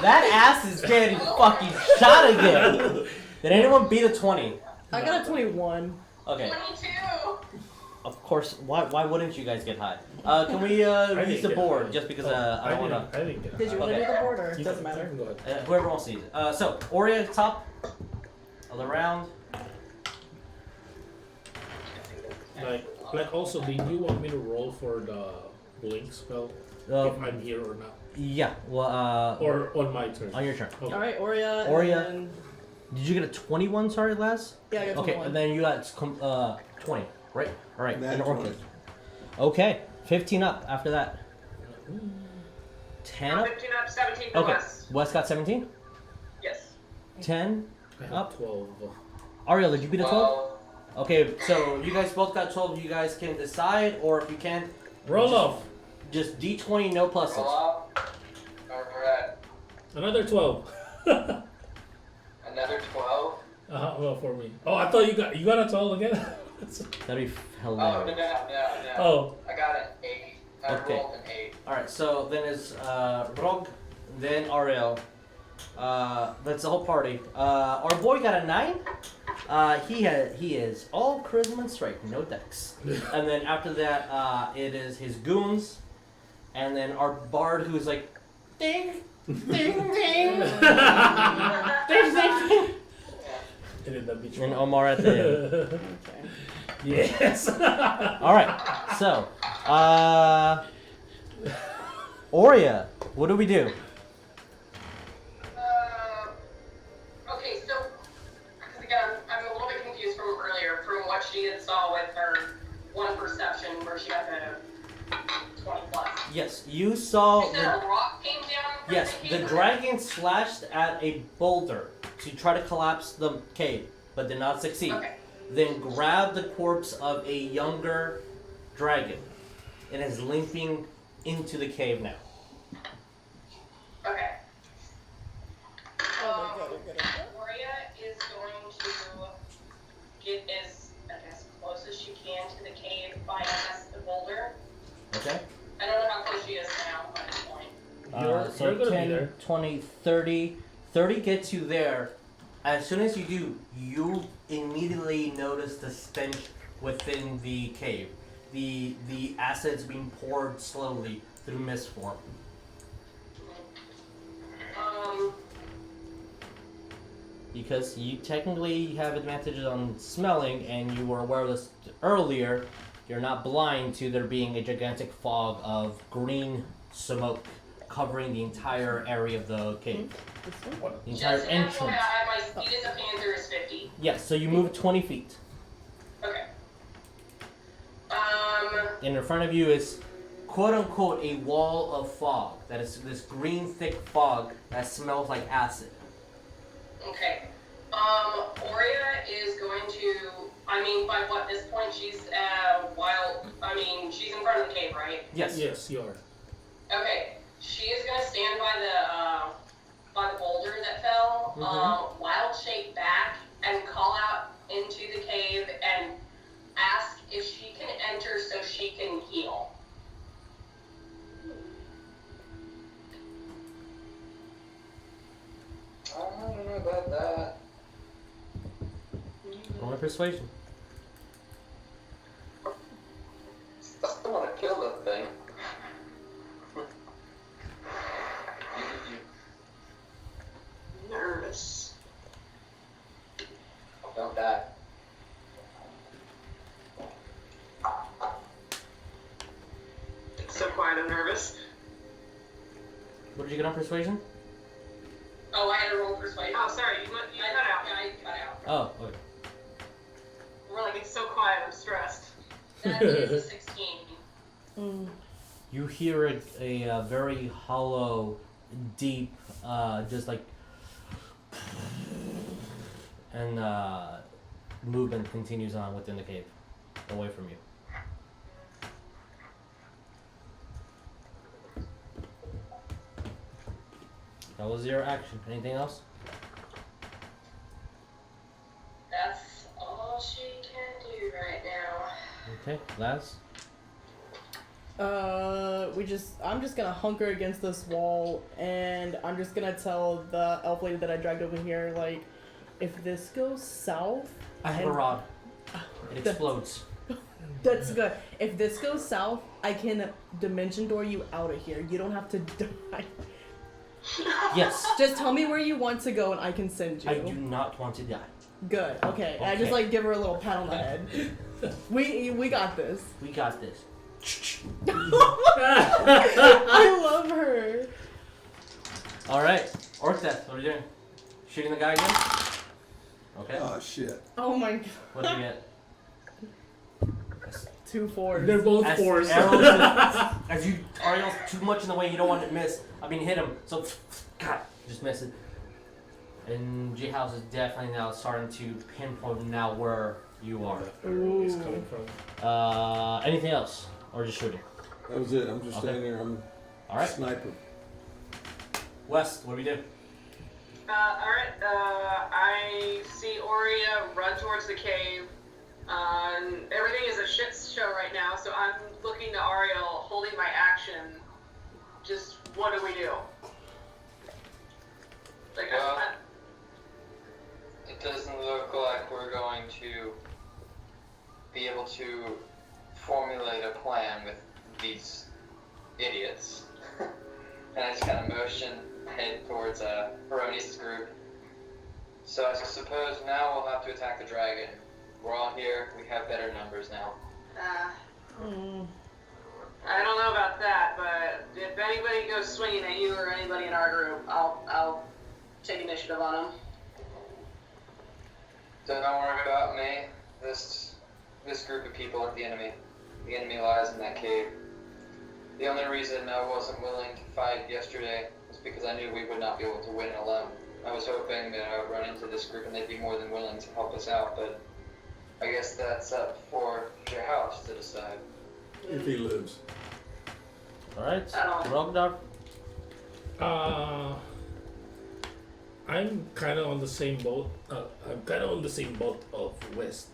That ass is getting fucking shot again. Did anyone beat a 20? I got a 21. Okay. 22. Of course. Why wouldn't you guys get high? Can we use didn't the get board high. just because I don't want to. I didn't get Did you high. want to Okay. do the border? You Doesn't can- matter. you can go ahead. Whoever wants to use it. So Oria top of the round. Like also, did you want me to roll for the blink spell if I'm here or not, Yeah. Well. or on my turn? On your turn. Okay. Alright, Oria. Oria. And then, Did you get a 21? Sorry, Les. yeah, I got 21. Okay, and then you got 20, right? All right. Nat And 20. Orchid. Okay, 15 up after that. 10 up. 15 up, 17 for Okay, Wes. Wes got 17. Yes. 10. I have Up. 12. Ariel, did you beat a 12? Well, Okay, so you guys both got 12. You guys can decide, or if you can't, Roll off. just D20, no pluses. roll up. Alright. Another 12. Another 12. Well, for me. Oh, I thought you got a 12 again. That'd be Oh, no. hilarious. Oh, I got an 8. I Okay. rolled an 8. All right, so then it's Rog, then Ariel. That's the whole party. Our boy got a 9. He is all charisma and strength, no dex. And then after that, it is his goons, and then our bard who's like, ding, ding, ding, ding, ding, ding. and then that And Omar at the end. Okay. Yes. All right, so Oria, what do we do? Okay, so, because again, I'm a little bit confused from earlier, from what she had saw with her one perception where she got the 20 plus. Yes, you saw. You said a rock came down from Yes, the the cave? dragon slashed at a boulder to try to collapse the cave, but did not succeed. Okay. Then grabbed the corpse of a younger dragon and is limping into the cave now. Okay. Oh my god, Oria is going to get as, I guess, close as she can to the cave by the boulder. Okay? I don't know how close she is now at this point. So you're gonna be 10, there. 20, 30. 30 gets you there. As soon as you do, you immediately notice the stench within the cave. The acid's being poured slowly through mist form. because you technically have advantages on smelling, and you were aware of this earlier. You're not blind to there being a gigantic fog of green smoke covering the entire area of the cave. The entire Just entrance. FYI, my speed as a panther is 50. Yes, so you move 20 feet. Okay. And in front of you is, quote unquote, a wall of fog. That is this green, thick fog that smells like acid. Okay. Oria is going to, by what this point she's she's in front of the cave, right? Yes. Yes, you are. Okay. She is gonna stand by the boulder that fell, wild shape back, and call out into the cave and ask if she can enter so she can heal. I don't know about that. Roll a persuasion. I still want to kill that thing. Nervous. Don't die. It's so quiet, I'm nervous. What did you get on persuasion? Oh, I had to roll persuasion. Oh, sorry, you cut out. Yeah, I cut out. Oh, okay. We're like, it's so quiet, I'm stressed. That is a 16. You hear a very hollow, deep, just like, and movement continues on within the cave, away from you. That was your action. Anything else? That's all she can do right now. Okay, Laz. I'm just gonna hunker against this wall, and I'm just gonna tell the elf lady that I dragged over here, like, if this goes south, I have a rod. It explodes. that's good. If this goes south, I can dimension door you out of here. You don't have to die. Yes. Just tell me where you want to go, and I can send you. I do not want to die. Good. Okay. I just like give her a little pat on the head. We got this. We got this. I love her. All right, Orcdeath, what are you doing? Shooting the guy again? Okay. Oh shit. Oh my god. What did you get? 2 4s. They're both As fours. as you Ariell's too much in the way, you don't want to miss. Hit him. So, God, just miss it. And J House is definitely now starting to pinpoint now where you are. Where he's coming from. Anything else, or just shooting? That was it. I'm just Okay. standing there. I'm All right, sniper. West, what do we do? Alright, I see Oria run towards the cave. Everything is a shit show right now, so I'm looking to Ariell, holding my action. Just, what do we do? Like, It doesn't look like we're going to be able to formulate a plan with these idiots. And I just kind of motion head towards Ronny's group. So I suppose now we'll have to attack the dragon. We're all here. We have better numbers now. I don't know about that, but if anybody goes swinging at you or anybody in our group, I'll take initiative on them. Don't worry about me. This group of people are the enemy. The enemy lies in that cave. The only reason I wasn't willing to fight yesterday was because I knew we would not be able to win alone. I was hoping that I would run into this group and they'd be more than willing to help us out, but I guess that's up for your house to decide. If he lives. All right, Oh. Rognarv. I'm kind of on the same boat. I'm kind of on the same boat of West.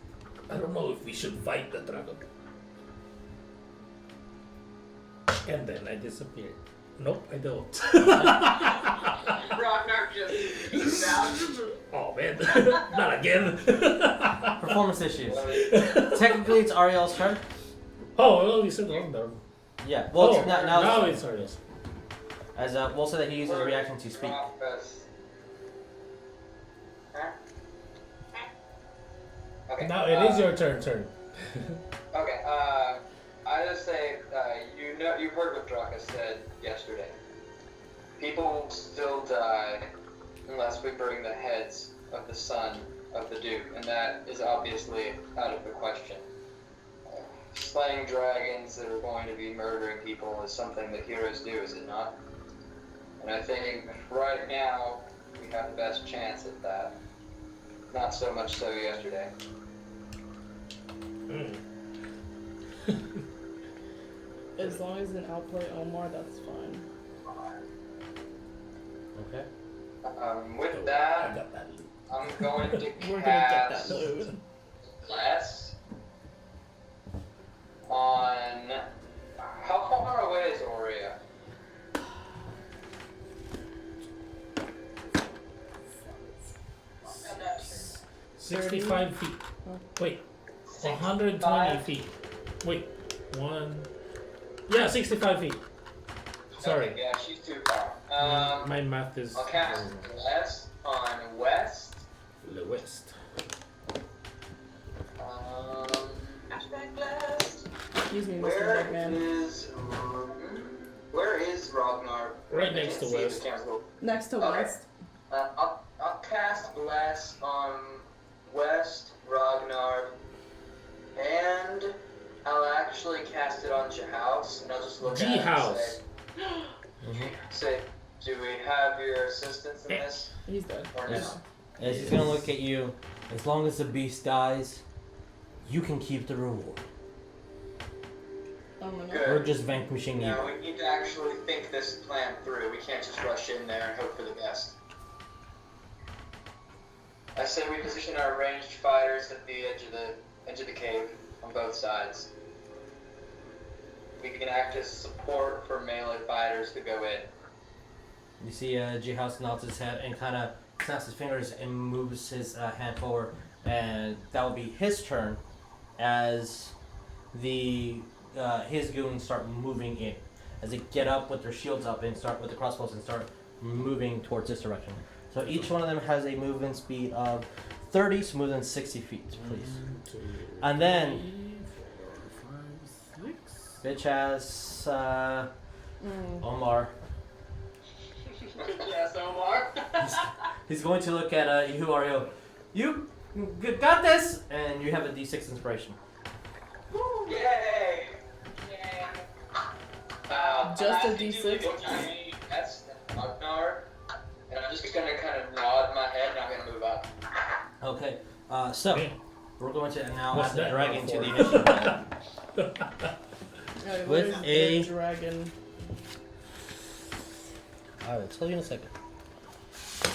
I don't know if we should fight the dragon. And then I disappeared. Nope, I don't. Rognarv just peeks out. Oh man, not again. Performance issues. Technically, it's Ariell's turn. Oh, well, you said wrong there. Yeah. Well, Oh, now it's Ariell's. as we'll say that he uses a reaction to speak. Office. Okay. Now it is your turn. Okay. I just say, you heard what Draka said yesterday. People will still die unless we bring the heads of the son of the Duke, and that is obviously out of the question. Slaying dragons that are going to be murdering people is something that heroes do, is it not? And I think right now we have the best chance at that. Not so much so yesterday. As long as an outplay Omar, that's fine. Okay. With I that, got that. I'm going to We're gonna get that cast loot. Bless on. How far away is Oria? I'm not sure. 65 feet. Wait, 120 feet. Wait, yeah, 65 feet. Sorry. Okay, yeah, she's too far. My math is I'll cast Bless on West. the west. Hashtag Blessed. Excuse me, Mr. Where Bugman. where is Rognarv? Right I next can't to see West. the cancel. Next to Okay. West. I'll cast Bless on West Rognarv, and I'll actually cast it on Jhouse, and I'll just look at it and Jhouse. say, do we have your assistance in Yeah. this, He's dead. or Yes. no? As he's gonna look at you, as long as the beast dies, you can keep the reward. Oh my god. Good. We're just vanquishing you. Now we need to actually think this plan through. We can't just rush in there and hope for the best. I say we position our ranged fighters at the edge of the cave on both sides. We can act as support for melee fighters to go in. You see Jhouse nods his head and kind of snaps his fingers and moves his hand forward, and that will be his turn as the his goons start moving in. As they get up with their shields up and start with the crossbows and start moving towards this direction. So each one of them has a movement speed of 30, so move them 60 feet, please. And then bitch has Omar. Yes, Omar. He's going to look at you, Ariell. You got this, and you have a D6 inspiration. Woo! Yay! Yay. Just a I'm actually D6? doing a tiny test in Rognarv, and I'm just gonna kind of nod my head, and I'm gonna move up. Okay, so Yeah. we're going to now What's add the that dragon one to for? the initiative roll. Alright, With where's a- the dragon? I will tell you in a second.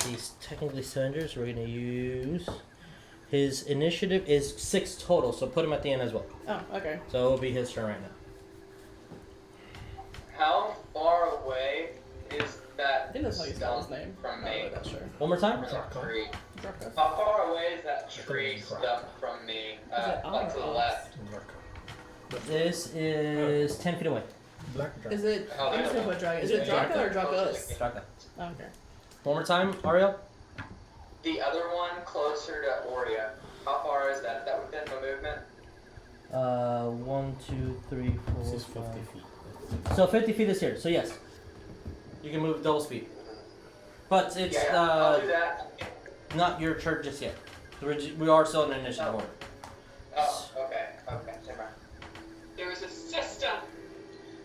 He's technically cylinders. We're gonna use his initiative is 6 total, so put him at the end as well. Oh, okay. So it'll be his turn right now. How far away is I that think that's how you spell his stump name. from Not me? really that sure. One more time. That tree. Draka. How far away is that tree Is it stump from me? it on Like to or the off? left. This is 10 feet away. Black Is it? Oh, I'm just yeah. gonna put dragon. Is Is it it Draka or Draka? Drakus? Draka. Oh, okay. One more time, Ariell. The other one closer to Oria. How far is that? Is that within my movement? 1, 2, 3, 4, This is 50 5. feet. So 50 feet is here. So yes, you can move double speed. But it's I'll do that. not your turn just yet. We are still in initiative Oh. order. Oh, okay. Okay, never mind. There is a system.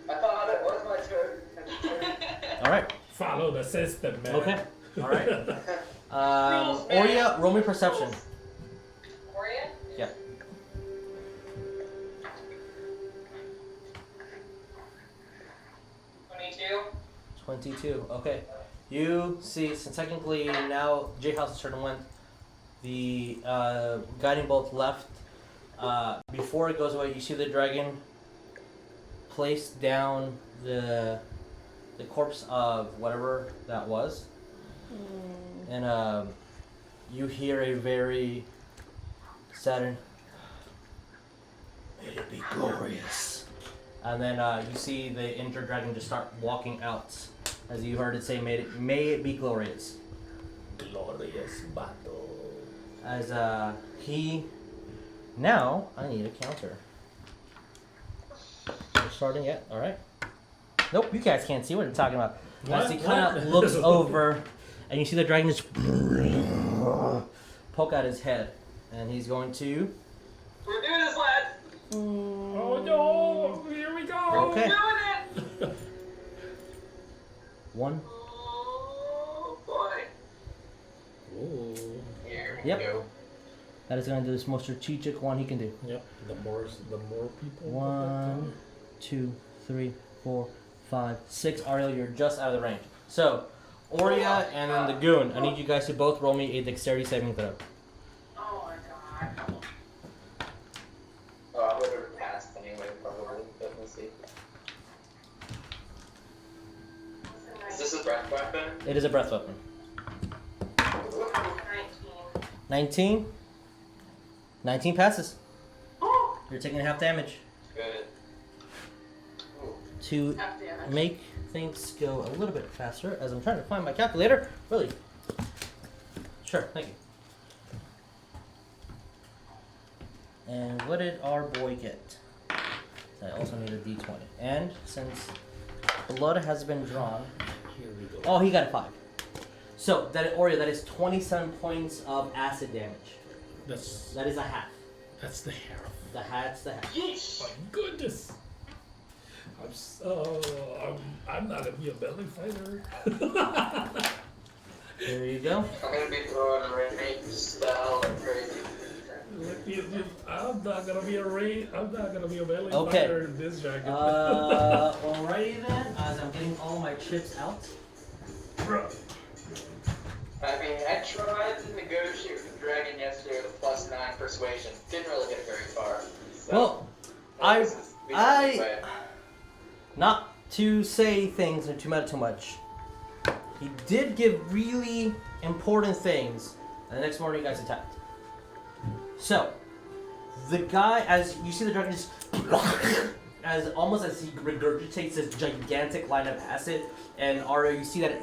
I thought it was my turn. All right. Follow the system, man. Okay. All right. Rules, man. Oria, roll me perception. Oria? Yeah. $22. 22. Okay. You see, since technically now Jhouse's turn went, the guiding bolt left. Before it goes away, you see the dragon place down the corpse of whatever that was, and you hear a very saddened, "May it be glorious." And then you see the injured dragon just start walking out, as you heard it say, "May it be glorious." Glorious battle. As he now I need a counter. We're starting yet? All right. Nope, you guys can't see what I'm talking about. As he kind of looks over, and you see the dragon just poke out his head, and he's going to. We're doing this, lads. Oh no! Here we go! Okay. We're doing it. 1. Oh boy. Ooh. Here we Yep. go. That is going to do this most strategic one he can do. Yep. The more people. 1, 2, 3, 4, 5, 6. Ariell, you're just out of the range. So, Oria and then the goon. I need you guys to both roll me a dexterity saving throw. Oh my god. Oh, I would have passed anyway, probably. But we'll see. Is this a breath weapon? It is a breath weapon. 19. 19 passes. Oh, You're taking half damage. Good. Ooh. To half damage. make things go a little bit faster, as I'm trying to find my calculator. Really? Sure, thank you. And what did our boy get? I also need a d20. And since blood has been drawn, Here we go. oh, he got a 5. So, Oria, that is 27 points of acid damage. That is a half. That's the hair. That's the half. Yeesh. My goodness. I'm not gonna be a belly fighter. There you go. I'm gonna be throwing a range spell like crazy. I'm not gonna be a belly Okay. fighter in this jacket. Alrighty then, as I'm getting all my chips out. I mean, I tried to negotiate with the dragon yesterday with a +9 persuasion. Didn't really get very far. So, Well, not to say things or to matter too much, he did give really important things, and the next morning you guys attacked. So, the guy, as you see the dragon just, almost as he regurgitates this gigantic line of acid, and Aria, you see that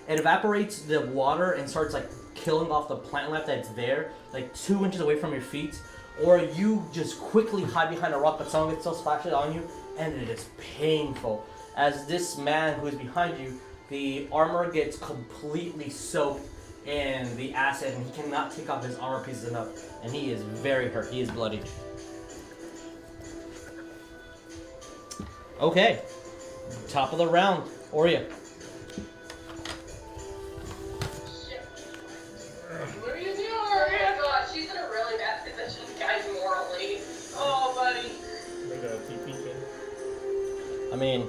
it evaporates the water and starts killing off the plant life that's there, 2 inches away from your feet, or you just quickly hide behind a rock, but some of it still splashes on you, and it is painful. As this man who is behind you, the armor gets completely soaked in the acid, and he cannot take off his armor pieces enough, and he is very hurt. He is bloody. Okay, top of the round, Oria. What are you doing? Oh my god, she's in a really bad position, guys, morally. Oh, buddy. They got a TP kid. I mean,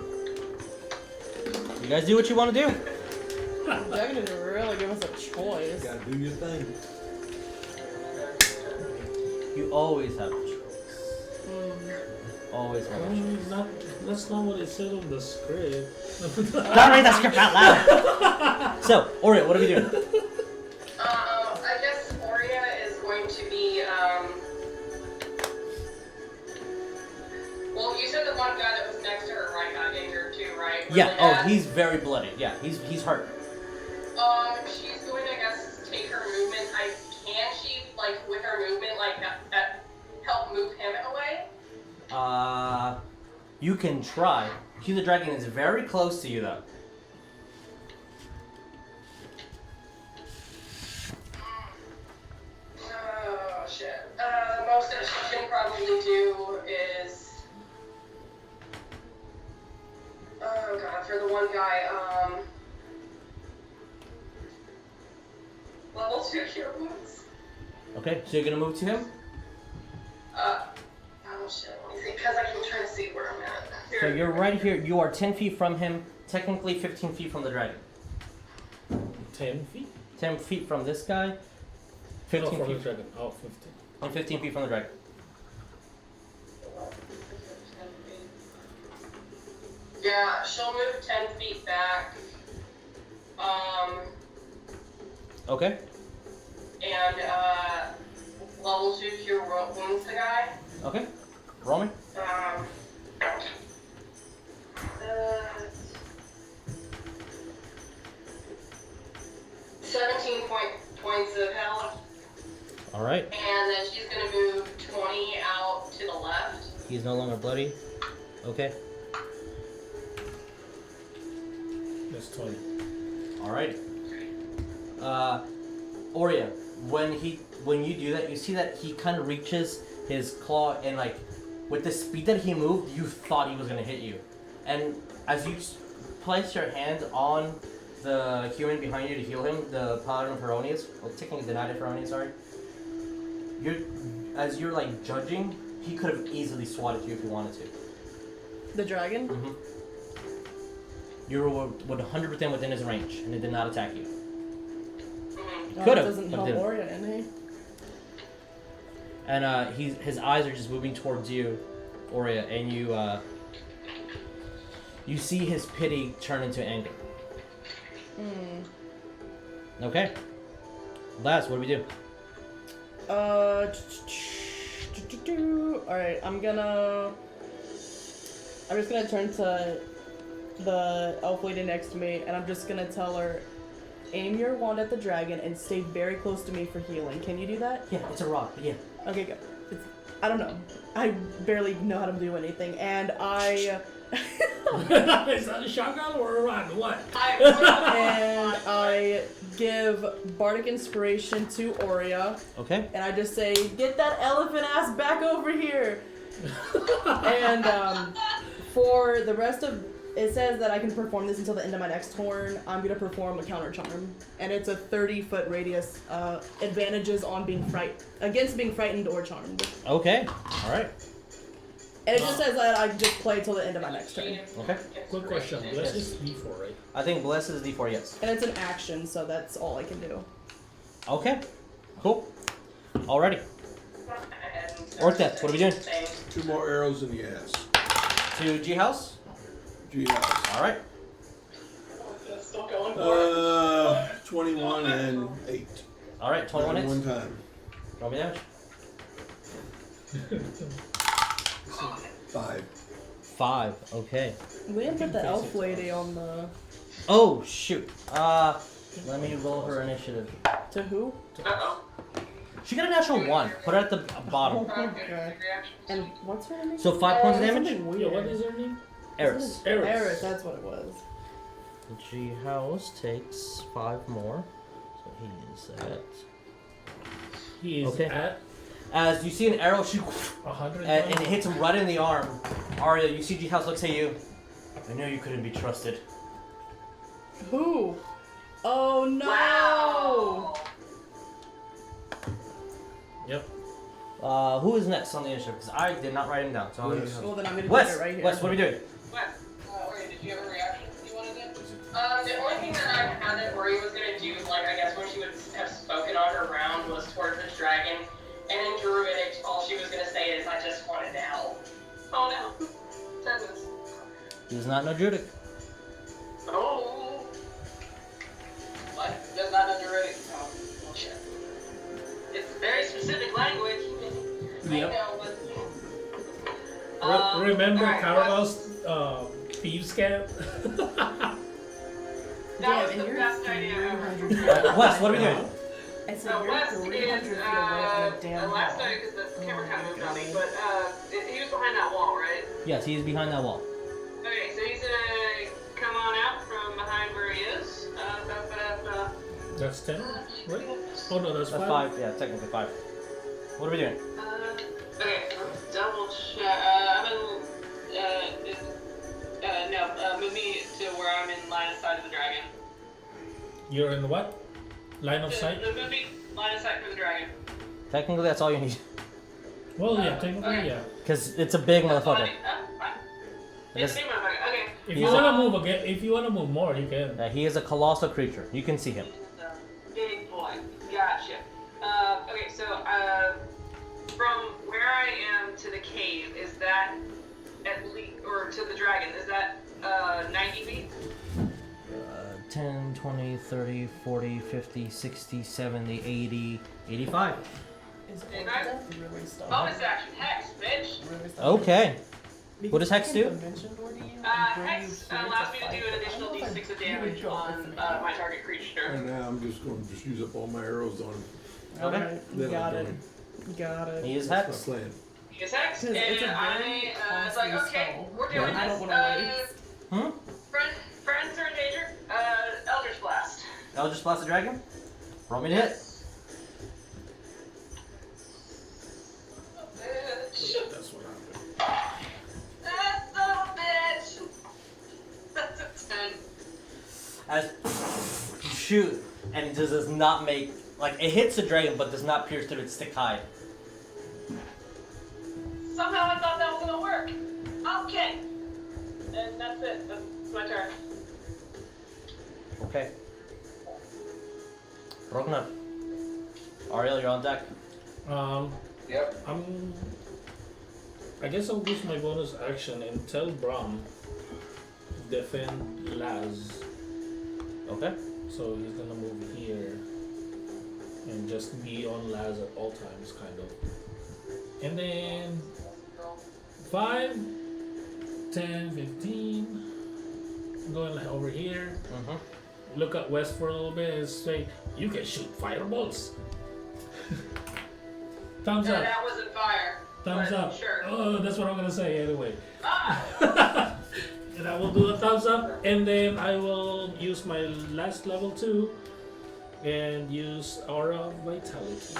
you guys do what you want to do. Dragon didn't really give us a choice. Gotta do your thing. You always have a choice. Always have a choice. That's not what it said on the script. Don't read that script out loud! So, Oria, what are we doing? I guess Oria is going to be, well, you said the one guy that was next to her, right, got injured too, right? Really Yeah, bad? he's very bloody. Yeah, he's hurt. She's going to, I guess, take her movement. Can she, with her movement, help move him away? You can try. See, the dragon is very close to you, though. Oh, shit. The most that she can probably do is... Oh, God, for the one guy, level 2 cure wounds. Okay, so you're gonna move to him? Oh, shit. Let me see, because I can try to see where I'm at. So you're right here. You are 10 feet from him, technically 15 feet from the dragon. 10 feet? 10 feet from this guy, 15 from the feet, dragon. Oh, 15. and 15 feet from the dragon. Yeah, she'll move 10 feet back. Okay. And, level 2 cure wounds the guy. Okay. Roll me. 17 points of health. All right. And then she's gonna move 20 out to the left. He's no longer bloody. Okay. That's 20. All right. Oria, when you do that, you see that he kind of reaches his claw and like, with the speed that he moved, you thought he was gonna hit you, and as you place your hand on the human behind you to heal him, the Paladin Feronius, well, technically the Knight of Feronius, sorry. As you're like judging, he could have easily swatted you if he wanted to. The dragon? Mm-hmm. You were 100% within his range, and it did not attack you. Oh, Could that have, doesn't but help didn't. Oria any. And his eyes are just moving towards you, Oria, and you see his pity turn into anger. Okay. Last, what do we do? Alright, I'm just gonna turn to the elf lady next to me, and I'm just gonna tell her, aim your wand at the dragon and stay very close to me for healing. Can you do that? Yeah, it's a rock, but yeah. Okay, good. I don't know. I barely know how to do anything, and I... Is that a shotgun or a rock? What? and I give Bardic Inspiration to Oria, Okay. and I just say, get that elephant ass back over here! And for the rest of... It says that I can perform this until the end of my next turn. I'm going to perform a counter charm. And it's a 30-foot radius, advantages on being against being frightened or charmed. Okay. Alright. And it just says that I just play till the end of my next turn. Okay. Quick question. Bless is D4, right? I think Bless is D4, yes. And it's an action, so that's all I can do. Okay. Cool. Alrighty. Orcdeath, what are we doing? 2 more arrows in the ass. To G-House? G-House. Alright. Still going for it. 21 and 8. Alright, 21 hits. One time. Roll me damage. 5. 5, okay. We didn't put the elf lady on the... Oh, shoot. Let me roll her initiative. To who? Uh-oh. She got a natural 1. Put her at the bottom. Okay. And what's her name? So 5 points of damage? Something Yeah, weird. what is her name? Eris. Eris, that's what it was. The G-House takes 5 more. So he is at... He is Okay. at As you see an arrow shoot 100. and it hits him right in the arm. Ariell, you see G-House looks at you. I knew you couldn't be trusted. Who? Oh no! Wow. Yep. Who is next on the initiative? Because I did not write him down. So Wes. Well, then I'm gonna Wes, put it right here. Wes, what are we doing? Wes, Ori, did you have a reaction you wanted to? The only thing that I had that Ori was gonna do, like I guess when she would have spoken on her round, was towards the dragon. And in Druid, all she was gonna say is, I just wanted to help. Oh no. Sentence. He does not know Druidic. Oh. What? Does not know Druidic? Oh, bullshit. It's very specific language. I Yep. know, but... Remember alright, Caravel's thieves camp? That was and the you're best idea ever. 300 Wes, what are we doing? I said you're Wes 300 is, feet away from the damn last wall. night, because the camera kind of moved on me, but he was behind that wall, right? Yes, he is behind that wall. Okay, so he's gonna come on out from behind where he is. That's 10, right? Oh no, that's That's 5. 5. Yeah, technically 5. What are we doing? Okay, double check. Move me to where I'm in line of sight of the dragon. You're in what? Line of sight? Move me line of sight for the dragon. Technically, that's all you need. Well, yeah, technically, Okay. yeah. Because it's a big motherfucker. Fine. I It's guess- a big motherfucker. Okay. If He's you wanna move again, if you wanna move more, you can. He is a colossal creature. You can see him. Big boy. Gotcha. Okay, so from where I am to the cave, is that at least, or to the dragon, is that 90 feet? 10, 20, 30, 40, 50, 60, 70, 80, 85. Is Okay. Orcdeath really stuck? Bonus action, hex, bitch. Really stuck? Okay. What does Hex do? Hex allows me to do an additional d6 of damage on my target creature. And now I'm just going to just use up all my arrows on him. Okay. Alright, Then got I'm it. done. Got it. He is That's Hex. my plan. He is Hex, and It's a very I was like, costly okay, spell. we're doing I this. don't wanna waste. Friends are in danger. Eldritch Blast. Eldritch Blast the dragon. Roll me to hit. That's what happened. That son of a bitch. That's a 10. As you shoot, and it just does not make, like, it hits the dragon but does not pierce through its thick hide. Somehow I thought that was gonna work. Okay. And that's it. That's my turn. Okay. Rognarv. Ariell, you're on deck. Yep. I guess I'll use my bonus action and tell Brom defend Laz. Okay. So he's gonna move here and just be on Laz at all times, kind of. And then 5, 10, 15. I'm going over here. Look up west for a little bit and say, you can shoot fireballs. Thumbs No, up. that wasn't fire. Thumbs but up. Sure. Oh, that's what I'm gonna say anyway. Ah! And I will do a thumbs up, and then I will use my last level 2 and use Aura of Vitality.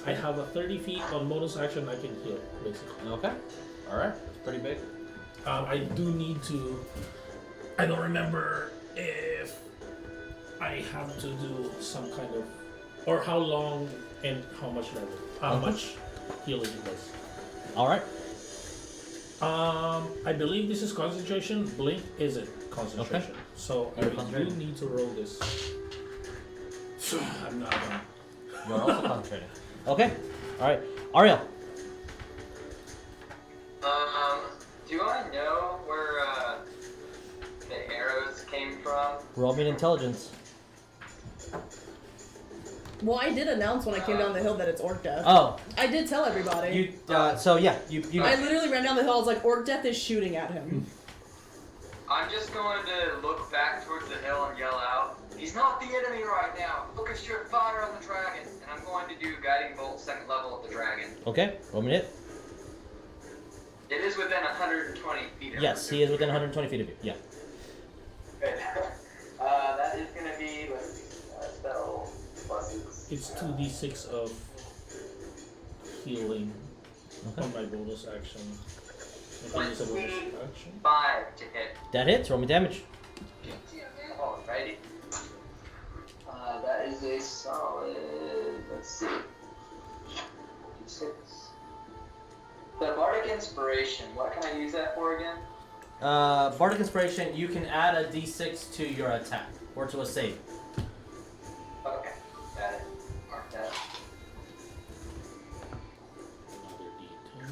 I have a 30 feet on bonus action I can heal, basically. Okay. Alright. Pretty big. I do need to. I don't remember if I have to do some kind of, or how long and how much level, how much healing it does. Alright. I believe this is concentration. Blink isn't concentration, so I You're do concentrating. need to roll this. I'm not gonna. You're also concentrating. Okay. Alright. Ariell. Do I know where the arrows came from? Roll me an intelligence. Well, I did announce when I came down the hill that it's Orcdeath. Oh. I did tell everybody. You, so yeah, you I literally ran down the hill. I was like, Orcdeath is shooting at him. I'm just going to look back towards the hill and yell out, "He's not the enemy right now! Focus your fire on the dragon!" And I'm going to do Guiding Bolt 2nd level of the dragon. Okay, roll me to hit. It is within 120 feet of Yes, me. he is within 120 feet of you. Yeah. Good. That is going to be, let's see, spell pluses. It's 2d6 of healing on my bonus action. I think it's a bonus action. 5 to hit. That hits. Roll me damage. Alrighty. That is a solid, let's see, 6. The Bardic Inspiration, what can I use that for again? Bardic Inspiration. You can add a d6 to your attack or to a save. Okay, got it. Mark that. Another d10.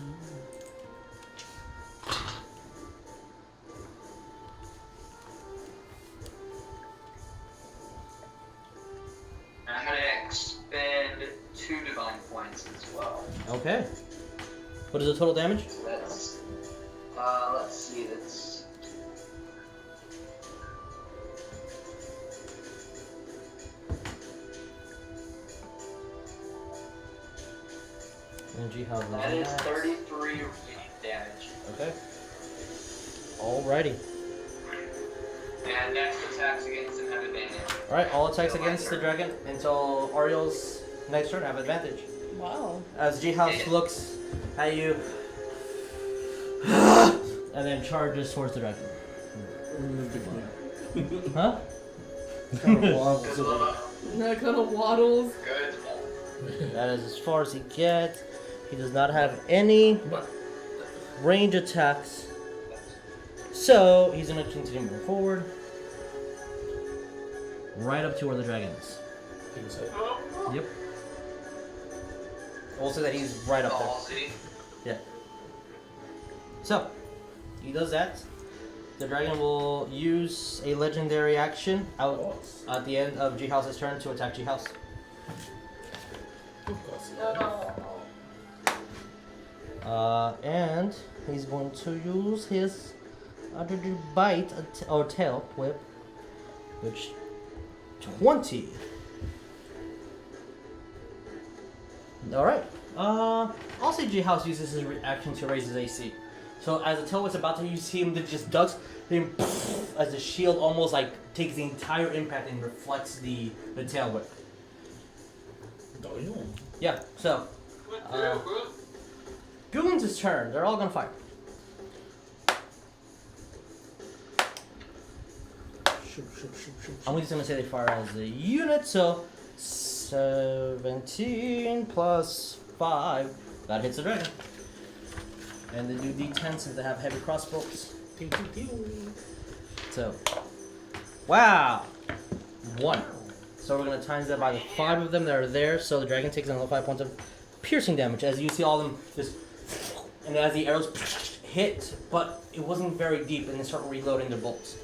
I'm going to expend 2 Divine Points as well. Okay. What is the total damage? So that's, let's see, that's... Energy, how That is 33 radiant damage. Okay. Alrighty. And next attacks against him have advantage. Alright, all attacks against the dragon until Ariel's next turn have advantage. Wow. As G-House looks at you and then charges towards the dragon. Huh? Kind of wild. Good luck. That kind of waddles. Good. That is as far as he gets. He does not have any But range attacks. So he's gonna continue moving forward. Right up to where the dragon is. inside. Yep. We'll say that he's right up there. Ballsy. Yeah. So, he does that. The dragon will use a legendary action out at the end of G-House's turn to attack G-House. Of course. And he's going to use his bite or tail whip, which 20. All right. I'll say J House uses his reaction to raise his AC. So as the tail was about to use him, that just ducks. Then as the shield almost like takes the entire impact and reflects the tail whip. Damn. Yeah. So Goons' turn. They're all gonna fight. Shoot. I'm just gonna say they fire as a unit, so 17 plus 5. That hits the dragon. And they do D10 since they have heavy crossbows. So, wow! 1. So we're gonna times that by the 5 of them that are there, so the dragon takes another 5 points of piercing damage. As you see all of them just, and as the arrows hit, but it wasn't very deep, and they start reloading their bolts.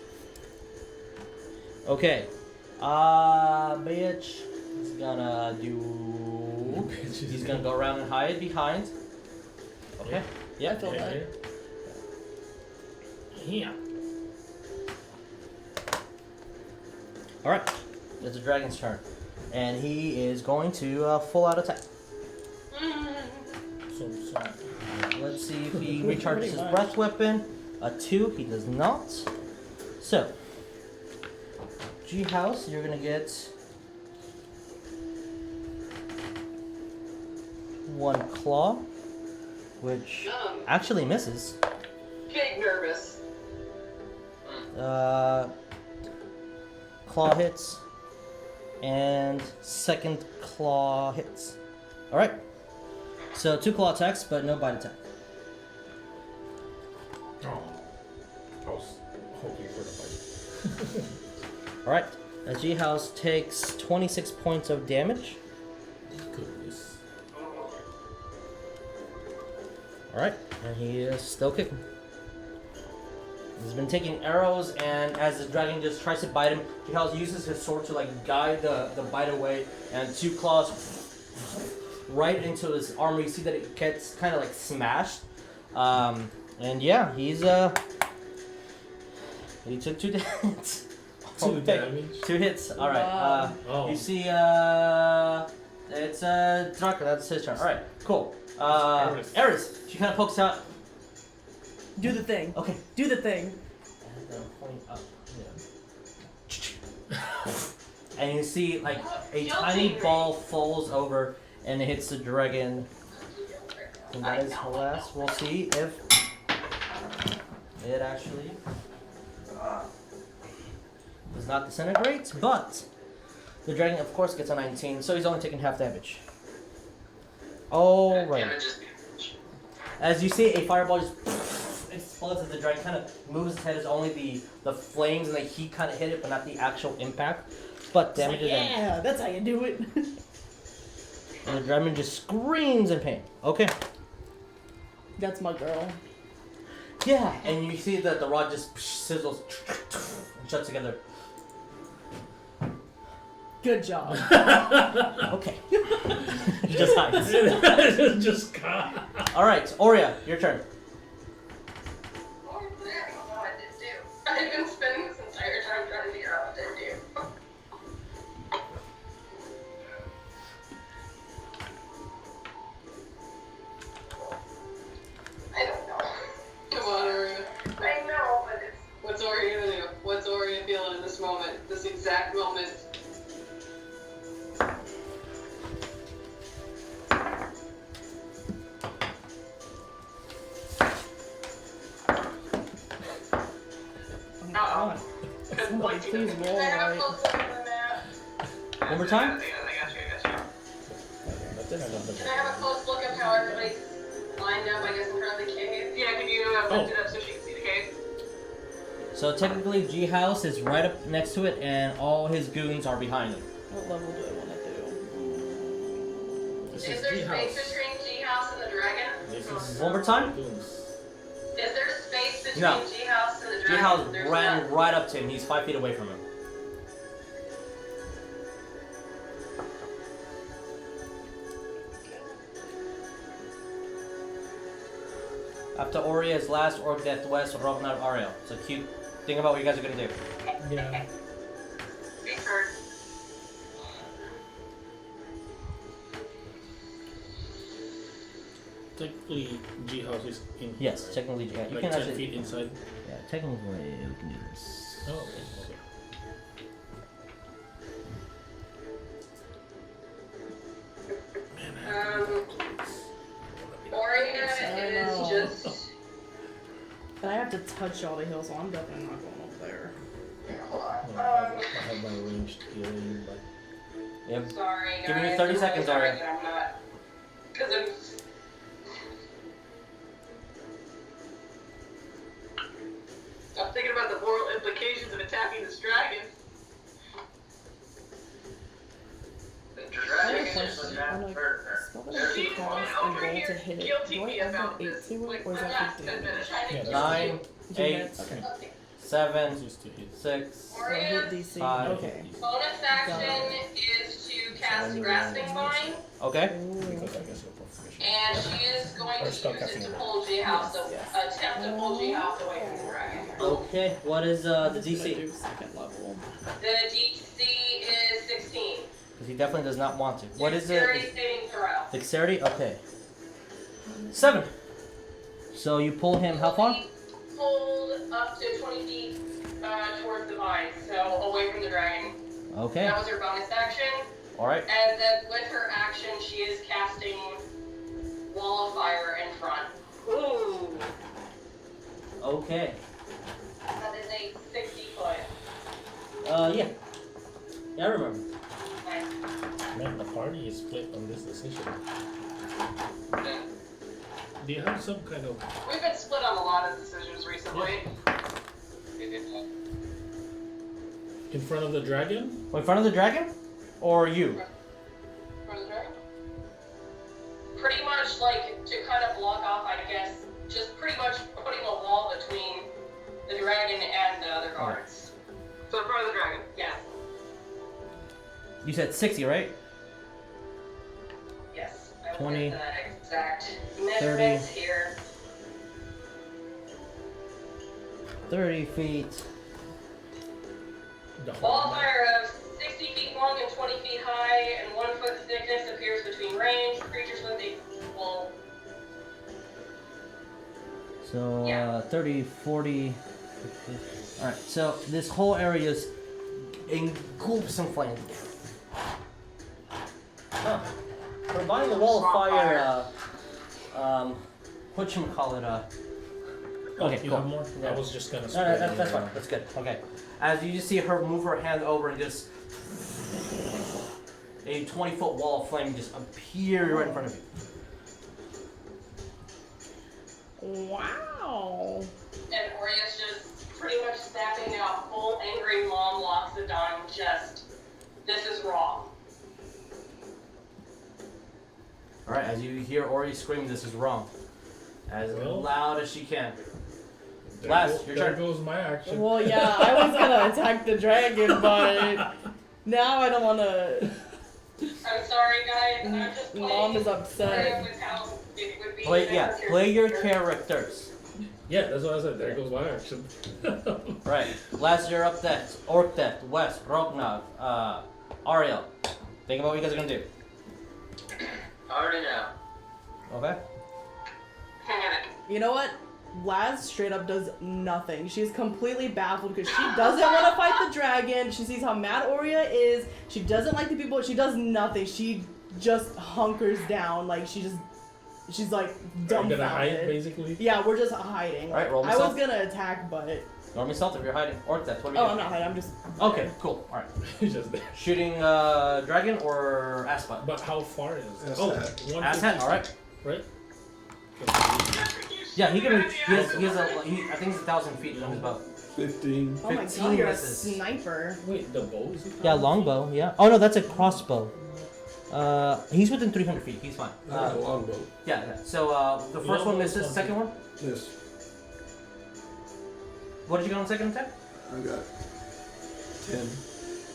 Okay. Bitch is gonna do. He's gonna go around and hide behind. Okay. Yeah. I feel that. Yeah. All right. It's the dragon's turn, and he is going to full out attack. So. Let's see if he recharges his breath weapon. A 2. He does not. So. G House, you're gonna get 1 claw, which actually misses. Big nervous. Claw hits, and second claw hits. All right. So 2 claw attacks, but no bite attack. Oh. I was hoping for the fight. Alright, G House takes 26 points of damage. Goodness. Alright, and he is still kicking. He's been taking arrows, and as the dragon just tries to bite him, G House uses his sword to like guide the bite away, and 2 claws right into his armor. You see that it gets kind of like smashed. And yeah, he took 2 damage. 2 damage. 2 hits. All right. Wow. You see, it's Draka. That's his turn. All right. Cool. Eris. She kind of pokes out. Do the thing. Okay. Do the thing. And then point up. Yeah. And you see like a tiny ball falls over and it hits the dragon. And that is her last. We'll see if it actually does not disintegrate, but the dragon, of course, gets a 19, so he's only taking half damage. All right. As you see, a fireball just explodes as the dragon kind of moves his head. As only the flames and the heat kind of hit it, but not the actual impact. But damage is damage. Yeah, that's how you do it. And the dragon just screams in pain. Okay. That's my girl. Yeah, and you see that the rod just sizzles and shuts together. Good job. Okay. Just hides. Just got. Alright, Oria, your turn. I don't know what to do. I've been spending this entire time trying to figure out what to do. I don't know. Come on, Oria. I know, but it's... What's Oria gonna do? What's Oria feeling in this moment? This exact moment? Uh-oh. Somebody please roll Can I have a right. close look at the map? One more time? I got you. Can I have a close look at how everybody's lined up, I guess, in front of the cave? Yeah, can you lift it up so she can see the cave? So technically, G House is right up next to it, and all his goons are behind him. What level do I want to do? This Is is there G-House. space between G-House and the dragon? This is One more time? Is there space between No. G-House and the G dragon? House There's ran not. right up to him. He's 5 feet away from him. After Oria is last, Orcdeath, West, Rognarv, Ariell. So cute. Think about what you guys are gonna do. Yeah. Be heard. Technically, G house is in. Yes, technically, yeah. You Like can 10 actually. feet inside. Yeah, technically, we can do this. Oh, okay. Oria is just. And I have to touch all the hills, so I'm definitely not going over there. I have my ranged healing, but Yep. Sorry, guys. Give me 30 I'm seconds, sorry Oria. that I'm not. Because I'm thinking about the moral implications of attacking this dragon. The I have a dragon is question. not I'm like, hurt her. spell that I She's should going cast and over roll here to hit it. guilty Do I me add about that 8 this. to it, Like, or is the that last for 10 minutes. damage? yeah, that's 9, 2 8, minutes? Okay. 7, just to hit. 6. So I hit DC. 5. Okay. Bonus action is to cast Grasping Vine, Okay. Ooh. Because I guess you're proficient. and she is going to Or use spell it casting to it. pull G-House, so Yes. attempt to pull G-House away from the dragon. Okay. What is the I'm just gonna DC? do second level. The DC is 16. Because he definitely does not want to. What is Dexterity it? saving throw. Dexterity? Okay. 7. So you pull him how far? Pulled up to 20 feet towards the vine, so away from the dragon. Okay. That was her bonus action. Alright. And then with her action, she is casting Wall of Fire in front. Ooh. Okay. That is a 60 foot. Yeah. Yeah, I remember. Nice. Man, the party is split on this decision. Do you have some kind of We've been split on a lot of decisions recently. in front of the dragon? In front of the dragon? Or you? For the dragon? Pretty much like to kind of block off, I guess, just pretty much putting a wall between the dragon and the other guards. So in front of the dragon, yeah. You said 60, right? Yes. I will 20, get the exact 30. measurements here. 30 feet. The Wall whole of fire of 60 feet long and 20 feet high, and 1 foot thickness appears between range. Creatures with equal. So, Yeah. 30, 40, 50. Alright, so this whole area is engulfs in flames. Oh. Providing the wall of fire, whatchamacallit, okay, you cool. have more? Yeah. I was just gonna No, spread that's it fine. around. That's good. Okay. As you just see her move her hand over and just a 20-foot wall of flame just appear right in front of you. Wow. And Oria's just pretty much snapping out full angry mom Loxodon, just, this is wrong. Alright, as you hear Ori scream, this is wrong. As Well. loud as she can. There Last, go- your there turn. goes my action. Well, yeah, I was gonna attack the dragon, but now I don't wanna. I'm sorry, guys. I'm just playing. Mom is playing upset. with how it would be. Play your characters. Yeah, that's what I said. There goes my action. Right. Last, you're up next. Orcdeath, West, Rognarv, Ariell. Think about what you guys are gonna do. I already know. Okay? You know what? Laz straight up does nothing. She's completely baffled because she doesn't want to fight the dragon. She sees how mad Oria is. She doesn't like the people. She does nothing. She just hunkers down. Like she's like I'm dumbfounded. gonna hide, basically. Yeah, we're just hiding. Alright, roll me I was stealth. gonna attack, but Roll me stealth if you're hiding. Orcdeath, what are we oh, doing? I'm not hiding. I'm just Okay, cool. Alright. Just there. Shooting dragon or ass butt? But how far is it? Ass Oh, hat. 150, Ass hand, alright. Right? Yeah, he can reach. He has I think it's 1,000 feet on his bow. 15. oh my 15 god, you're a misses. sniper. Wait, the bow is it? Yeah, longbow, yeah. Oh no, that's a crossbow. He's within 300 feet, he's fine. I got a longbow. Yeah. So the first one misses, second one? Yes, What did you get on the second attack? I got 10.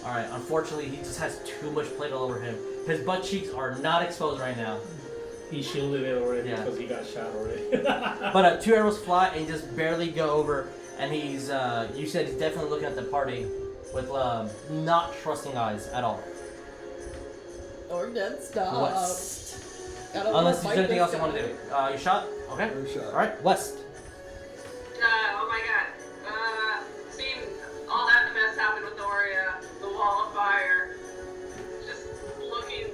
Alright, unfortunately he just has too much plate all over him. His butt cheeks are not exposed right now. He shielded it already Yeah. because he got shot already. But 2 arrows fly and just barely go over. And he's, you said he's definitely looking at the party with not trusting eyes at all. Orcdeath, stop. West. Gotta Unless fight there's anything this else you want to guy. do. You shot? Okay. One shot. Alright, West. Oh my god. Seeing all that mess happen with Oria, the wall of fire, just looking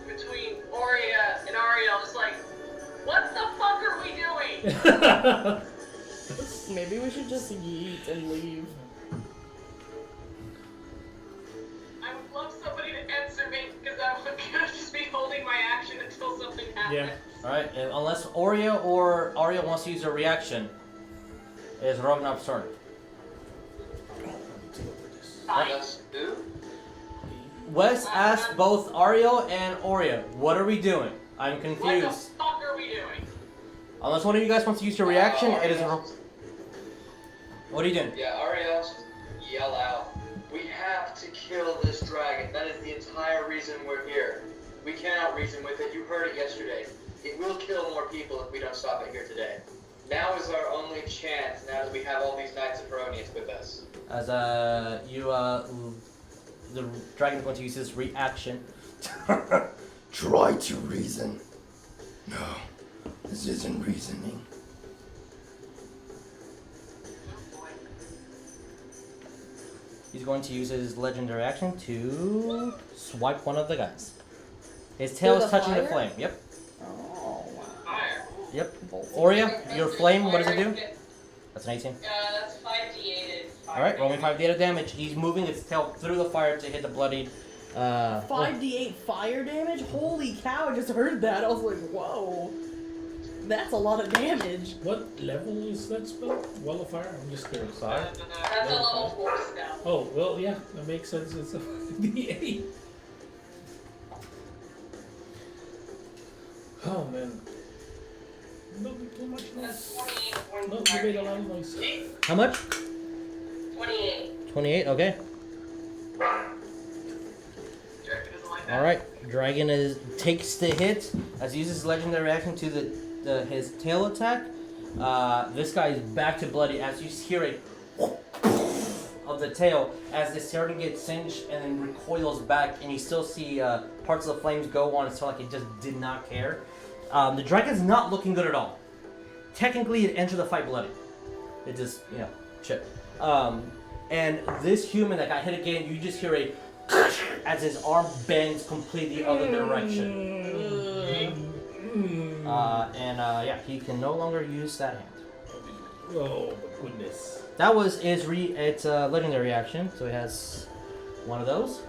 between Oria and Ariell, just like, what the fuck are we doing? Maybe we should just yeet and leave. I would love somebody to answer me, because I'm gonna just be holding my action until something happens. Yeah. Alright, unless Oria or Ariel wants to use a reaction, is Rognarv's turn. Yes. Who? Wes asked both Ariel and Oria, what are we doing? I'm What the confused. fuck are we doing? Unless one of you guys wants to use your reaction, it is... Ariel. What are you doing? Yeah, Ariel, yell out. We have to kill this dragon. That is the entire reason we're here. We cannot reason with it. You heard it yesterday. It will kill more people if we don't stop it here today. Now is our only chance, now that we have all these Knights of Heronius with us. As the dragon's going to use his reaction. Try to reason. No, this isn't reasoning. He's going to use his legendary action to swipe one of the guys. His tail Through is the touching the fire? flame. Yep. Oh, wow. Fire. Yep. Oria, your flame, what does it do? Yeah, That's an 18. that's 5d8. Alright, roll me 5d8 of damage. He's moving its tail through the fire to hit the bloodied. 5d8 fire damage? Holy cow, I just heard that. I was like, whoa. That's a lot of damage. What level is that spell? Wall of Fire? I'm just curious. That's a level 4 spell. Oh, well, yeah, that makes sense. It's a D8. Oh, man. Don't make too much That's noise. 28. No, you made a lot of noise. How much? 28. 28, okay. Dragon doesn't like that. Alright, dragon takes the hit as he uses his legendary reaction to his tail attack. This guy is back to bloody as you hear a of the tail as the starting gets singed and then recoils back, and you still see parts of the flames go on. It's like it just did not care. The dragon's not looking good at all. Technically, it entered the fight bloody. It just, shit. And this human that got hit again, you just hear a as his arm bends completely the other direction. He can no longer use that hand. Oh, my goodness. That was his it's a legendary action, so he has one of those.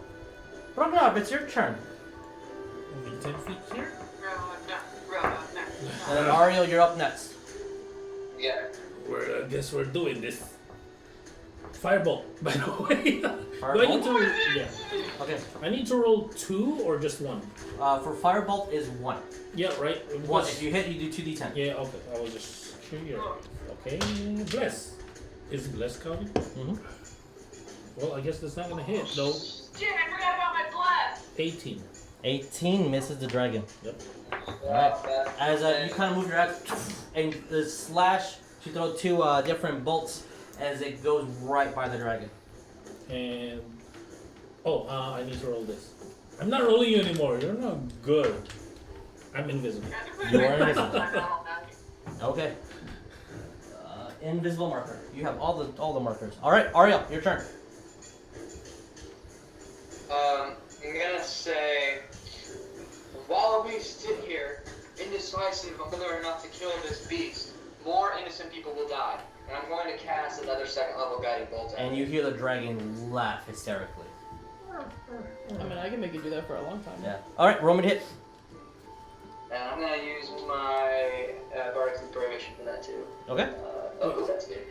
Rognarv, it's your turn. Only 10 feet here? And then Ariel, you're up next. Yeah. I guess we're doing this. Firebolt, by the way. Firebolt? Do I need to? Yeah. Okay. I need to roll 2 or just 1? For Firebolt is 1. Yeah, right. One. If you hit, you do 2d10. Yeah, okay. I was just curious. Okay, bless. Is bless counting? Mm-hmm. Well, I guess that's not gonna hit though. Shit, I forgot about my blast! 18. 18 misses the dragon. Yep. Alright. As you kind of move your axe, and the slash, you throw 2 different bolts as it goes right by the dragon. And I need to roll this. I'm not rolling you anymore. You're not good. I'm invisible. You are invisible. Okay. Invisible marker. You have all the markers. All right, Ariel, your turn. I'm gonna say, while we sit here, indecisive on whether or not to kill this beast, more innocent people will die. And I'm going to cast another second level guiding bolt. And you hear the dragon laugh hysterically. I mean, I can make you do that for a long time. Yeah. All right, roll me to hit. And I'm gonna use my Bard's Inspiration for that too. Okay. That's good.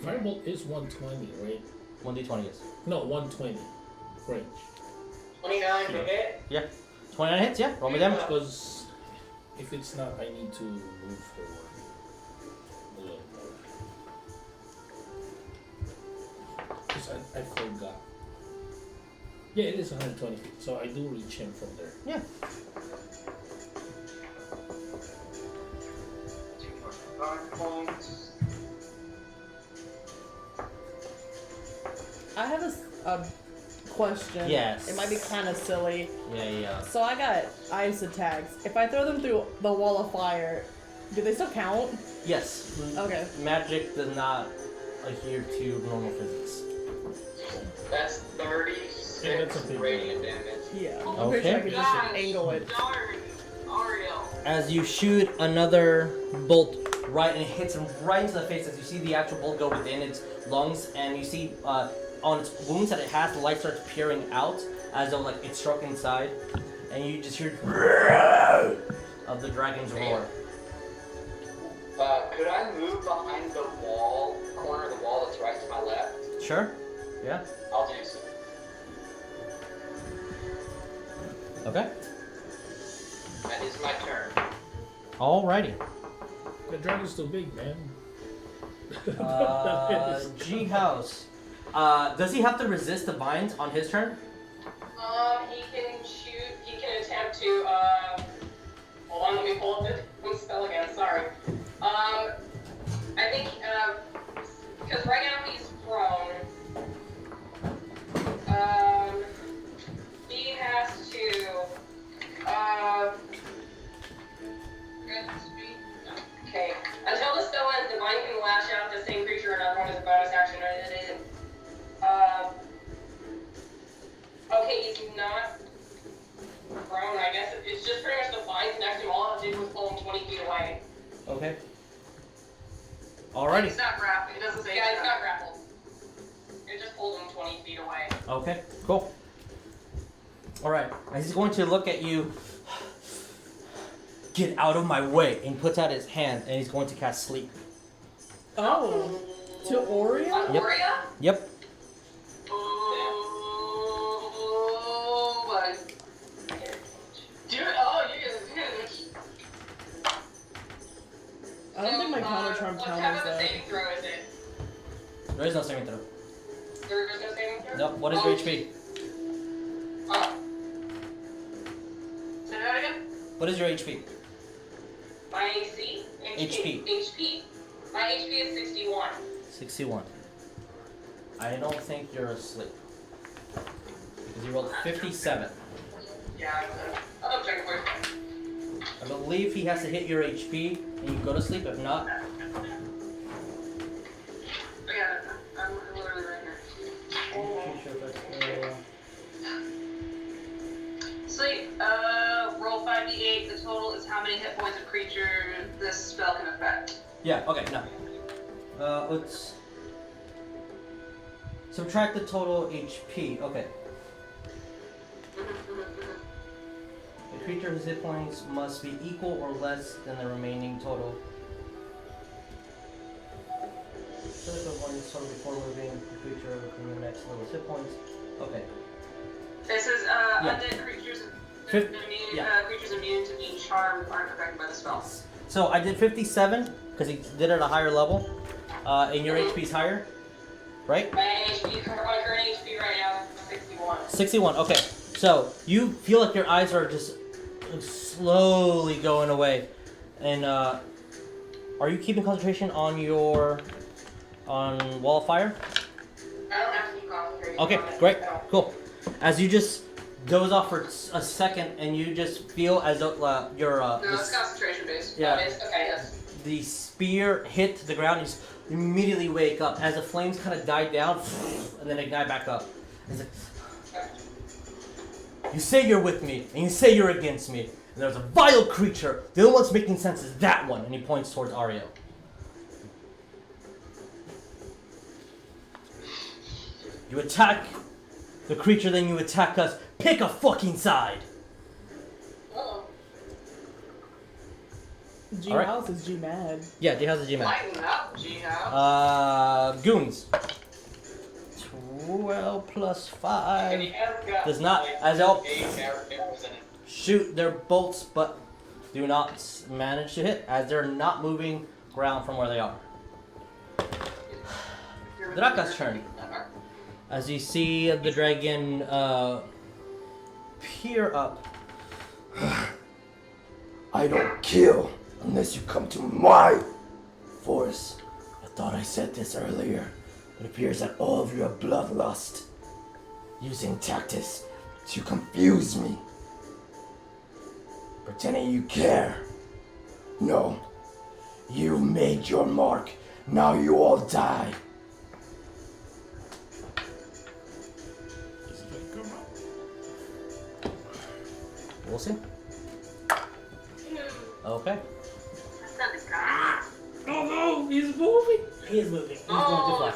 Firebolt is 120, right? 1d20 yes. No, 120 range. 29 to hit. Yeah. 29 hits. Yeah. Roll me damage. Because if it's not, I need to move forward a little more. Because I forgot. Yeah, it is 120 feet, so I do reach him from there. Yeah. 5 points. I have a question. Yes. It might be kind of silly. Yeah. So I got ice attacks. If I throw them through the wall of fire, do they still count? Yes. Okay. Magic does not adhere to normal physics. That's Yeah, 36 that's a big radiant damage. Yeah. I'm pretty sure I Okay. can just angle it. Darn, Ariell. As you shoot another bolt right, and it hits him right into the face, as you see the actual bolt go within its lungs, and you see on its wounds that it has, the light starts peering out as though like it's struck inside, and you just hear of the dragon's roar. Could I move behind the wall, corner of the wall that's right to my left? Sure. Yeah. I'll do so. Okay. That is my turn. Alrighty. The dragon's too big, man. G House. Does he have to resist the vines on his turn? He can shoot. He can attempt to. Hold on, let me pull up the spell again. Sorry. I think because right now he's prone. He has to. Okay. Until the spell ends, the vine can lash out the same creature another one as a bonus action, and it is. Okay, he's not prone, I guess. It's just pretty much the vines next to him. All it did was pull him 20 feet away. Okay. Alrighty. It's not grappled. It doesn't say. Yeah, it's not grappled. It just pulled him 20 feet away. Okay. Cool. Alright. He's going to look at you. Get out of my way. And he puts out his hand, and he's going to cast sleep. Oh. To Oria? On Yep. Oria? Yep. Oh my. Dude, oh, you guys. I don't think my counter charm What counters type of a that. saving throw is it? There is no saving throw. There is no saving throw? Nope. What is your HP? Oh. Say that again? What is your HP? My AC? HP. HP. My HP is 61. 61. I don't think you're asleep. Because you rolled 57. Yeah, I'll check for you. I believe he has to hit your HP and you go to sleep. If not, Yeah, I'm literally right here. Sleep, roll 5d8. The total is how many hit points of creature this spell can affect. yeah, okay, no. Let's subtract the total HP. Okay. The creature's hit points must be equal or less than the remaining total. Select the one total before moving the creature within the next level's hit points. Okay. This is Yeah. undead creatures. Fif- Immune, yeah. Creatures immune to being charmed aren't affected by the spell. So I did 57 because he did it at a higher level, and your HP's higher, right? My HP, my current HP right now is 61. 61. Okay. So you feel like your eyes are just slowly going away, and are you keeping concentration on your wall of fire? I don't have to keep concentrating. Okay, on it. great, No. cool. As you just doze off for a second, and you just feel as though your No, it's concentration based. Yeah. Oh, it is? Okay, yes. the spear hit the ground, you immediately wake up as the flames kind of die down, and then ignite back up. It's like, you say you're with me, and you say you're against me, and there's a vile creature. The only one that's making sense is that one, and he points towards Ariell. You attack the creature, then you attack us. Pick a fucking side. Uh-oh. G Alright. House is G mad. Yeah, G has a G-Man. Lighten up, G-House. Goons. 12 plus 5. And he has got Does not, like, as they'll 8 arrows in it. shoot their bolts, but do not manage to hit, as they're not moving ground from where they are. Draka's turn. As you see the dragon peer up. I don't kill unless you come to my Force, I thought I said this earlier. It appears that all of you are bloodlust, using tactics to confuse me. Pretending you care. No, you made your mark. Now you all die. We'll see. Okay. That's not the guy. Oh no, he's moving. He is moving. He's Oh,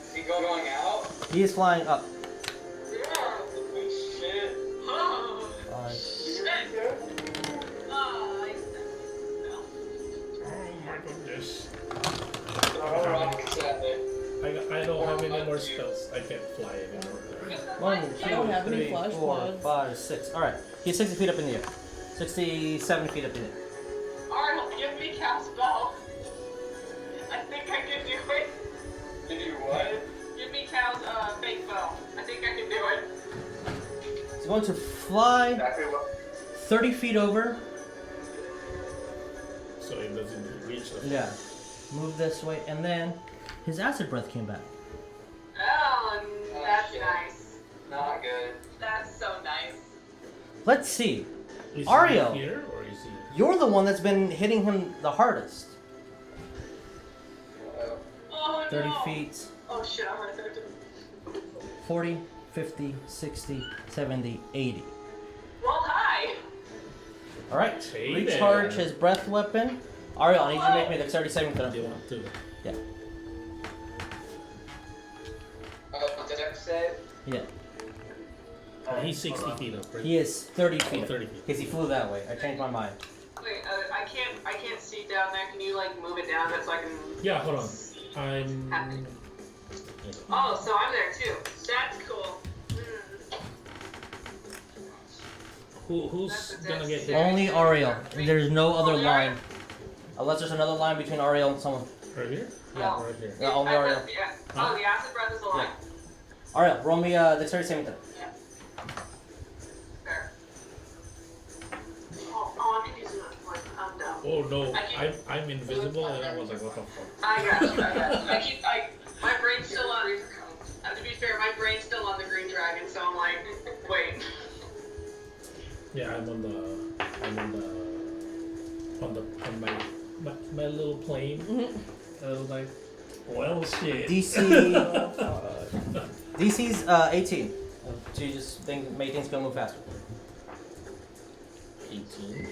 Is he going out? He is flying up. Shit. oh. Five. Oh my goodness. I don't have any more spells. I can't fly anymore. 1, I don't have 2, any 3, flash 4, pods. 5, 6. Alright. He's 60 feet up in the air. 67 feet up in the air. Arnold, give me Cal's bow. I think I can do it. Did you what? Give me Cal's fake bow. I think I can do it. He's going to fly Exactly what? 30 feet over. So it doesn't reach us. Yeah. Move this way, and then his acid breath came back. Oh, that's shit. nice. Not good. That's so nice. Let's see. Is Ariell. he here or is he? You're the one that's been hitting him the hardest. Oh 30 no. feet, Oh shit, I'm right there too. 40, 50, 60, 70, 80. Roll high. Alright. Hey Recharge there. his breath weapon. Ariell, I need you to make me a dexterity saving throw. Do you want to? Yeah. The deck save? Yeah. Oh, he's 60 feet up, right? He is 30 Oh, feet. 30 feet. Because he flew that way. I changed my mind. Wait, I can't see down there. Can you like move it down so I can? Yeah, hold on. I'm. Oh, so I'm there too. That's cool. Who's That's a gonna get dex hit? Only Ariell. There's no other Only line. Unless there's another line between Ariell and someone. Right here? Yeah. Right here. Yeah, only Ariell. Yeah. Oh, the acid breath is a line. Ariell, roll me a dexterity saving throw. There. Oh, I can use it like I'm down. Oh no, I I'm invisible and I was like, what the fuck? I got you. My brain's still on. To be fair, my brain's still on the green dragon, so I'm like, wait. Yeah, I'm on my little plane. And I was like, well shit. DC's 18. So you just think make things go move faster. 18.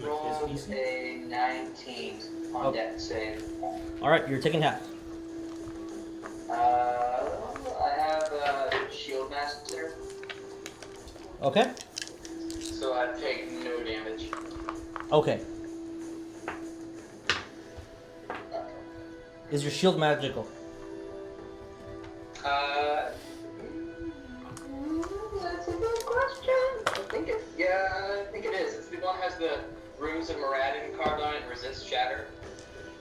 Roll Yes, a 19 on Okay. deck save. Alright, you're taking half. I have Shield Master, Okay? so I take no damage. Okay. Is your shield magical? That's a good question. I think it is. It's the one that has the runes of Moradin carved on it and resists shatter.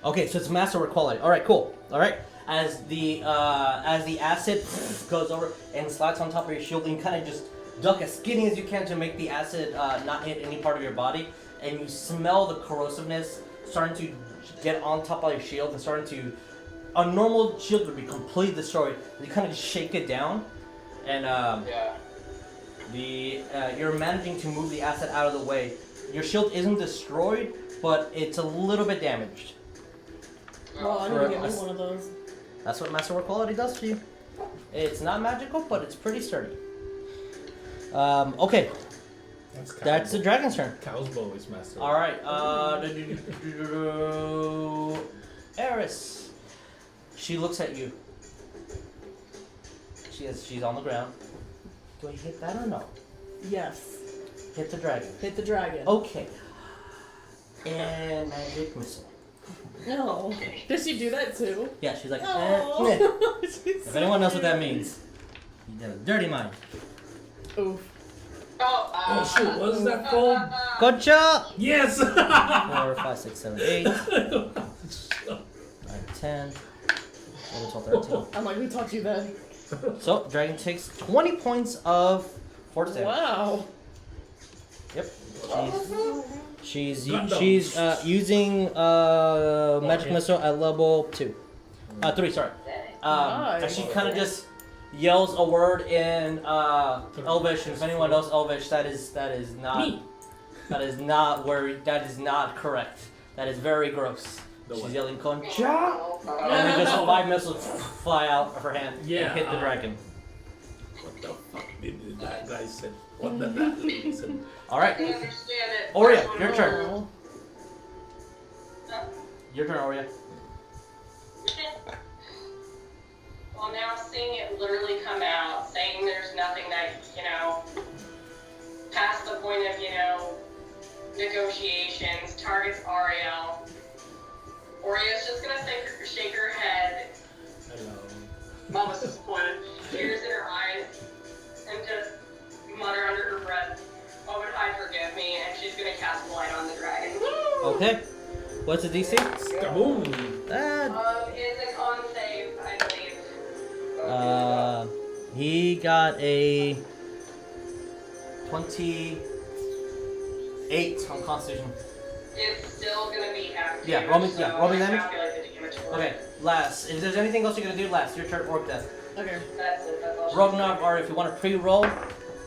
Okay, so it's masterwork quality. All right, cool. All right, as the acid goes over and slides on top of your shield, and you kind of just duck as skinny as you can to make the acid not hit any part of your body, and you smell the corrosiveness starting to get on top of your shield and starting to. A normal shield would be completely destroyed. You kind of just shake it down, and Yeah. you're managing to move the acid out of the way. Your shield isn't destroyed, but it's a little bit damaged. Well, I need For to get me us. one of those. That's what masterwork quality does for you. It's not magical, but it's pretty sturdy. Okay, that's the dragon's turn. Cow's bow is master. All right. Eris. She looks at you. She's on the ground. Do I hit that or no? Yes. Hit the dragon. Hit the dragon. Okay. And magic missile. No. Does she do that too? Yeah, she's like. Oh. If anyone knows what that means, you got a dirty mind. Oof. Oh shoot, what is that called? Good job. Yes! 4, 5, 6, 7, 8, 9, 10, 11, 12, 13. I'm like, who taught you that? So, dragon takes 20 points of force damage. Wow. Yep. She's Gundam. using magic missile at level 2. 3, sorry. And Nice. she kind of just yells a word in Elvish, and if anyone knows Elvish, that is not Me. that is not correct. That is very gross. The She's what? yelling Concha, and then just 5 missiles fly out of her hand and hit the dragon. What the fuck did that guy say? What did that lady say? All I right, can understand it. Oria, First one your roll. turn. Uh, Your turn, Oria. Well, now seeing it literally come out, saying there's nothing that, past the point of, negotiations, targets Ariell. Oria's just gonna shake her head, Hello. almost disappointed, tears in her eyes, and just mutter under her breath, "Oh, would I forgive me?" And she's gonna cast Blight on the dragon. Okay. What's the DC? Kaboom! It's a con save, I believe. He got a 28 on Constitution. It's still gonna be half Yeah, damage, roll me- so yeah, roll me I damage. calculate the damage for Okay, it. last. If there's anything else you're gonna do, last. Your turn, Orcdeath. Okay. That's it, that's all. Rognarv, or if you want to pre-roll,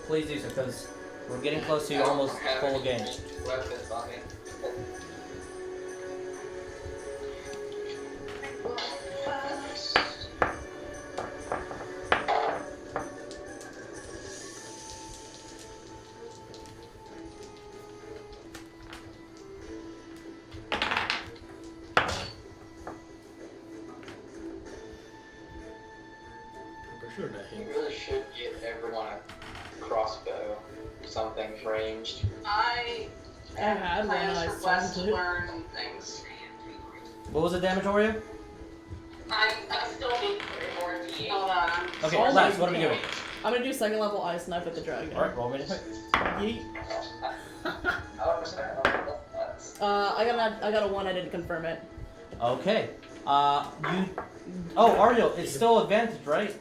please do so, because we're getting close to almost full game. Weapons on me. For sure that You hit. really should give everyone a crossbow, something ranged. I had one and I plans for Wes to sold it. learn things. What was the damage, Oria? I still need 3 more D8. Hold on. Okay, Oh last. my What are we doing? I'm gonna do second level ice knife at the dragon. All right, roll me. Yeet. I understand. I got a 1. I didn't confirm it. Okay. You. Oh, Ariell, it's still advantage, right?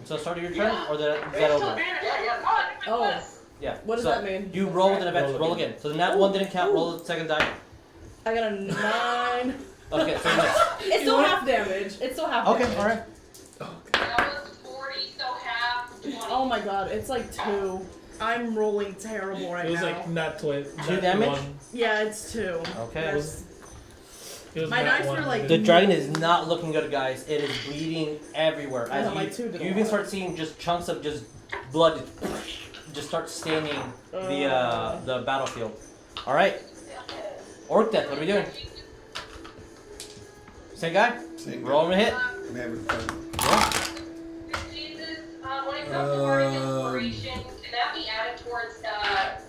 So start of your turn, or is that over? Oh. Yeah. What does so that mean? You roll with an advantage. Roll Roll again. So the nat 1 didn't count. Roll the second die. I got a 9. Okay, so you missed. It's still half damage. It's still half Okay, damage. all right. That was 40, so half 20. Oh my god, it's like 2. I'm rolling terrible right It was now. like not 20. 2 damage? Yeah, it's 2. Okay. That's- It was My not dice one. were like- The dragon is not looking good, guys. It is bleeding everywhere. I As know, my two you didn't even work. start seeing just chunks of just blood just start staining the battlefield. All right, Orcdeath, what are we doing? Same guy? Same Roll him a hit. I'm having fun. Jesus, when it comes to wording inspiration, can that be added towards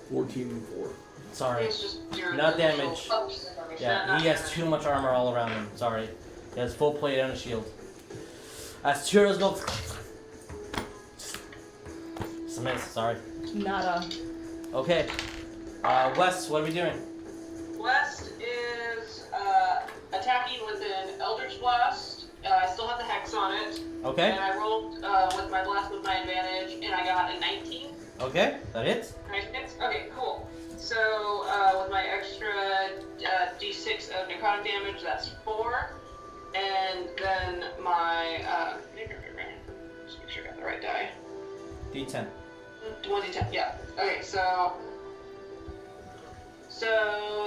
14 and 4. Sorry. it's just your Not damage. Oh, just information, Yeah, not he has damage. too much armor all around him. Sorry. He has full plate and a shield. As Chiro's go. Just a miss, sorry. Nada. Okay. Wes, what are we doing? West is attacking with an Eldritch Blast. I still have the Hex on it. Okay. And I rolled with my blast with my advantage, and I got a 19. Okay, that hits. Nice hits? Okay, cool. So with my extra d6 of necrotic damage, that's 4. And then my, just make sure I got the right die. D10. 1d10, yeah. Okay, so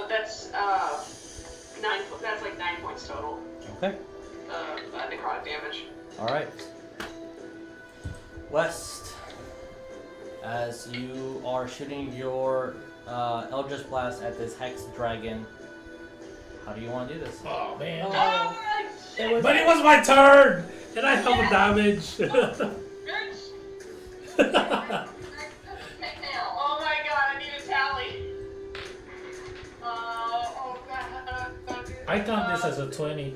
that's 9. That's like 9 points total Okay. of necrotic damage. All right. West, as you are shooting your Eldritch Blast at this Hex Dragon, how do you want to do this? Oh man. Oh. It was But it was my turn, and I have the damage. Oh my god, I need a tally. Oh god. I count this as a 20.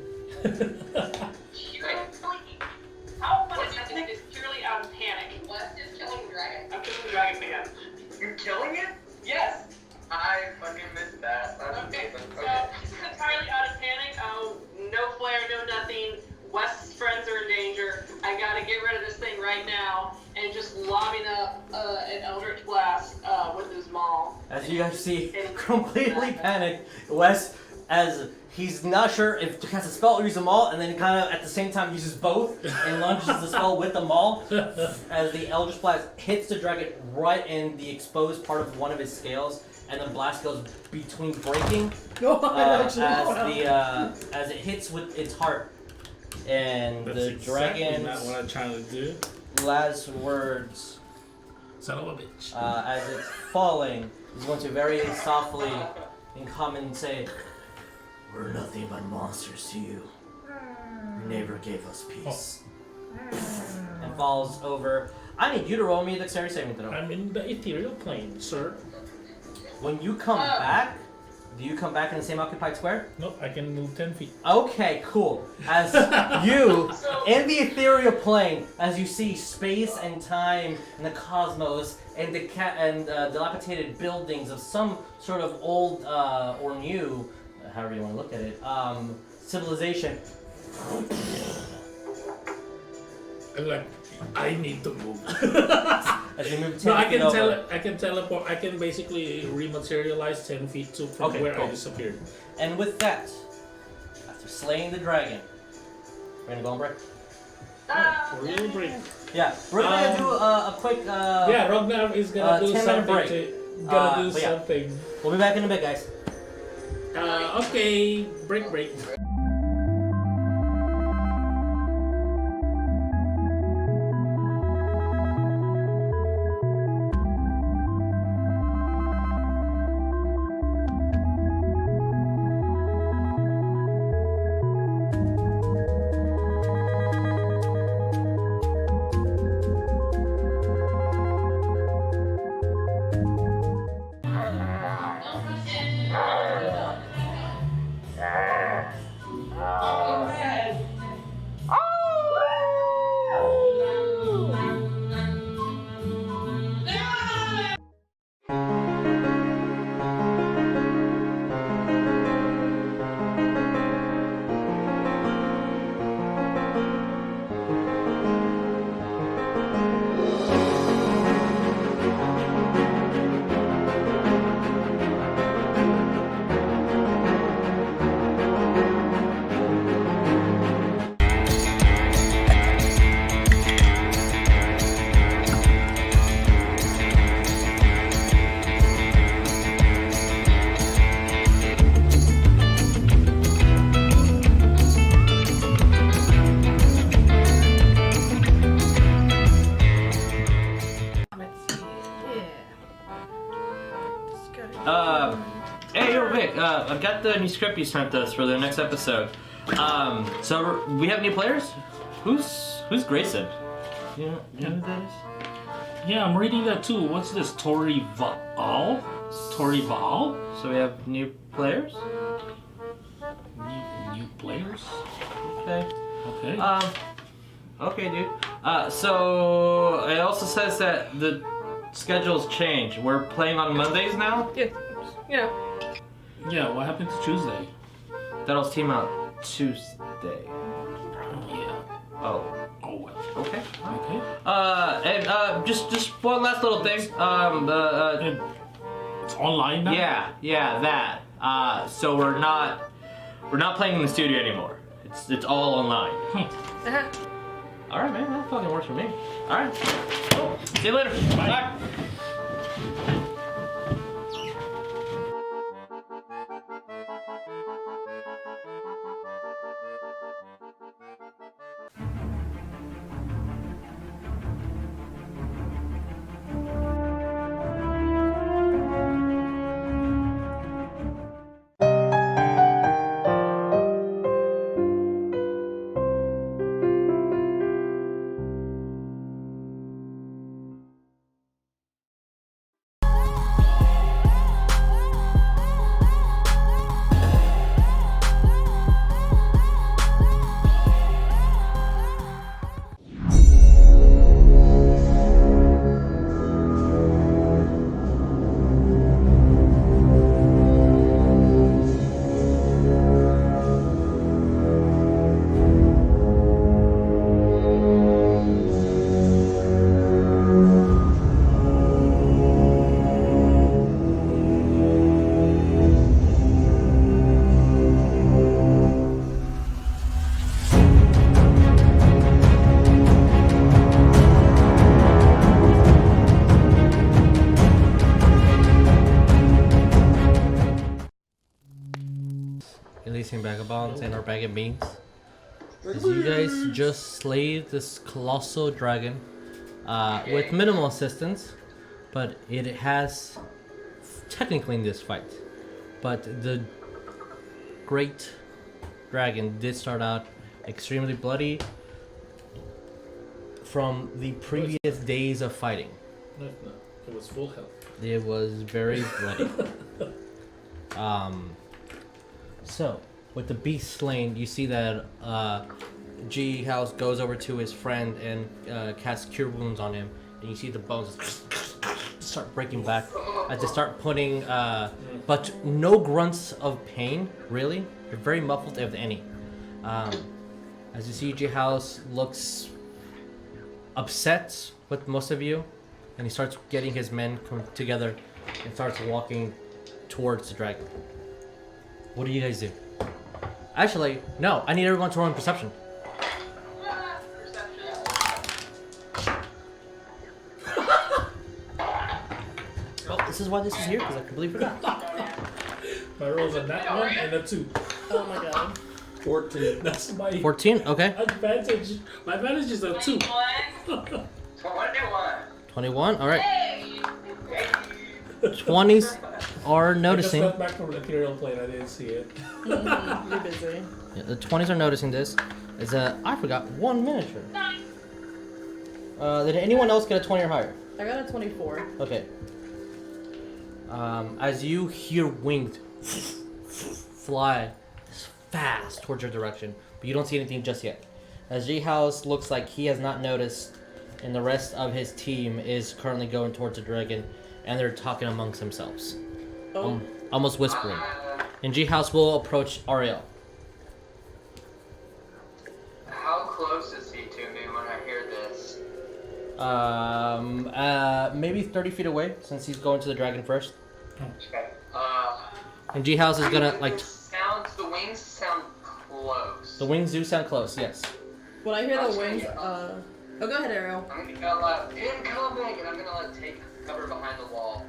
How much is this purely out of panic? West is killing the dragon. I'm killing the dragon again. You're killing it? Yes. I fucking missed that. That's Okay, amazing. so Okay. this is entirely out of panic. Oh, no flare, no nothing. West's friends are in danger. I gotta get rid of this thing right now. And just lobbing up an Eldritch Blast with his maul. As you guys see, completely panicked, Wes, as he's not sure if to cast a spell or use a maul, and then he kind of at the same time uses both and launches the spell with the maul. As the Eldritch Blast hits the dragon right in the exposed part of one of his scales, and the blast goes between breaking as it hits with its heart. And That's the exactly dragon's not what I'm trying to do. last words, Son of a bitch. as it's falling, is going to very softly and common say, We're nothing but monsters to you. You never gave us peace. and falls over. I need you to roll me a dexterity saving throw. I'm in the ethereal plane, sir. When you come back, do you come back in the same occupied square? Nope, I can move 10 feet. Okay, cool. As you, in the ethereal plane, as you see space and time and the cosmos and the dilapidated buildings of some sort of old or new, however you want to look at it, civilization. I'm like, I need to move. As you move 10 No, I feet can over. I can teleport. I can basically rematerialize 10 feet to from Okay, where cool. I disappeared. And with that, after slaying the dragon, we're gonna go on break. Real break. Yeah, we're gonna do a quick. Yeah, Rognarv is gonna do 10-minute something. break. Gonna do but yeah. something. We'll be back in a bit, guys. Okay, break. Hey, yo, Vic, I've got the new script you sent us for the next episode. So we have new players? Who's Grayson? You know who that is? Yeah, I'm reading that too. What's this? Tori Val? So we have new players? New players? Okay. Okay. Okay, dude. So it also says that the schedule's changed. We're playing on Mondays now? Yeah. You know. Yeah, what happened to Tuesday? That'll team out Tuesday. Yeah. Oh. Oh well. Okay. Okay. And just one last little thing. And it's online now? Yeah, that. So we're not playing in the studio anymore. It's all online. Uh-huh. All right, man. That fucking works for me. All right. Cool. See you later. Bye. Vagabonds and our bag of beans. As you guys just slayed this colossal dragon with minimal assistance, but it has technically in this fight. But the great dragon did start out extremely bloody from the previous days of fighting. No, it was full health. It was very bloody. So, with the beast slain, you see that G House goes over to his friend and casts Cure Wounds on him, and you see the bones start breaking back as they start putting, but no grunts of pain, really. They're very muffled, if any. As you see, G House looks upset with most of you, and he starts getting his men come together and starts walking towards the dragon. What do you guys do? Actually, no, I need everyone to roll in perception. Oh, this is why this is here, because I completely forgot. My rolls are that one and a 2. Oh my god. 14. That's my 14, okay. advantage. My advantage is a 2. 21. 21, alright. 20s are I noticing. just got back from the ethereal plane. I didn't see it. You're busy. Yeah, the 20s are noticing this. Is I forgot one miniature. Did anyone else get a 20 or higher? I got a 24. Okay. As you hear wings fly fast towards your direction, but you don't see anything just yet. As G-House looks like he has not noticed, and the rest of his team is currently going towards the dragon, and they're talking amongst themselves. Oh. Almost whispering. And G-House will approach Ariell. How close is he to me when I hear this? Maybe 30 feet away, since he's going to the dragon first. Okay. And G-House is gonna, like... The wings sound close. The wings do sound close, yes. When I hear the wings, oh, go ahead, Ariell. I'm gonna yell out, incoming, and I'm gonna take cover behind the wall.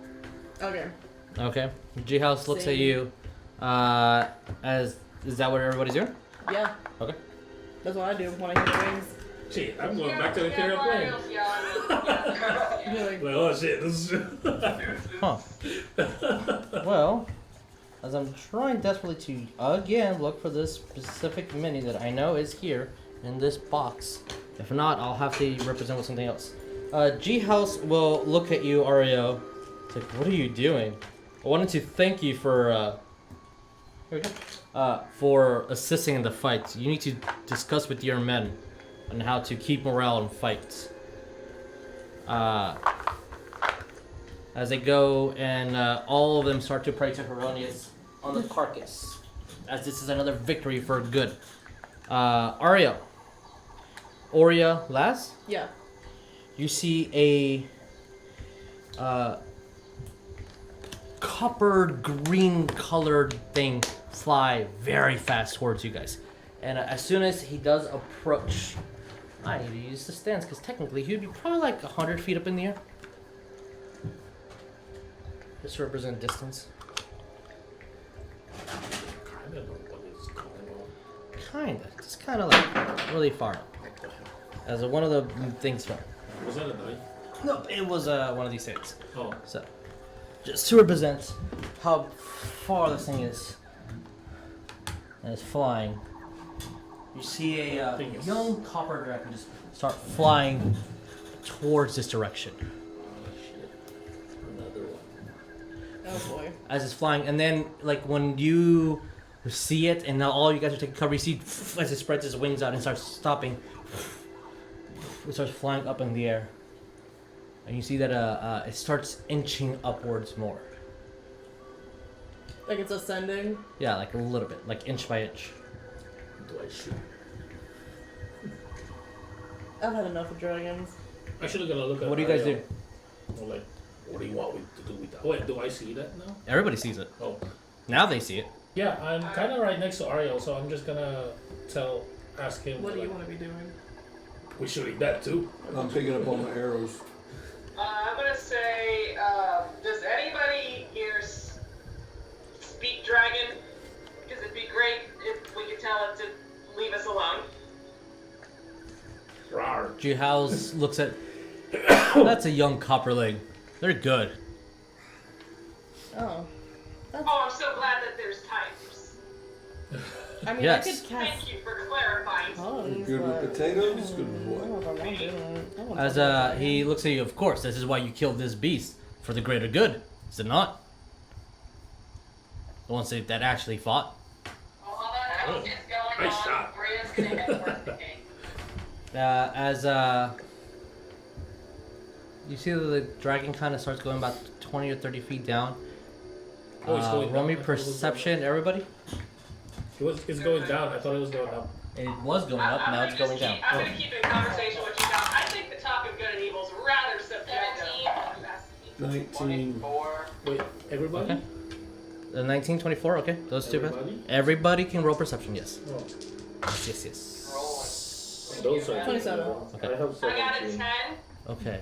Okay. Okay. G-House looks at you, as... Is that what everybody's doing? Yeah. Okay. That's what I do when I hear the wings. Shit, I'm going back to the ethereal plane. You're like, Like, oh shit, this is... Huh. Well, as I'm trying desperately to, again, look for this specific mini that I know is here in this box. If not, I'll have to represent with something else. G-House will look at you, Ariell. It's like, what are you doing? I wanted to thank you for, here we go. For assisting in the fight. You need to discuss with your men on how to keep morale in fights. As they go and all of them start to pray to Heronius on the carcass, as this is another victory for good. Ariell, Oria, Laz, yeah. you see a copper green colored thing fly very fast towards you guys. And as soon as he does approach, I need to use the stance because technically he would be probably like 100 feet up in the air. Just to represent distance. Kinda know what is going on. Kinda. Just kinda like really far up. As one of the things fell. Was that a knife? Nope, it was one of these things. Oh. So, just to represent how far this thing is. And it's flying. You see a young copper dragon just start flying towards this direction. Another one. Oh boy. As it's flying, and then like when you see it, and now all you guys are taking cover, you see as it spreads its wings out and starts stopping. It starts flying up in the air, and you see that it starts inching upwards more. Like it's ascending? Yeah, like a little bit, like inch by inch. Do I shoot? I've had enough of dragons. I should have gonna look at. What do you guys Ariell. do? Or like, what do you want me to do with that? Wait, do I see that now? Everybody sees it. Oh. Now they see it. Yeah, I'm kind of right next to Ariell, so I'm just gonna ask him. What do you like, want to be doing? We're shooting that too. I'm picking up on the arrows. I'm gonna say, does anybody here speak dragon? Because it'd be great if we could tell it to leave us alone. Rawr. Juhaus looks at. That's a young copperling. They're good. Oh. Oh, I'm so glad that there's types. I mean, Yes. I could cast Thank you for clarifying. tongues, Good with but- potatoes, good with I what? don't know if I want to do that. I want As something he looks at you, of course, this is why you killed this beast. For the greater good. Is it not? The ones that actually fought. All that else is going Nice on. shot. Maria's gonna get work the game. You see that the dragon kind of starts going about 20 or 30 feet down. Oh, it's going Roll down. me I thought it was perception, everybody. It's going down. I thought it was going up. It was going up, now it's going down. I'm gonna keep in conversation with you guys. I think the topic of good and evil is rather subjective. 19. Wait, everybody? Okay. The 19, 24, okay. Those two. Everybody? Everybody can roll perception, yes. Oh, Yes, yes. those are 27. Okay. I have I got a 17. 10. Okay.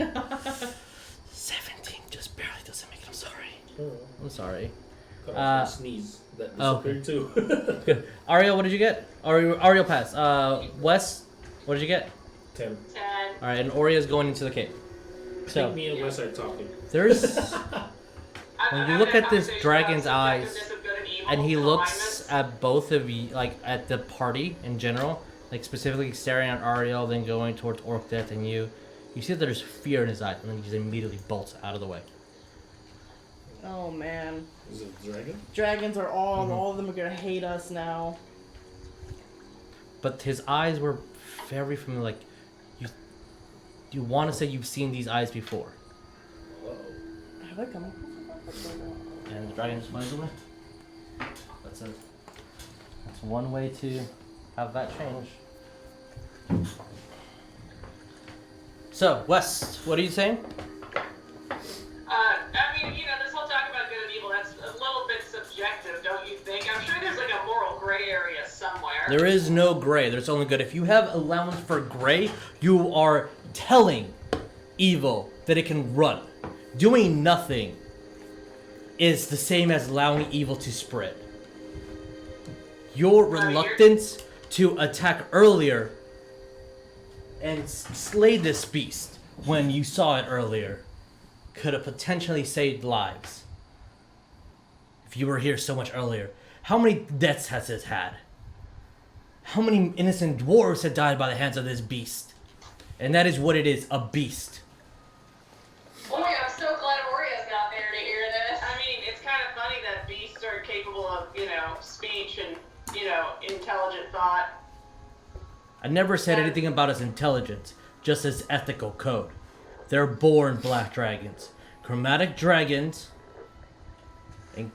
17 just barely doesn't make it. I'm sorry. Oh, I'm sorry. got off my sneeze. That oh, disappeared too. Good. Ariel, what did you get? Ariel pass. Wes, what did you get? 10. 10. Alright, and Oria's going into the cave. I So, think me and Wes are talking. there's. I'm When you having look a at this conversation dragon's about eyes, subjectiveness of good and evil And he and looks alignments. at both of you, like at the party in general, like specifically staring at Ariel, then going towards Orcdeath and you. You see that there's fear in his eyes, and then he just immediately bolts out of the way. Oh man, Is it a dragon? dragons are all of them are gonna hate us now. But his eyes were very familiar. Like you want to say you've seen these eyes before. Uh-oh. Have I come? And the dragon just flies away. That's one way to have that change. So, Wes, what are you saying? I mean, this whole talk about good and evil, that's a little bit subjective, don't you think? I'm sure there's like a moral gray area somewhere. There is no gray. There's only good. If you have allowance for gray, you are telling evil that it can run. Doing nothing is the same as allowing evil to spread. Your reluctance to attack earlier and slay this beast when you saw it earlier could have potentially saved lives. If you were here so much earlier, how many deaths has it had? How many innocent dwarves have died by the hands of this beast? And that is what it is, a beast. Oh yeah, I'm so glad Oria's not there to hear this. I mean, it's kind of funny that beasts are capable of, speech and, intelligent thought. I never said anything about its intelligence, just its ethical code. They're born black dragons. Chromatic dragons and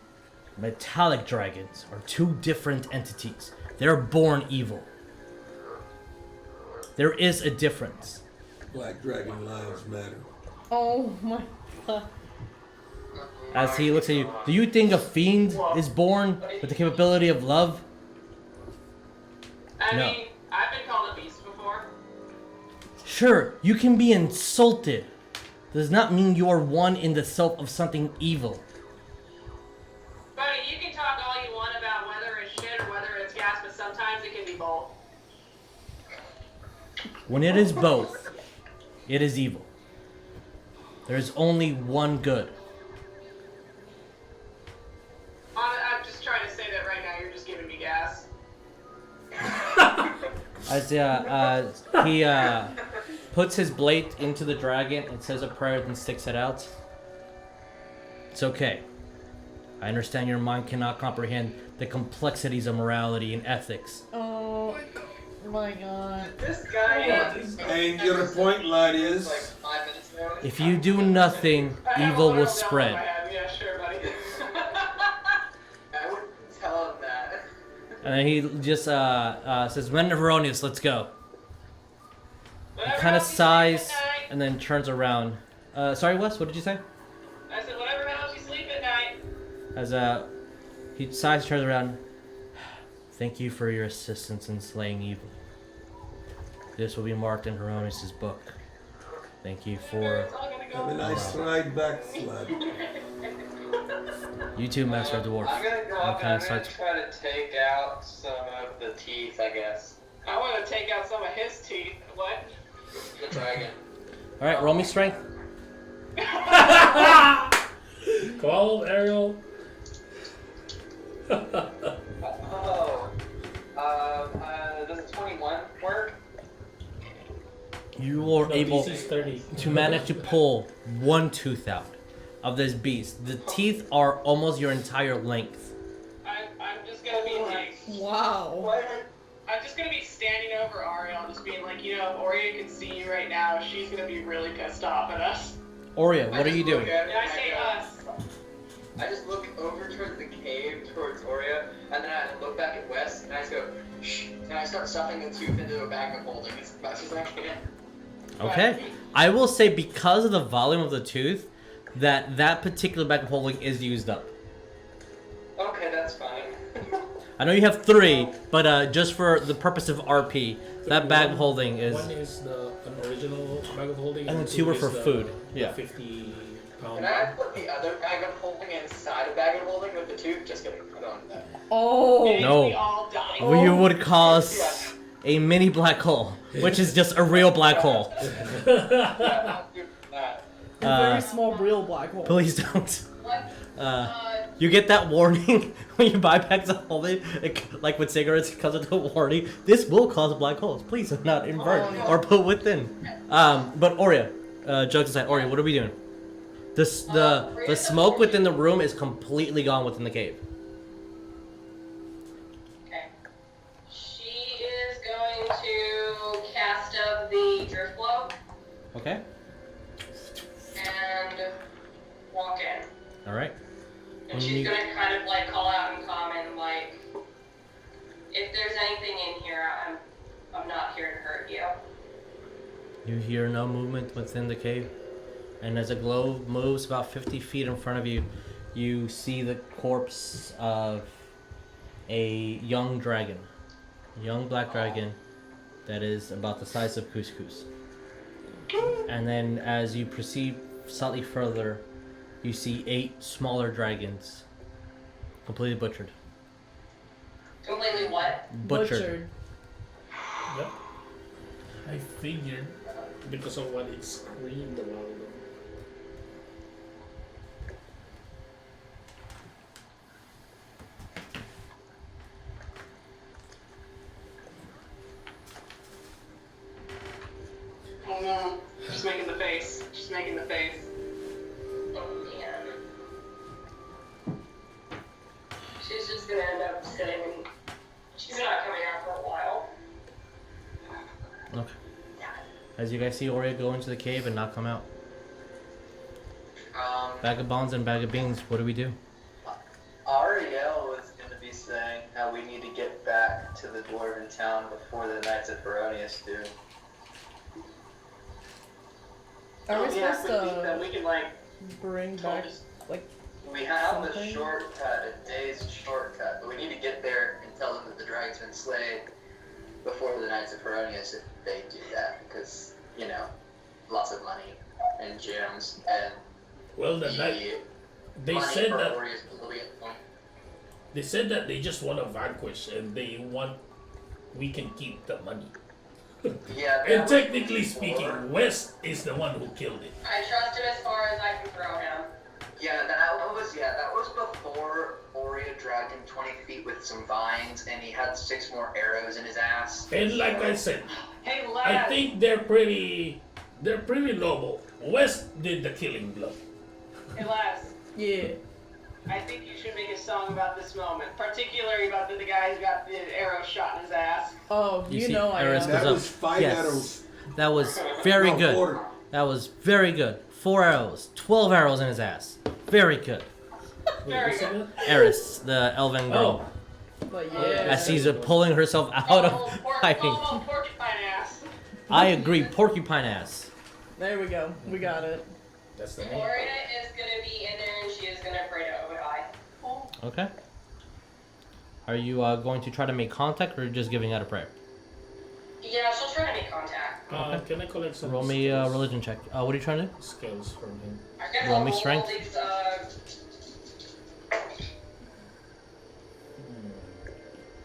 metallic dragons are two different entities. They're born evil. There is a difference. Black dragon lives matter. Oh my god. As he looks at you, do you think a fiend is born with the capability of love? I No. mean, I've been called a beast before. Sure, you can be insulted. Does not mean you are one in the self of something evil. Buddy, you can talk all you want about whether it's shit or whether it's gas, but sometimes it can be both. When it is both, it is evil. There is only one good. I'm just trying to say that right now, you're just giving me gas. As he puts his blade into the dragon and says a prayer, then sticks it out. It's okay. I understand your mind cannot comprehend the complexities of morality and ethics. Oh my god. This guy And your point, lad, Like is 5 minutes ago. If you do nothing, evil will spread. Yeah, sure, buddy. I wouldn't tell him that. And then he just says, "Men of Erroneous, let's go." He kind of sighs and then turns around. Sorry, Wes, what did you say? I said, whatever helps you sleep at night. As he sighs, turns around. Thank you for your assistance in slaying evil. This will be marked in Heronis' book. Thank you for It's all gonna have a go. nice ride back, lad. you too, Master Dwarf. I'm gonna go up Okay, and I'm gonna starts- try to take out some of with the teeth, I guess. I want to take out some of his teeth. What? The dragon. All right, roll me strength. Come on, Ariell. Does a 21 work? You were No, able DC is 30. to manage to pull one tooth out of this beast. The teeth are almost your entire length. I'm just gonna be like, Wow. I'm just gonna be standing over Ariell, just being like, you know, if Oria can see you right now, she's gonna be really pissed off at us. Oria, what are you doing? And I say us. I just look over towards the cave, towards Oria, and then I look back at Wes, and I just go, shh, and I start stuffing the tooth into a bag of holding as much as I can. Okay. I will say because of the volume of the tooth, that particular bag of holding is used up. Okay, that's fine. I know you have 3, but just for the purpose of RP, that bag of holding is... One is an original bag of holding, And the 2 are is for food. The Yeah. 50-pound. Can I put the other bag of holding inside a bag of holding with the tooth? Just kidding, I don't want that. Oh. No. We all die. You would cause a mini black hole, which is just a real black hole. Yeah, not doing that. A very small, real black hole. Please don't. You get that warning when you buy bags of holding, like with cigarettes, it comes with a warning. This will cause black holes. Please do not invert or put within. But Oria, jokes aside, Oria, what are we doing? The smoke within the room is completely gone within the cave. Okay. She is going to cast up the drift blow Okay. and walk in. All right. And she's gonna kind of like call out in common, like, if there's anything in here, I'm not here to hurt you. You hear no movement within the cave, and as a glow moves about 50 feet in front of you, you see the corpse of a young dragon, a young black dragon that is about the size of couscous. And then as you proceed slightly further, you see 8 smaller dragons, completely butchered. Completely what? Butchered. Yep. I figured because of what it screamed a while ago. Oh no. She's making the face. She's making the face. Oh man. She's just gonna end up sitting and she's not coming out for a while. Okay. As you guys see Oria go into the cave and not come out. Vagabonds and bag of beans, what do we do? Ariell was going to be saying how we need to get back to the dwarven town before the Knights of Feronius do. Are we Yeah, supposed then to we can like bring back, like, We have Something? a shortcut, a day's shortcut, but we need to get there and tell them that the dragon's been slain before the Knights of Feronius if they do that, because, you know, lots of money and gems and Well, the night they money said for that Oria's will be at point. they said that they just want to vanquish and they want we can keep the money. Yeah, And that technically was before. speaking, West is the one who killed it. I trust him as far as I can throw him. That was before Oria dragged him 20 feet with some vines, and he had 6 more arrows in his ass. And like I said, hey I lad. think they're pretty noble. West did the killing blow. Hey lads. yeah. I think you should make a song about this moment, particularly about the guy who got the arrow shot in his ass. Oh, You you see know I Eris am. goes That up. was 5 Yes. arrows. That was very No, good. 4. That was very good. 4 arrows, 12 arrows in his ass. Very good. Wait, Very what's good. that? Eris, the elven girl, But Oh, yeah. as she's pulling herself out Call of hiding. him porcupine ass. I agree, porcupine ass. There we go. We got it. That's the name. Oria is gonna be in there and she is gonna pray to Obadiah. Okay. Are you going to try to make contact, or just giving out a prayer? Yeah, she'll try to make contact. Can I collect some Roll me a skills? religion check. What are you trying to do? Skills from him. I gotta Roll me roll strength. These,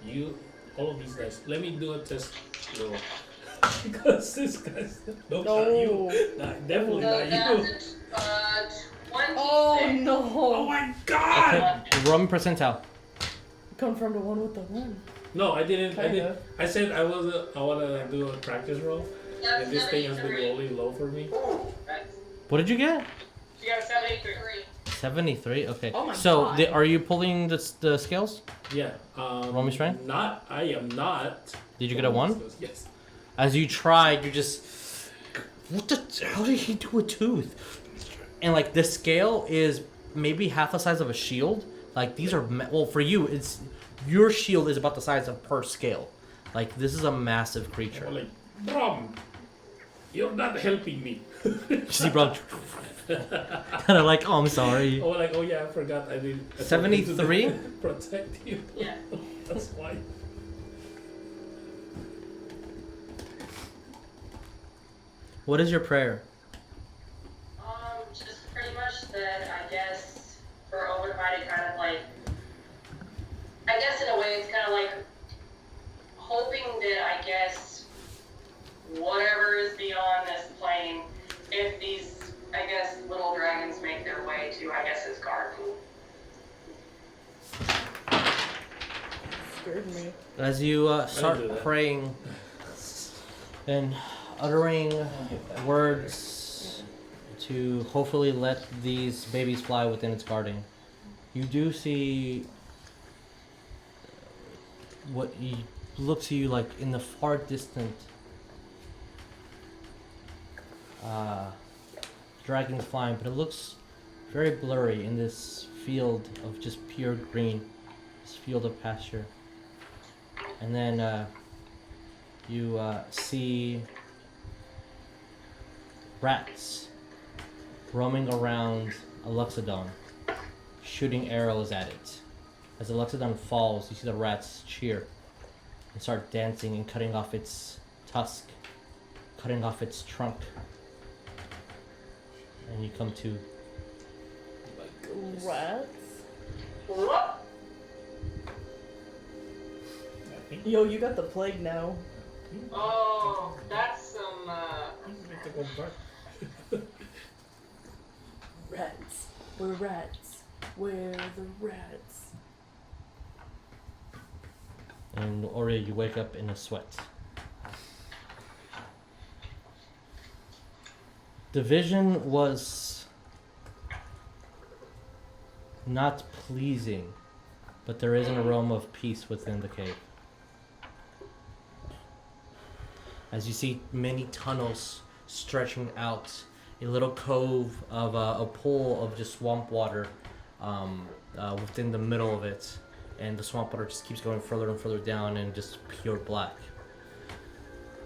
You all of these guys. Let me do a test roll. Because this guy's not No. you. Definitely So not that's you. 26. Oh no! Oh my god! Roll me percentile. Confirmed a 1 with the 1. No, I didn't. Kinda. I said I wanna do a practice roll, and this thing has been 73. rolling low for me. Right. What did you get? You got a 73. 73. Okay. Oh my so God. are you pulling the scales? Yeah. Roll me strength? Not. I am not. Did you get a 1? Yes. As you tried, you just. What the? How did he do a tooth? And like the scale is maybe half the size of a shield. Like these are well for you. It's your shield is about the size of per scale. Like this is a massive creature. Like, Brom, you're not helping me. You see, bro. Kind of like, oh, I'm sorry. Oh, like, oh yeah, I forgot. I did. 73? Protect you. Yeah. That's why. What is your prayer? Just pretty much that I guess for Overmighty kind of like, I guess in a way it's kind of like hoping that I guess whatever is beyond this plane, if these, I guess, little dragons make their way to, I guess, his garden. Scared me. As you do start that. praying and uttering words to hopefully let these babies fly within its guarding, you do see what looks to you like in the far distant dragons flying, but it looks very blurry in this field of just pure green, this field of pasture. And then you see rats roaming around a Loxodon, shooting arrows at it. As the Loxodon falls, you see the rats cheer and start dancing and cutting off its tusk, cutting off its trunk. And you come to Rats? What? Yo, you got the plague now. Oh, that's some, Rats. We're rats. We're the rats. and Oria, you wake up in a sweat. The vision was not pleasing, but there is an aroma of peace within the cave. As you see many tunnels stretching out, a little cove of a pool of just swamp water within the middle of it, and the swamp water just keeps going further and further down and just pure black.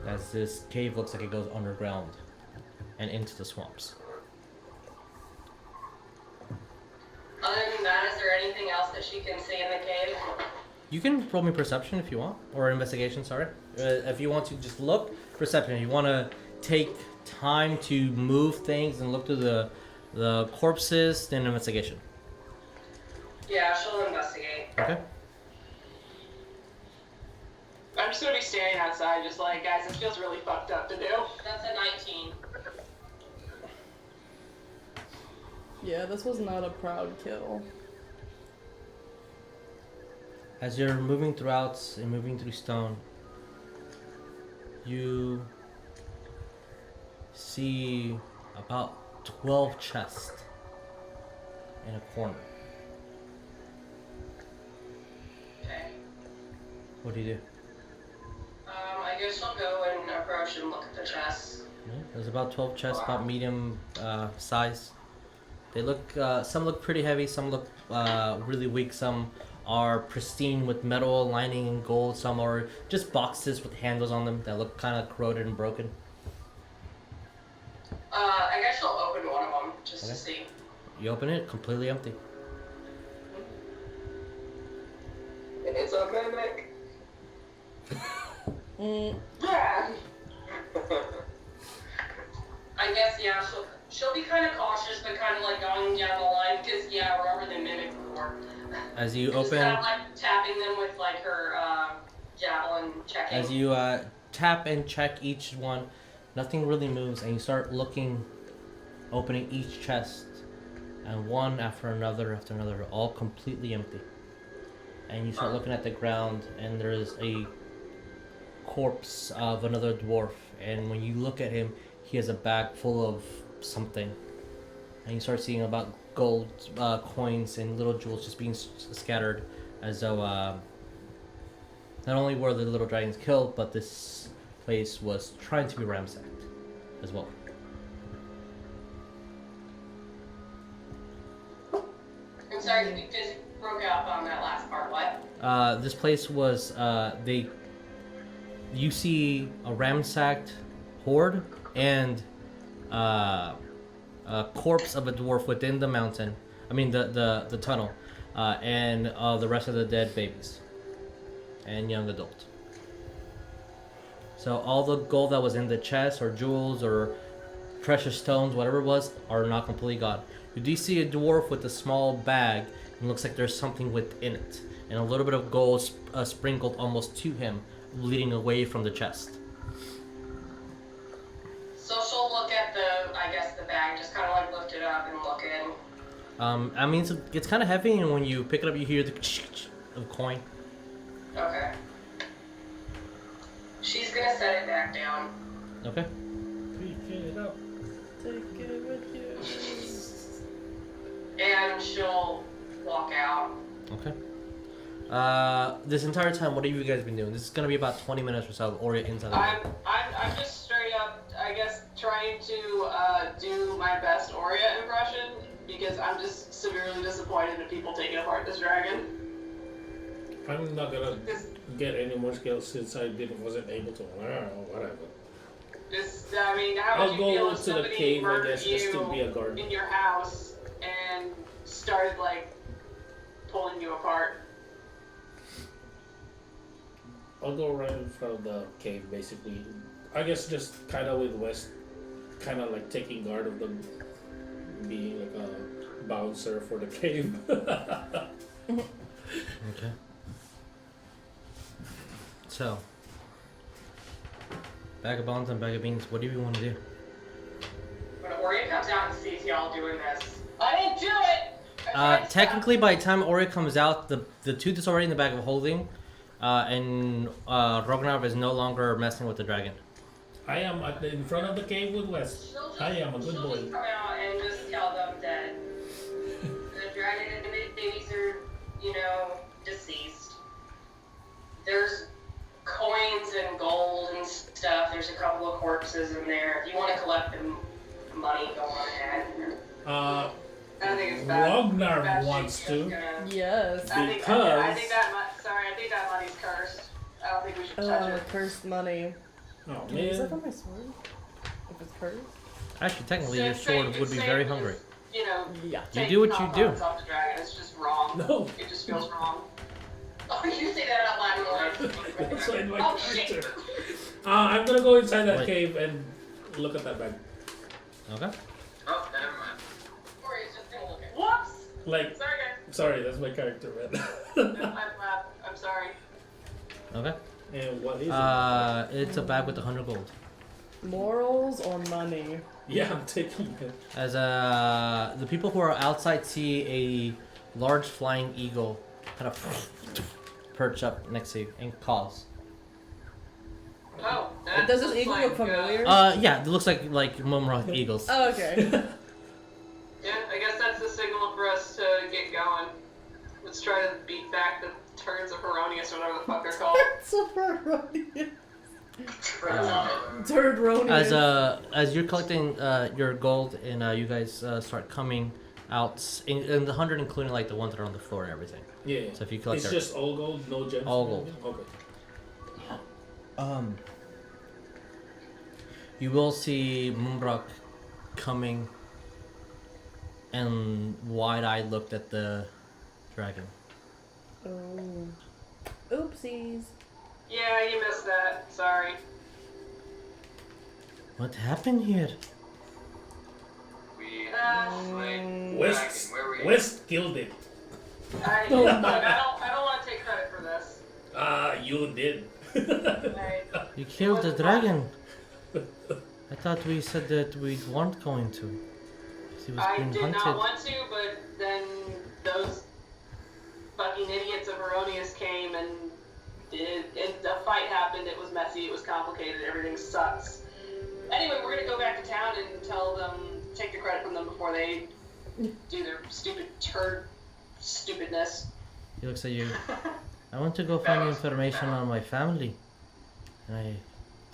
As this cave looks like it goes underground and into the swamps. other than that, is there anything else that she can see in the cave? You can roll me perception if you want, or investigation, sorry. If you want to just look, perception. If you want to take time to move things and look through the corpses, then investigation. Yeah, she'll investigate. Okay. I'm just gonna be standing outside, just like, guys, this feels really fucked up to do. That's a 19. Yeah, this was not a proud kill. As you're moving throughout and moving through stone, you see about 12 chests in a corner. Okay. What do you do? I guess I'll go and approach and look at the chests. Yeah, there's about 12 chests, about medium size. They look, some look pretty heavy, some look really weak, some are pristine with metal lining and gold, some are just boxes with handles on them that look kind of corroded and broken. I guess I'll open one of them just Okay. to see. You open it, completely empty. It's okay, Mick. Yeah. I guess, yeah, she'll be kind of cautious, but kind of like going down the line, because, yeah, remember they mimicked before. As you Just open, kind of like tapping them with like her javelin checking. As you tap and check each one, nothing really moves, and you start looking, opening each chest, and one after another, all completely empty. And you start looking at the ground, and there's a corpse of another dwarf. And when you look at him, he has a bag full of something. And you start seeing about gold coins and little jewels just being scattered, as though not only were the little dragons killed, but this place was trying to be ransacked as well. I'm sorry, we just broke up on that last part. What? This place was you see a ransacked horde and a corpse of a dwarf within the mountain. I mean the tunnel, and the rest of the dead babies and young adult. So all the gold that was in the chest, or jewels, or precious stones, whatever it was, are not completely gone. You do see a dwarf with a small bag, and it looks like there's something within it, and a little bit of gold sprinkled almost to him, leading away from the chest. So she'll look at the bag, just kind of like lift it up and look in. I mean, it's kind of heavy, and when you pick it up, you hear the of coin. Okay. She's gonna set it back down. Okay. Pick it up. Take it with you. And she'll walk out. Okay. This entire time, what have you guys been doing? This is gonna be about 20 minutes or so of Oria inside the room. I'm just straight up, I guess, trying to do my best Oria impression, because I'm just severely disappointed in people taking apart this dragon. I'm not gonna get any more skills since I wasn't able to. Whatever. I mean, how would I'll you go feel if to the somebody cave, I murdered guess, just to be a you guard. in your house and started, like, pulling you apart? I'll go right in front of the cave, basically. I guess just kind of with West, kind of like taking guard of them, being like a bouncer for the cave. Okay. So, Vagabonds and Vagabines, what do you want to do? When Oria comes out and sees y'all doing this, I didn't do it! I tried to Technically, by the time Oria comes out, the tooth is already in the bag of holding, and Rognarv is no longer messing with the dragon. I am in front of the cave with West. She'll just, I am a good she'll boy. just come out and just tell them that the dragon and the babies are, deceased. There's coins and gold and stuff. There's a couple of corpses in there. If you want to collect the money, go on ahead. I don't think it's bad. Rognarv bad wants shape, to. just gonna- Yes. I think that money's cursed. I don't think we should touch it. Cursed money. Oh Can I use that for man. my sword? If it's cursed? Actually, technically, your Same- sword would be same very as, hungry. Yeah. You taking do what you top do. parts off the dragon. It's just wrong. No. It just feels wrong. Oh, you say that out loud, That's why my Oh, shit. character. I'm gonna go inside that Wait. cave and look at that bag. Okay. Oh, never mind. Oria's just gonna look at it. Whoops! Like, Sorry, guys. sorry, that's my character, man. I'm sorry. Okay. And what is it? It's a bag with 100 gold. Morals or money? Yeah, I'm taking it. As the people who are outside see a large flying eagle kind of perch up next to you and calls. Oh, that Does this looks eagle like, look familiar? Yeah, it looks like Mumrock eagles. Oh, okay. Yeah, I guess that's the signal for us to get going. Let's try to beat back the turds of Heronius, or whatever the fuck they're called. Turd Ronius. As you're collecting your gold and you guys start coming out in the 100, including like the ones that are on the floor and everything. Yeah. So if you collect It's just all gold, no gems. All gold. Okay. you will see Mumrock coming and wide-eyed looked at the dragon. Oh. Oopsies. Yeah, you missed that. Sorry. What happened here? We West killed it. I don't want to take credit for this. You did. Right. You killed the dragon. I thought we said that we weren't going to. He was I being did hunted. not want to, but then those fucking idiots of Erroneous came and the fight happened. It was messy, it was complicated, everything sucks. Anyway, we're gonna go back to town and tell them, take the credit from them before they do their stupid stupidness. He looks at you. I want to go find information on my family. And I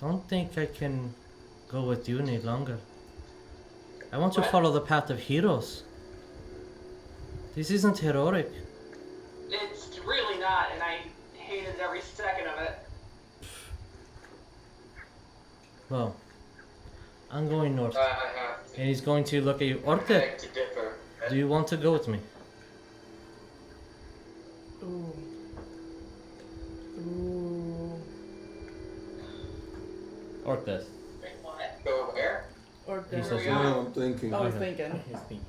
don't think I can go with you any longer. I want to What? follow the path of heroes. This isn't heroic. It's really not, and I hated every second of it. Well, I'm going north. I have to And he's going to look at you. Orcdeath, beg to differ. do you want to go with me? Ooh. Ooh. Orcdeath. Wait, what? Go where? Or He says Now no. I'm thinking. I was thinking. He's thinking.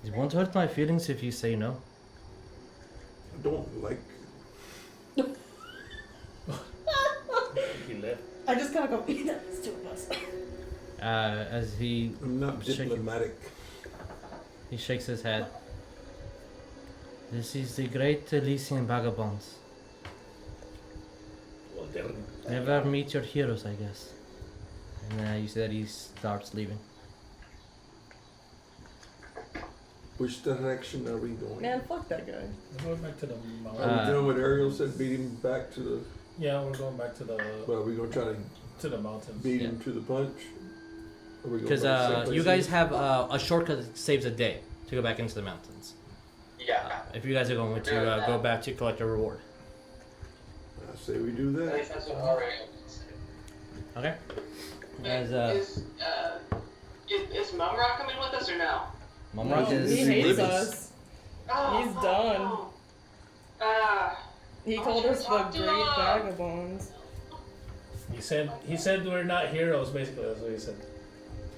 It won't hurt my feelings if you say no. I don't like. He left. I just kind of go, yeah, it's two of us. As he I'm not Shaking. diplomatic. shakes his head. This is the great Elysian Vagabonds. Well, they're Never meet your heroes, I guess. And you see that he starts leaving. Which direction are we going? Man, fuck that guy. We're going back to the mountain. Are we doing what Ariel said? Beat him back to the. Yeah, we're going back to the Well, are we gonna try to mountains. beat him to the punch? Are we going Because back to the same you place? guys have a shortcut that saves a day to go back into the mountains. Yeah. If you guys are going to go back to collect a reward. I say we do At that. least that's what Ariell said. Okay. Guys, Is Mumrock coming with us or no? Mumrock He is. hates lives. us. Oh, He's fuck done. no. He Oh, called should us we the talk to great him? vagabonds. He said we're not heroes. Basically, that's what he said.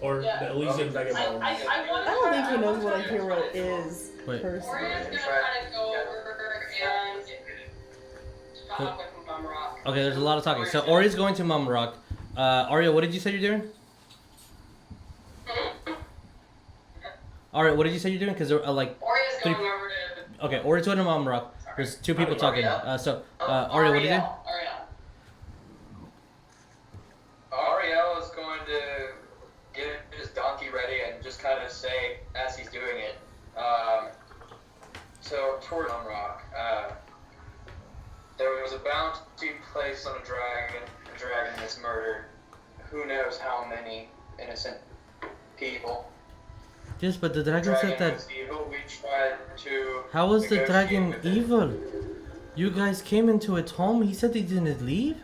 Or Yeah. the Elysian Vagabonds. I I don't think he knows what a hero is, Wait. Oria's personally. gonna kind of go over and talk with Mumrock. Okay, there's a lot of talking. So Ori's going to Mumrock. Aria, what did you say you're doing? Aria, what did you say you're doing? Because like. Oria's Three- going over to. Okay, Ori's going to Mumrock. There's two people talking. Aria, what did you do? Ariell is going to get his donkey ready and just kind of say, as he's doing it, so toward Mumrock, there was a bounty placed on a dragon was murdered. Who knows how many innocent people. Yes, but the dragon said that. was evil. We tried to. How was the negotiate dragon with it. evil? You guys came into its home. He said he didn't leave.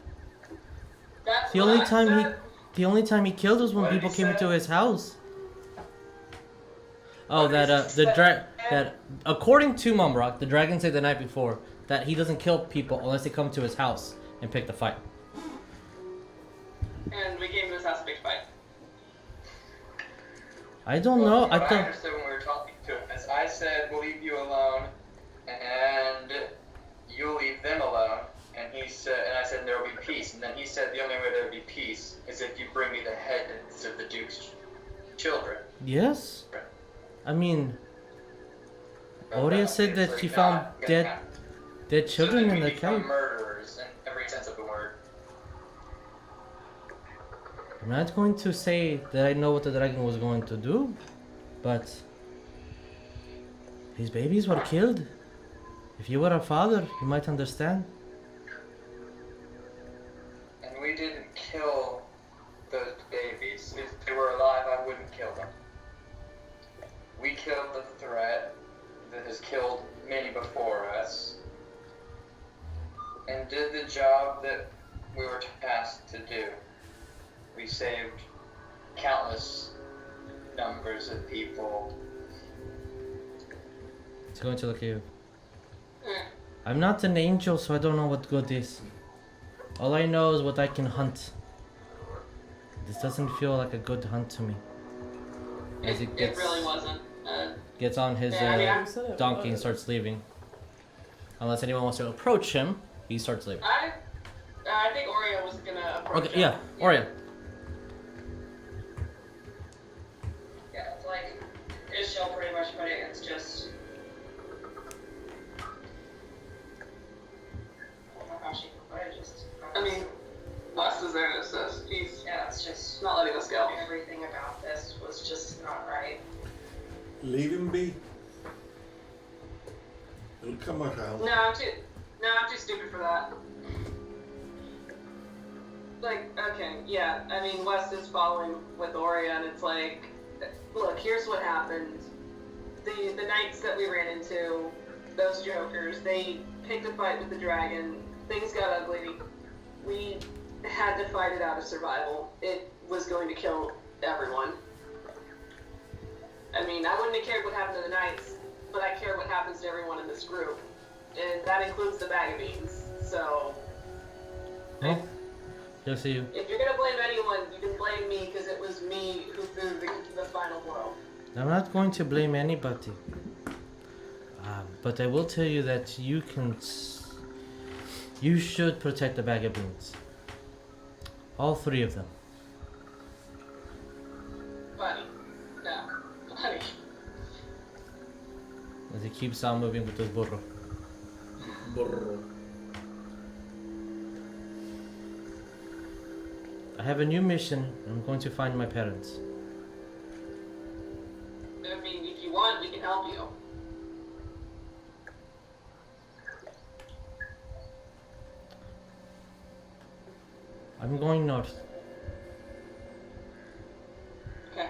That's The what only I time said. the only time he killed was when What did people he came say? into his house. Oh, What did that he say? that according to Mumrock, the dragon said the night before that he doesn't kill people unless they come to his house and pick the fight. And we gave him his house a big fight. I don't Well, know. what I I thought. understood when we were talking to him is I said we'll leave you alone, and you'll leave them alone. And he said, and I said there will be peace. And then he said the only way there will be peace is if you bring me the heads of the Duke's children. Yes. I mean, But Oria that's said that obviously she found not gonna dead happen. dead children so in then the we become cave. murderers in every sense of the word. I'm not going to say that I know what the dragon was going to do, but his babies were killed. If you were a father, you might understand. And we didn't kill those babies. If they were alive, I wouldn't kill them. We killed the threat that has killed many before us, and did the job that we were tasked to do. We saved countless numbers of people. It's going to look at you. Mm. I'm not an angel, so I don't know what good is. All I know is what I can hunt. This doesn't feel like a good hunt to me. As It gets- really wasn't. gets on his donkey and starts leaving. Unless anyone wants to approach him, he starts leaving. I think Oria was gonna approach Okay, him. yeah, Oria. Yeah, it's like, it's chill pretty much, but it's just... I don't know how she can put it, just... I mean, West is there to assist. He's yeah, it's just... not letting us go. Everything about this was just not right. Leave him be. It'll come out how. No, I'm too stupid for that. Like, okay, yeah, I mean, West is following with Oria, and it's like, look, here's what happened. The knights that we ran into, those jokers, they picked a fight with the dragon, things got ugly, we had to fight it out of survival. It was going to kill everyone. I mean, I wouldn't have cared what happened to the knights, but I care what happens to everyone in this group. And that includes the bag of beans, so... Oh, yes, you. If you're gonna blame anyone, you can blame me, because it was me who threw the final blow. I'm not going to blame anybody. But I will tell you that you should protect the bag of beans. All 3 of them. Buddy. No. Buddy. As he keeps on moving with his burro. Brrr. I have a new mission. I'm going to find my parents. I mean, if you want, we can help you. I'm going north. Okay.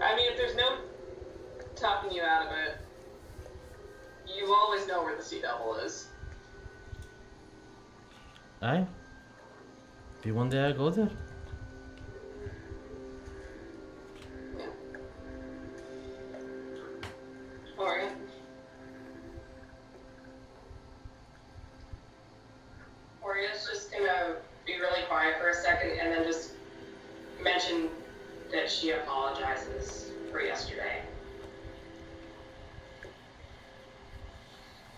I mean, if there's no talking you out of it, you always know where the Sea Devil is. Aye? Maybe one day I go there. Yeah. Oria. Oria's just gonna be really quiet for a second and then just mention that she apologizes for yesterday.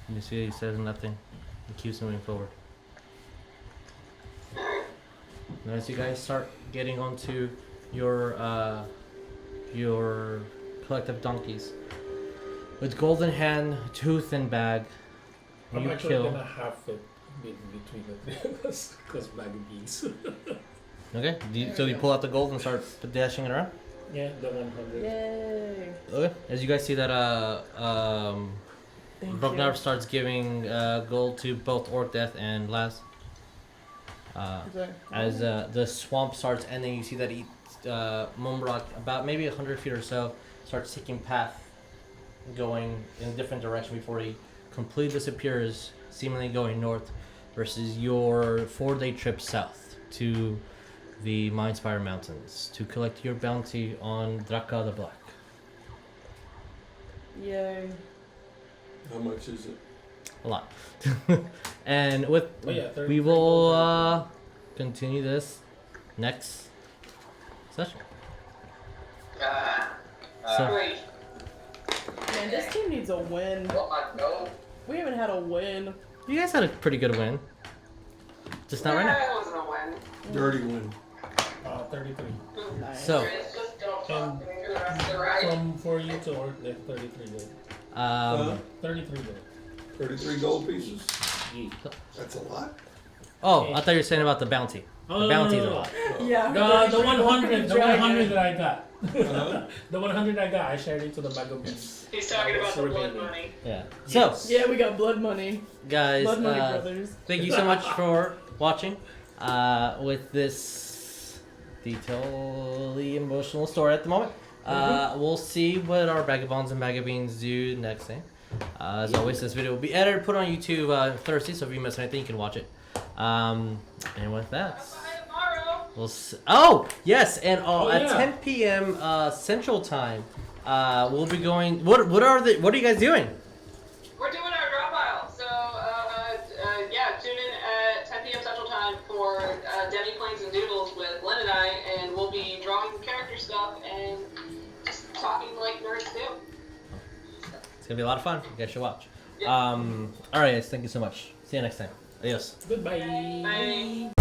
You see, he says nothing. He keeps moving forward. And as you guys start getting onto your collective donkeys, with golden hand, tooth, and bag, I'm you actually kill. gonna half it between the 3 of us, because bag of beans. Okay, so you pull out the gold and start dashing it around. Yeah, the 100. Yay. Okay, as you guys see that Thank Rognarv you. starts giving gold to both Orcdeath and Laz. As the swamp starts ending, you see that Mumrock, about maybe 100 feet or so, starts taking path, going in a different direction before he completely disappears, seemingly going north, versus your 4-day trip south to the Mindspire Mountains to collect your bounty on Draka the Black. Yay. How much is it? A lot. And with Oh, yeah, 30 we will continue this next session. So Great. Man, this team needs a win. No. We haven't had a win. you guys had a pretty good win. Just not right now. It wasn't a win. Dirty win. 33. Nice. So Just don't And talk to me for the rest of the ride. from for you to Orcdeath, 33 gold. 33 gold. 33 gold pieces? Yeah. That's a lot. oh, I thought you were saying about the bounty. The bounty's a lot. Yeah. The 100, the 100 that I got. Uh-huh. The 100 I got, I shared it to the bag of beans. He's talking about the blood Remaining. money. Yeah. Yes. So Yeah, we got blood money. guys, Blood money brothers. thank you so much for watching. With this detailed emotional story at the moment. We'll see what our Vagabonds and Vagabines do next thing. As always, this video will be edited, put on YouTube Thursday, so if you miss anything, you can watch it. And with that, Bye tomorrow. we'll oh yes, and at yeah. 10 p.m. Central Time, we'll be going. What are you guys doing? We're doing our drop pile, so some doodles with Len and I, and we'll be drawing character stuff and just talking like nerds do. It's gonna be a lot of fun. You guys should watch. Yeah. Alright guys, thank you so much. See you next time. Adios. Goodbye. Bye.